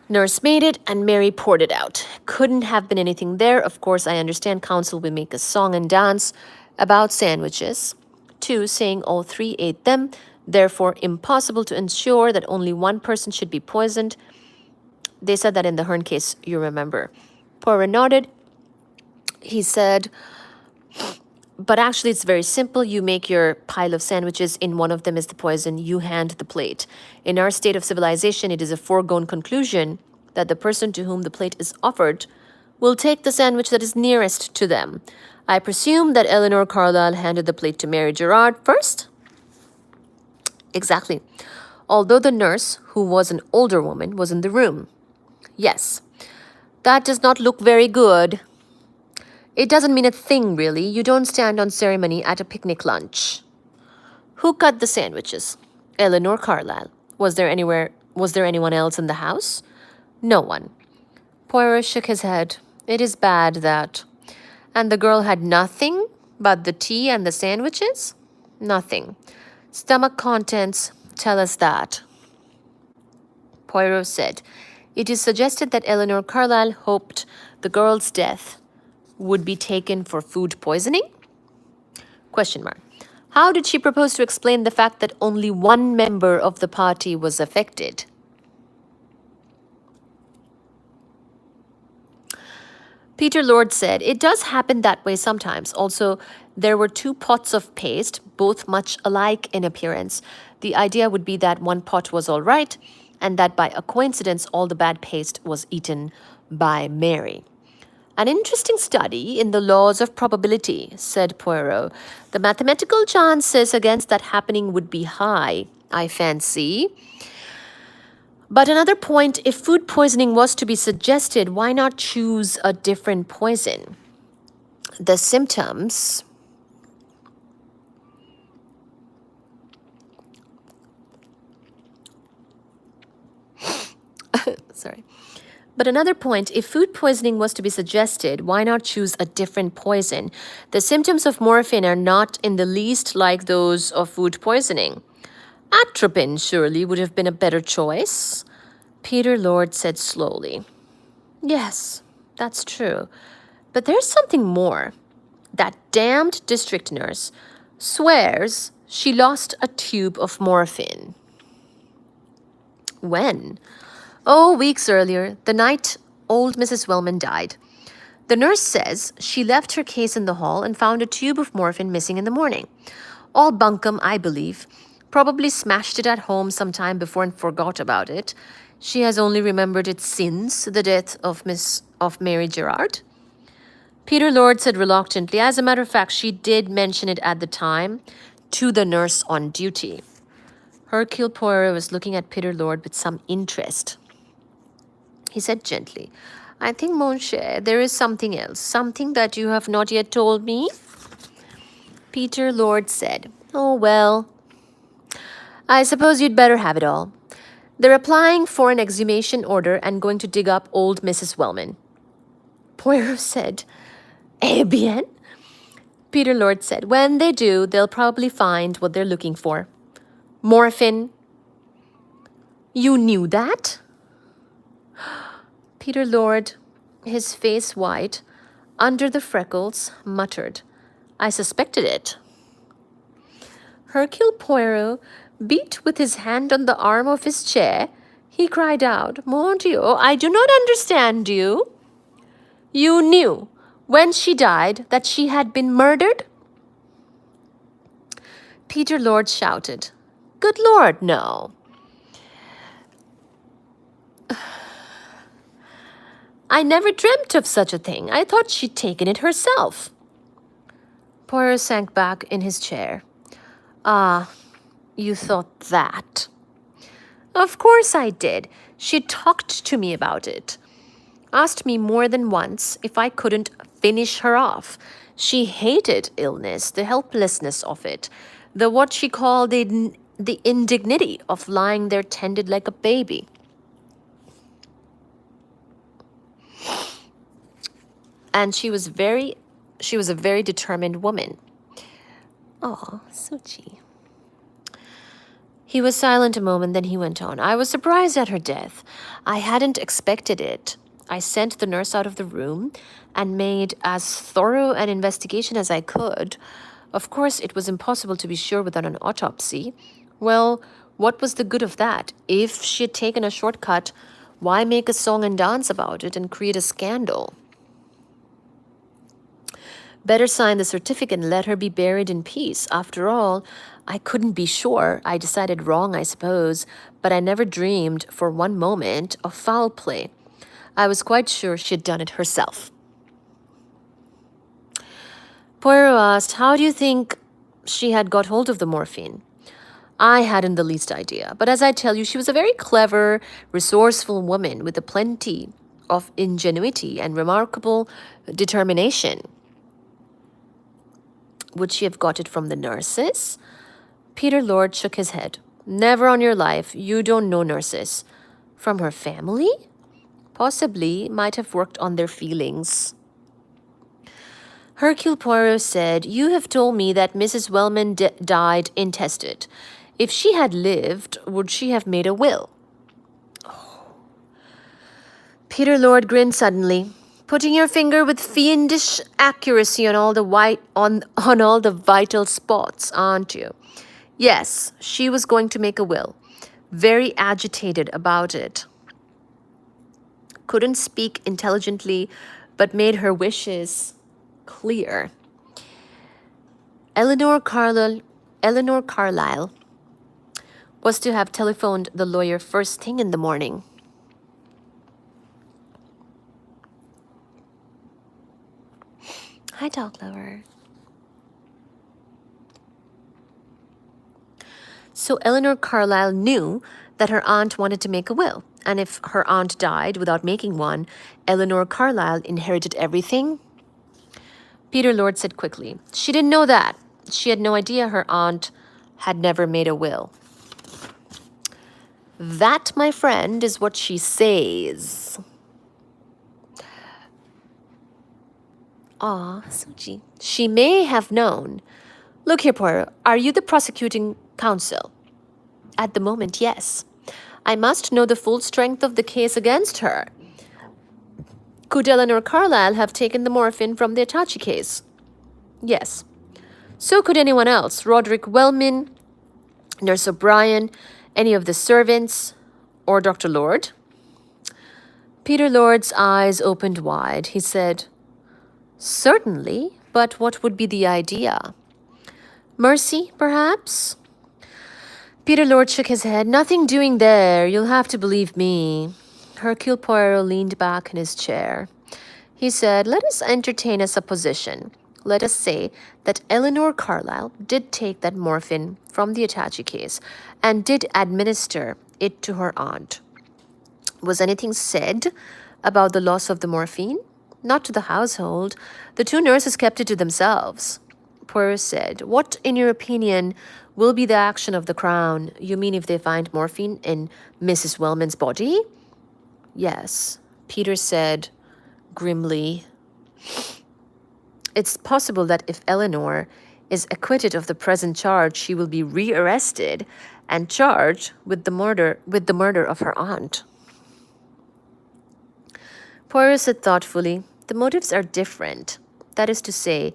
Nurse made it and Mary poured it out. Couldn't have been anything there. Of course, I understand council will make a song and dance about sandwiches. 2, saying all 3 ate them. Therefore, impossible to ensure that only one person should be poisoned. They said that in the Hearn case, you remember. Poirot nodded. He said, but actually, it's very simple. You make your pile of sandwiches. In one of them is the poison. You hand the plate. In our state of civilization, it is a foregone conclusion that the person to whom the plate is offered will take the sandwich that is nearest to them. I presume that Eleanor Carlyle handed the plate to Mary Gerard first? Exactly. Although the nurse, who was an older woman, was in the room. Yes. That does not look very good. It doesn't mean a thing, really. You don't stand on ceremony at a picnic lunch. Who cut the sandwiches? Eleanor Carlyle. Was there anyone else in the house? No one. Poirot shook his head. It is bad that. And the girl had nothing but the tea and the sandwiches? Nothing. Stomach contents tell us that. Poirot said, it is suggested that Eleanor Carlyle hoped the girl's death would be taken for food poisoning? Question mark. How did she propose to explain the fact that only one member of the party was affected? Peter Lord said, it does happen that way sometimes. Also, there were 2 pots of paste, both much alike in appearance. The idea would be that one pot was all right, and that by a coincidence, all the bad paste was eaten by Mary. An interesting study in the laws of probability, said Poirot. The mathematical chances against that happening would be high, I fancy. But another point, if food poisoning was to be suggested, why not choose a different poison? The symptoms... Sorry. But another point, if food poisoning was to be suggested, why not choose a different poison? The symptoms of morphine are not in the least like those of food poisoning. Atropine surely would have been a better choice. Peter Lord said slowly. Yes, that's true. But there's something more. That damned district nurse swears she lost a tube of morphine. When? Oh, weeks earlier, the night old Mrs. Wellman died. The nurse says she left her case in the hall and found a tube of morphine missing in the morning. All bunkum, I believe. Probably smashed it at home sometime before and forgot about it. She has only remembered it since the death of Mary Gerard. Peter Lord said reluctantly, as a matter of fact, she did mention it at the time to the nurse on duty. Hercule Poirot was looking at Peter Lord with some interest. He said gently, I think, mon cher, there is something else, something that you have not yet told me. Peter Lord said, oh, well, I suppose you'd better have it all. They're applying for an exhumation order and going to dig up old Mrs. Wellman. Poirot said, eh bien? Peter Lord said, when they do, they'll probably find what they're looking for. Morphine. You knew that? Peter Lord, his face white, under the freckles, muttered, I suspected it. Hercule Poirot beat with his hand on the arm of his chair. He cried out, Mon Dieu, I do not understand you. You knew, when she died, that she had been murdered? Peter Lord shouted, Good Lord, no. I never dreamt of such a thing. I thought she'd taken it herself. Poirot sank back in his chair. Ah, you thought that. Of course I did. She talked to me about it. Asked me more than once if I couldn't finish her off. She hated illness, the helplessness of it, the what she called the indignity of lying there tended like a baby. And she was a very determined woman. Oh, Suchi. He was silent a moment, then he went on. I was surprised at her death. I hadn't expected it. I sent the nurse out of the room and made as thorough an investigation as I could. Of course, it was impossible to be sure without an autopsy. Well, what was the good of that? If she had taken a shortcut, why make a song and dance about it and create a scandal? Better sign the certificate and let her be buried in peace. After all, I couldn't be sure. I decided wrong, I suppose, but I never dreamed for one moment of foul play. I was quite sure she had done it herself. Poirot asked, How do you think she had got hold of the morphine? I hadn't the least idea, but as I tell you, she was a very clever, resourceful woman with a plenty of ingenuity and remarkable determination. Would she have got it from the nurses? Peter Lord shook his head. Never on your life. You don't know nurses. From her family? Possibly. Might have worked on their feelings. Hercule Poirot said, You have told me that Mrs. Wellman died intestate. If she had lived, would she have made a will? Oh. Peter Lord grinned suddenly. Putting your finger with fiendish accuracy on all the vital spots, aren't you? Yes, she was going to make a will. Very agitated about it. Couldn't speak intelligently, but made her wishes clear. Eleanor Carlyle was to have telephoned the lawyer first thing in the morning. Hi, dog lover. So Eleanor Carlyle knew that her aunt wanted to make a will, and if her aunt died without making one, Eleanor Carlyle inherited everything? Peter Lord said quickly, She didn't know that. She had no idea her aunt had never made a will. That, my friend, is what she says. Ah, Suji. She may have known. Look here, Poirot, are you the prosecuting counsel? At the moment, yes. I must know the full strength of the case against her. Could Eleanor Carlyle have taken the morphine from the Attache case? Yes. So could anyone else. Roderick Wellman, Nurse O'Brien, any of the servants, or Dr. Lord? Peter Lord's eyes opened wide. He said, Certainly, but what would be the idea? Mercy, perhaps? Peter Lord shook his head. Nothing doing there. You'll have to believe me. Hercule Poirot leaned back in his chair. He said, Let us entertain a supposition. Let us say that Eleanor Carlyle did take that morphine from the Attache case and did administer it to her aunt. Was anything said about the loss of the morphine? Not to the household. The two nurses kept it to themselves. Poirot said, What, in your opinion, will be the action of the Crown? You mean if they find morphine in Mrs. Wellman's body? Yes, Peter said grimly. It's possible that if Eleanor is acquitted of the present charge, she will be rearrested and charged with the murder of her aunt. Poirot said thoughtfully, The motives are different. That is to say,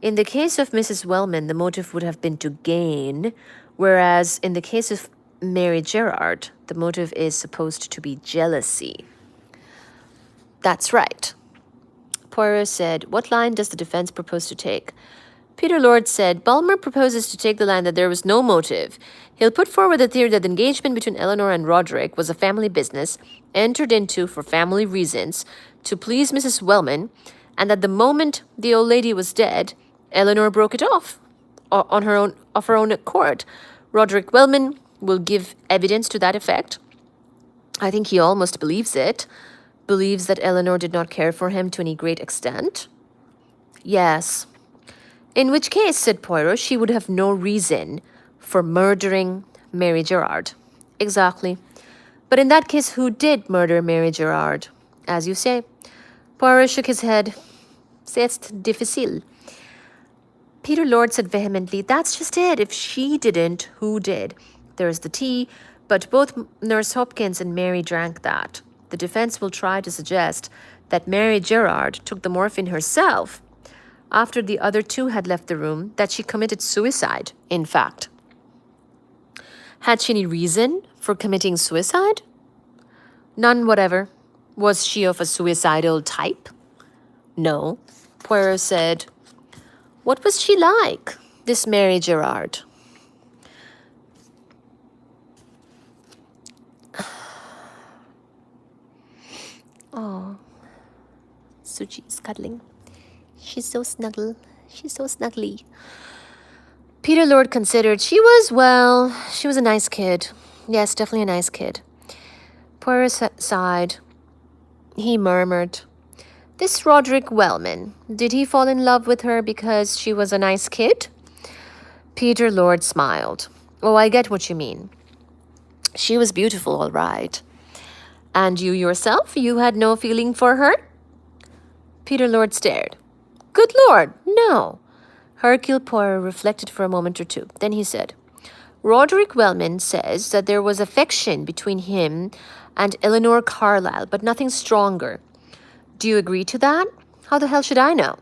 In the case of Mrs. Wellman, the motive would have been to gain, whereas in the case of Mary Gerard, the motive is supposed to be jealousy. That's right. Poirot said, what line does the defense propose to take? Peter Lord said, Bulmer proposes to take the line that there was no motive. He'll put forward the theory that the engagement between Eleanor and Roderick was a family business, entered into for family reasons, to please Mrs. Wellman, and that the moment the old lady was dead, Eleanor broke it off of her own accord. Roderick Wellman will give evidence to that effect. I think he almost believes it. Believes that Eleanor did not care for him to any great extent. Yes. In which case, said Poirot, she would have no reason for murdering Mary Gerard. Exactly. But in that case, who did murder Mary Gerard? As you say. Poirot shook his head. C'est difficile. Peter Lord said vehemently, that's just it. If she didn't, who did? There's the tea, but both Nurse Hopkins and Mary drank that. The defense will try to suggest that Mary Gerard took the morphine herself after the other two had left the room, that she committed suicide, in fact. Had she any reason for committing suicide? None whatever. Was she of a suicidal type? No. Poirot said, what was she like, this Mary Gerard? Oh, Suji's cuddling. She's so snuggle. She's so snuggly. Peter Lord considered. She was a nice kid. Yes, definitely a nice kid. Poirot sighed. He murmured, this Roderick Wellman, did he fall in love with her because she was a nice kid? Peter Lord smiled. Oh, I get what you mean. She was beautiful, all right. And you yourself, you had no feeling for her? Peter Lord stared. Good Lord, no. Hercule Poirot reflected for a moment or two. Then he said, Roderick Wellman says that there was affection between him and Eleanor Carlyle, but nothing stronger. Do you agree to that? How the hell should I know?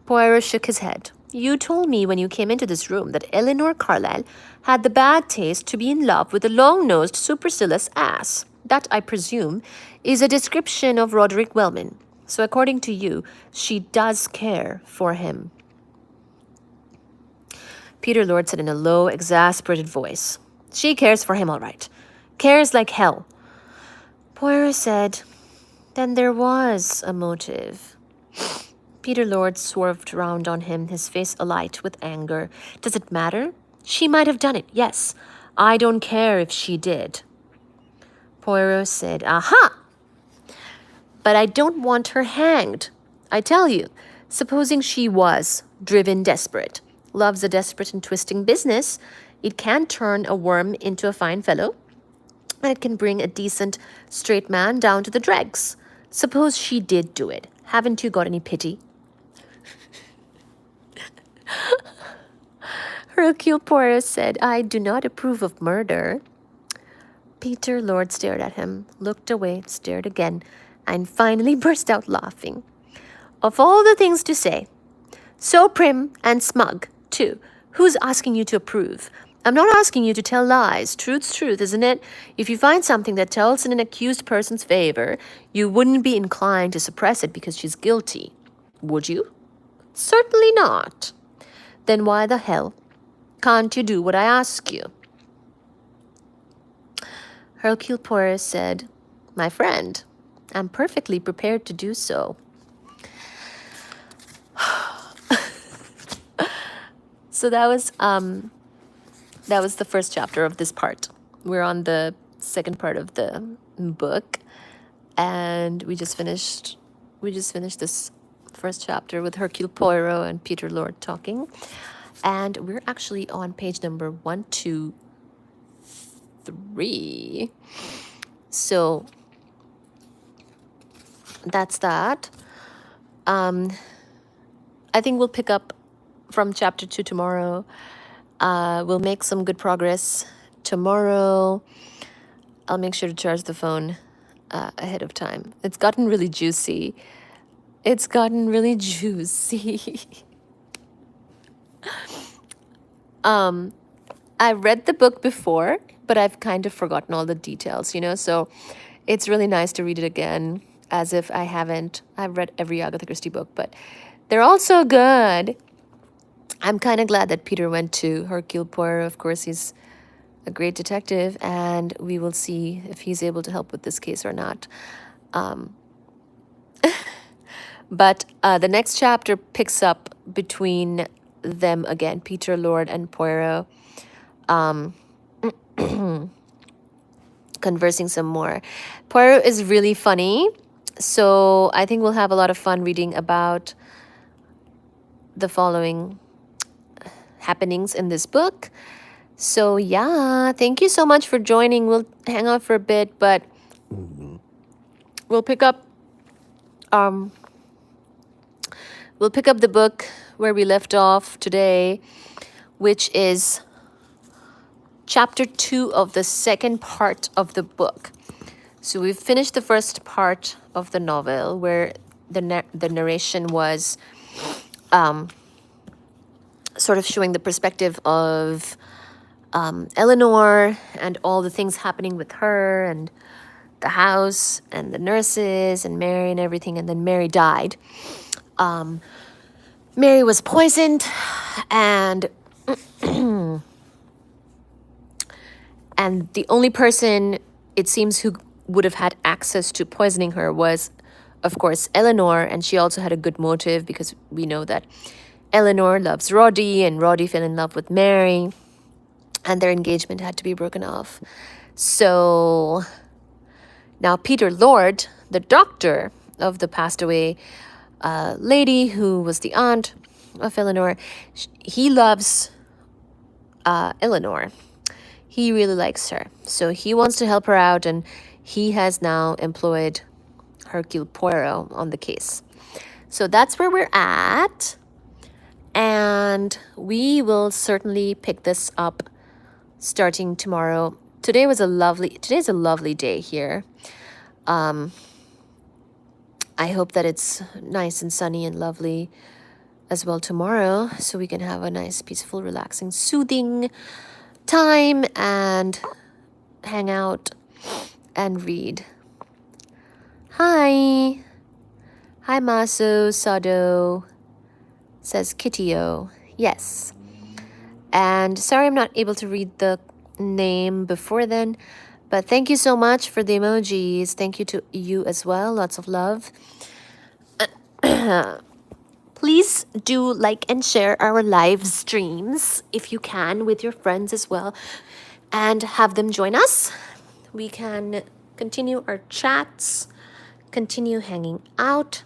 Poirot shook his head. You told me when you came into this room that Eleanor Carlyle had the bad taste to be in love with a long-nosed, supercilious ass. That, I presume, is a description of Roderick Wellman. So according to you, she does care for him. Peter Lord said in a low, exasperated voice, she cares for him all right. Cares like hell. Poirot said, then there was a motive. Peter Lord swerved round on him, his face alight with anger. Does it matter? She might have done it, yes. I don't care if she did. Poirot said, aha! But I don't want her hanged. I tell you, supposing she was driven desperate. Love's a desperate and twisting business. It can turn a worm into a fine fellow, and it can bring a decent, straight man down to the dregs. Suppose she did do it. Haven't you got any pity? Hercule Poirot said, I do not approve of murder. Peter Lord stared at him, looked away, stared again, and finally burst out laughing. Of all the things to say, so prim and smug, too. Who's asking you to approve? I'm not asking you to tell lies. Truth's truth, isn't it? If you find something that tells in an accused person's favor, you wouldn't be inclined to suppress it because she's guilty, would you? Certainly not. Then why the hell can't you do what I ask you? Hercule Poirot said, my friend, I'm perfectly prepared to do so. So that was the first chapter of this part. We're on the second part of the book, and we just finished this first chapter with Hercule Poirot and Peter Lord talking, and we're actually on page number 123. So that's that. I think we'll pick up from chapter 2 tomorrow. We'll make some good progress tomorrow. I'll make sure to charge the phone ahead of time. It's gotten really juicy. I read the book before, but I've kind of forgotten all the details, so it's really nice to read it again as if I haven't. I've read every Agatha Christie book, but they're all so good. I'm kind of glad that Peter went to Hercule Poirot. Of course, he's a great detective, and we will see if he's able to help with this case or not. But the next chapter picks up between them again, Peter Lord and Poirot, conversing some more. Poirot is really funny, so I think we'll have a lot of fun reading about the following happenings in this book. So yeah, thank you so much for joining. We'll hang out for a bit, but we'll pick up the book where we left off today, which is chapter 2 of the second part of the book. So we've finished the first part of the novel where the narration was sort of showing the perspective of Eleanor and all the things happening with her and the house and the nurses and Mary and everything. And then Mary died. Mary was poisoned, and and the only person, it seems, who would have had access to poisoning her was, of course, Eleanor. And she also had a good motive, because we know that Eleanor loves Roddy, and Roddy fell in love with Mary, and their engagement had to be broken off. So now Peter Lord, the doctor of the passed away lady who was the aunt of Eleanor, he loves Eleanor. He really likes her. So he wants to help her out, and he has now employed Hercule Poirot on the case. So that's where we're at. And we will certainly pick this up starting tomorrow. Today's a lovely day here. I hope that it's nice and sunny and lovely as well tomorrow, so we can have a nice, peaceful, relaxing, soothing time and hang out and read. Hi Maso Sado, says Kitty-o. Yes. And sorry I'm not able to read the name before then, but thank you so much for the emojis. Thank you to you as well. Lots of love. Please do like and share our live streams if you can with your friends as well, and have them join us. We can continue our chats, continue hanging out,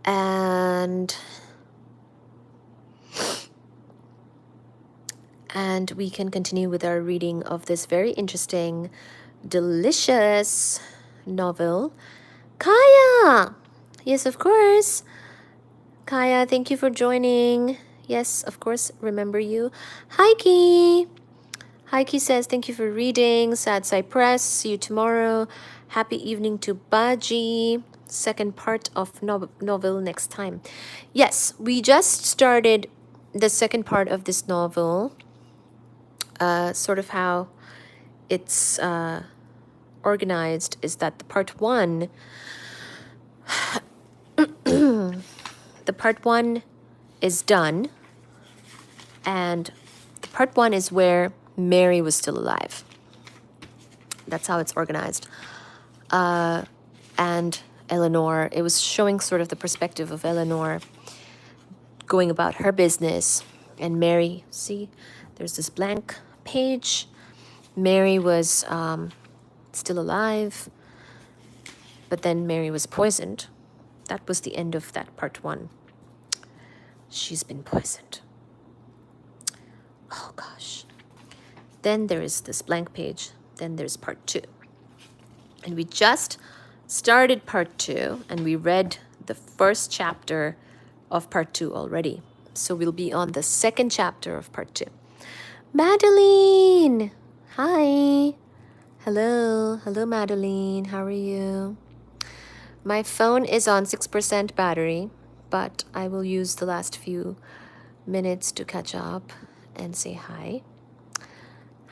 and we can continue with our reading of this very interesting, delicious novel. Kaya! Yes, of course. Kaya, thank you for joining. Yes, of course, remember you. Heike! Heike says, thank you for reading. Sad Cypress, see you tomorrow. Happy evening to Baji. Second part of novel next time. Yes, we just started the second part of this novel. Sort of how it's organized is that the part one is done, and the part one is where Mary was still alive. That's how it's organized. And Eleanor, it was showing sort of the perspective of Eleanor going about her business, and Mary, see, there's this blank page. Mary was still alive, but then Mary was poisoned. That was the end of that part one. She's been poisoned. Oh gosh. Then there is this blank page. Then there's part two. And we just started part two, and we read the first chapter of part two already. So we'll be on the second chapter of part two. Madeline! Hi! Hello. Hello, Madeline. How are you? My phone is on 6% battery. but I will use the last few minutes to catch up and say hi.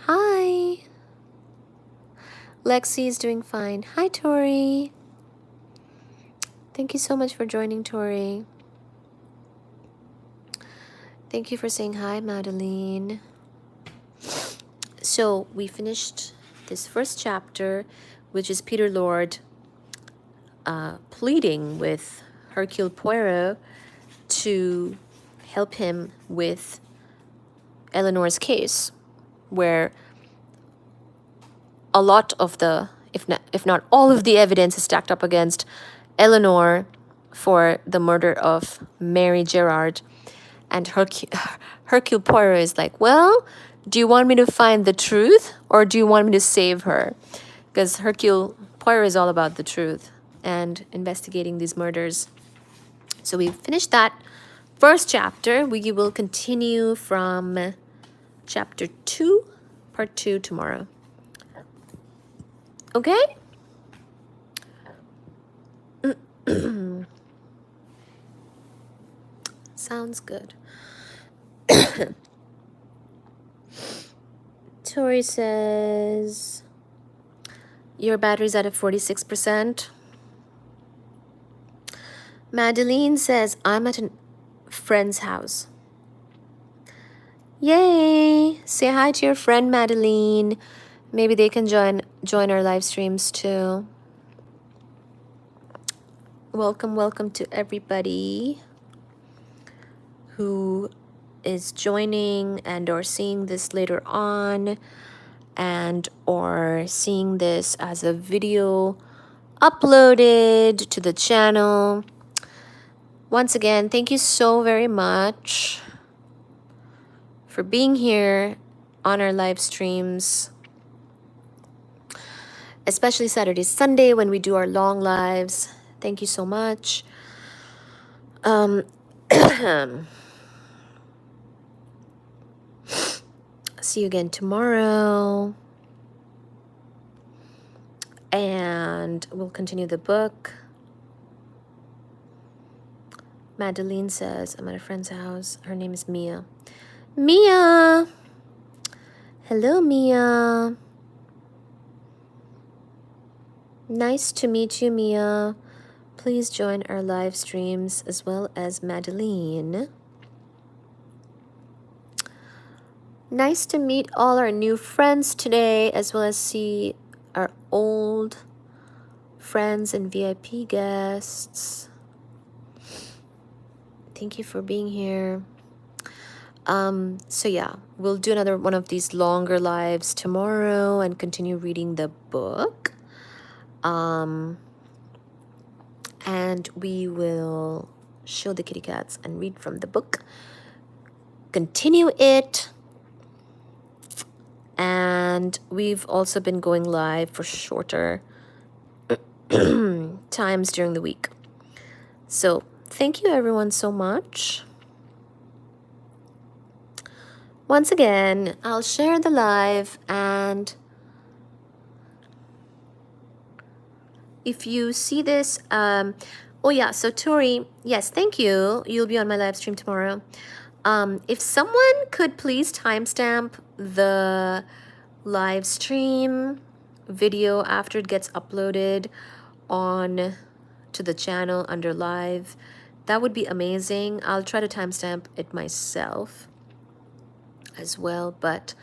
Hi. Lexi is doing fine. Hi, Tori. Thank you so much for joining, Tori. Thank you for saying hi, Madeline. So we finished this first chapter, which is Peter Lord pleading with Hercule Poirot to help him with Eleanor's case, where a lot of the, if not all of the evidence is stacked up against Eleanor for the murder of Mary Gerard. And Hercule Poirot is like, well, do you want me to find the truth or do you want me to save her? Because Hercule Poirot is all about the truth and investigating these murders. So we finished that first chapter. We will continue from chapter 2, part 2 tomorrow. Okay? Sounds good. Tori says, your battery's at a 46%. Madeline says, I'm at a friend's house. Yay! Say hi to your friend, Madeline. Maybe they can join our live streams too. Welcome to everybody who is joining and or seeing this later on and or seeing this as a video uploaded to the channel. Once again, thank you so very much for being here on our live streams, especially Saturday, Sunday when we do our long lives. Thank you so much. See you again tomorrow. And we'll continue the book. Madeline says, I'm at a friend's house. Her name is Mia. Mia! Hello, Mia. Nice to meet you, Mia. Please join our live streams as well as Madeline. Nice to meet all our new friends today, as well as see our old friends and VIP guests. Thank you for being here. So yeah, we'll do another one of these longer lives tomorrow and continue reading the book. And we will show the kitty cats and read from the book. Continue it. And we've also been going live for shorter times during the week. So thank you everyone so much. Once again, I'll share the live, and if you see this, oh yeah, so Tori, yes, thank you. You'll be on my live stream tomorrow. If someone could please timestamp the live stream video after it gets uploaded on to the channel under live, that would be amazing. I'll try to timestamp it myself as well, but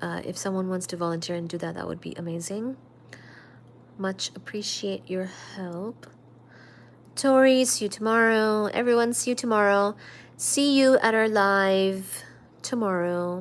if someone wants to volunteer and do that, that would be amazing. Much appreciate your help. Tori, see you tomorrow. Everyone, see you tomorrow. See you at our live tomorrow.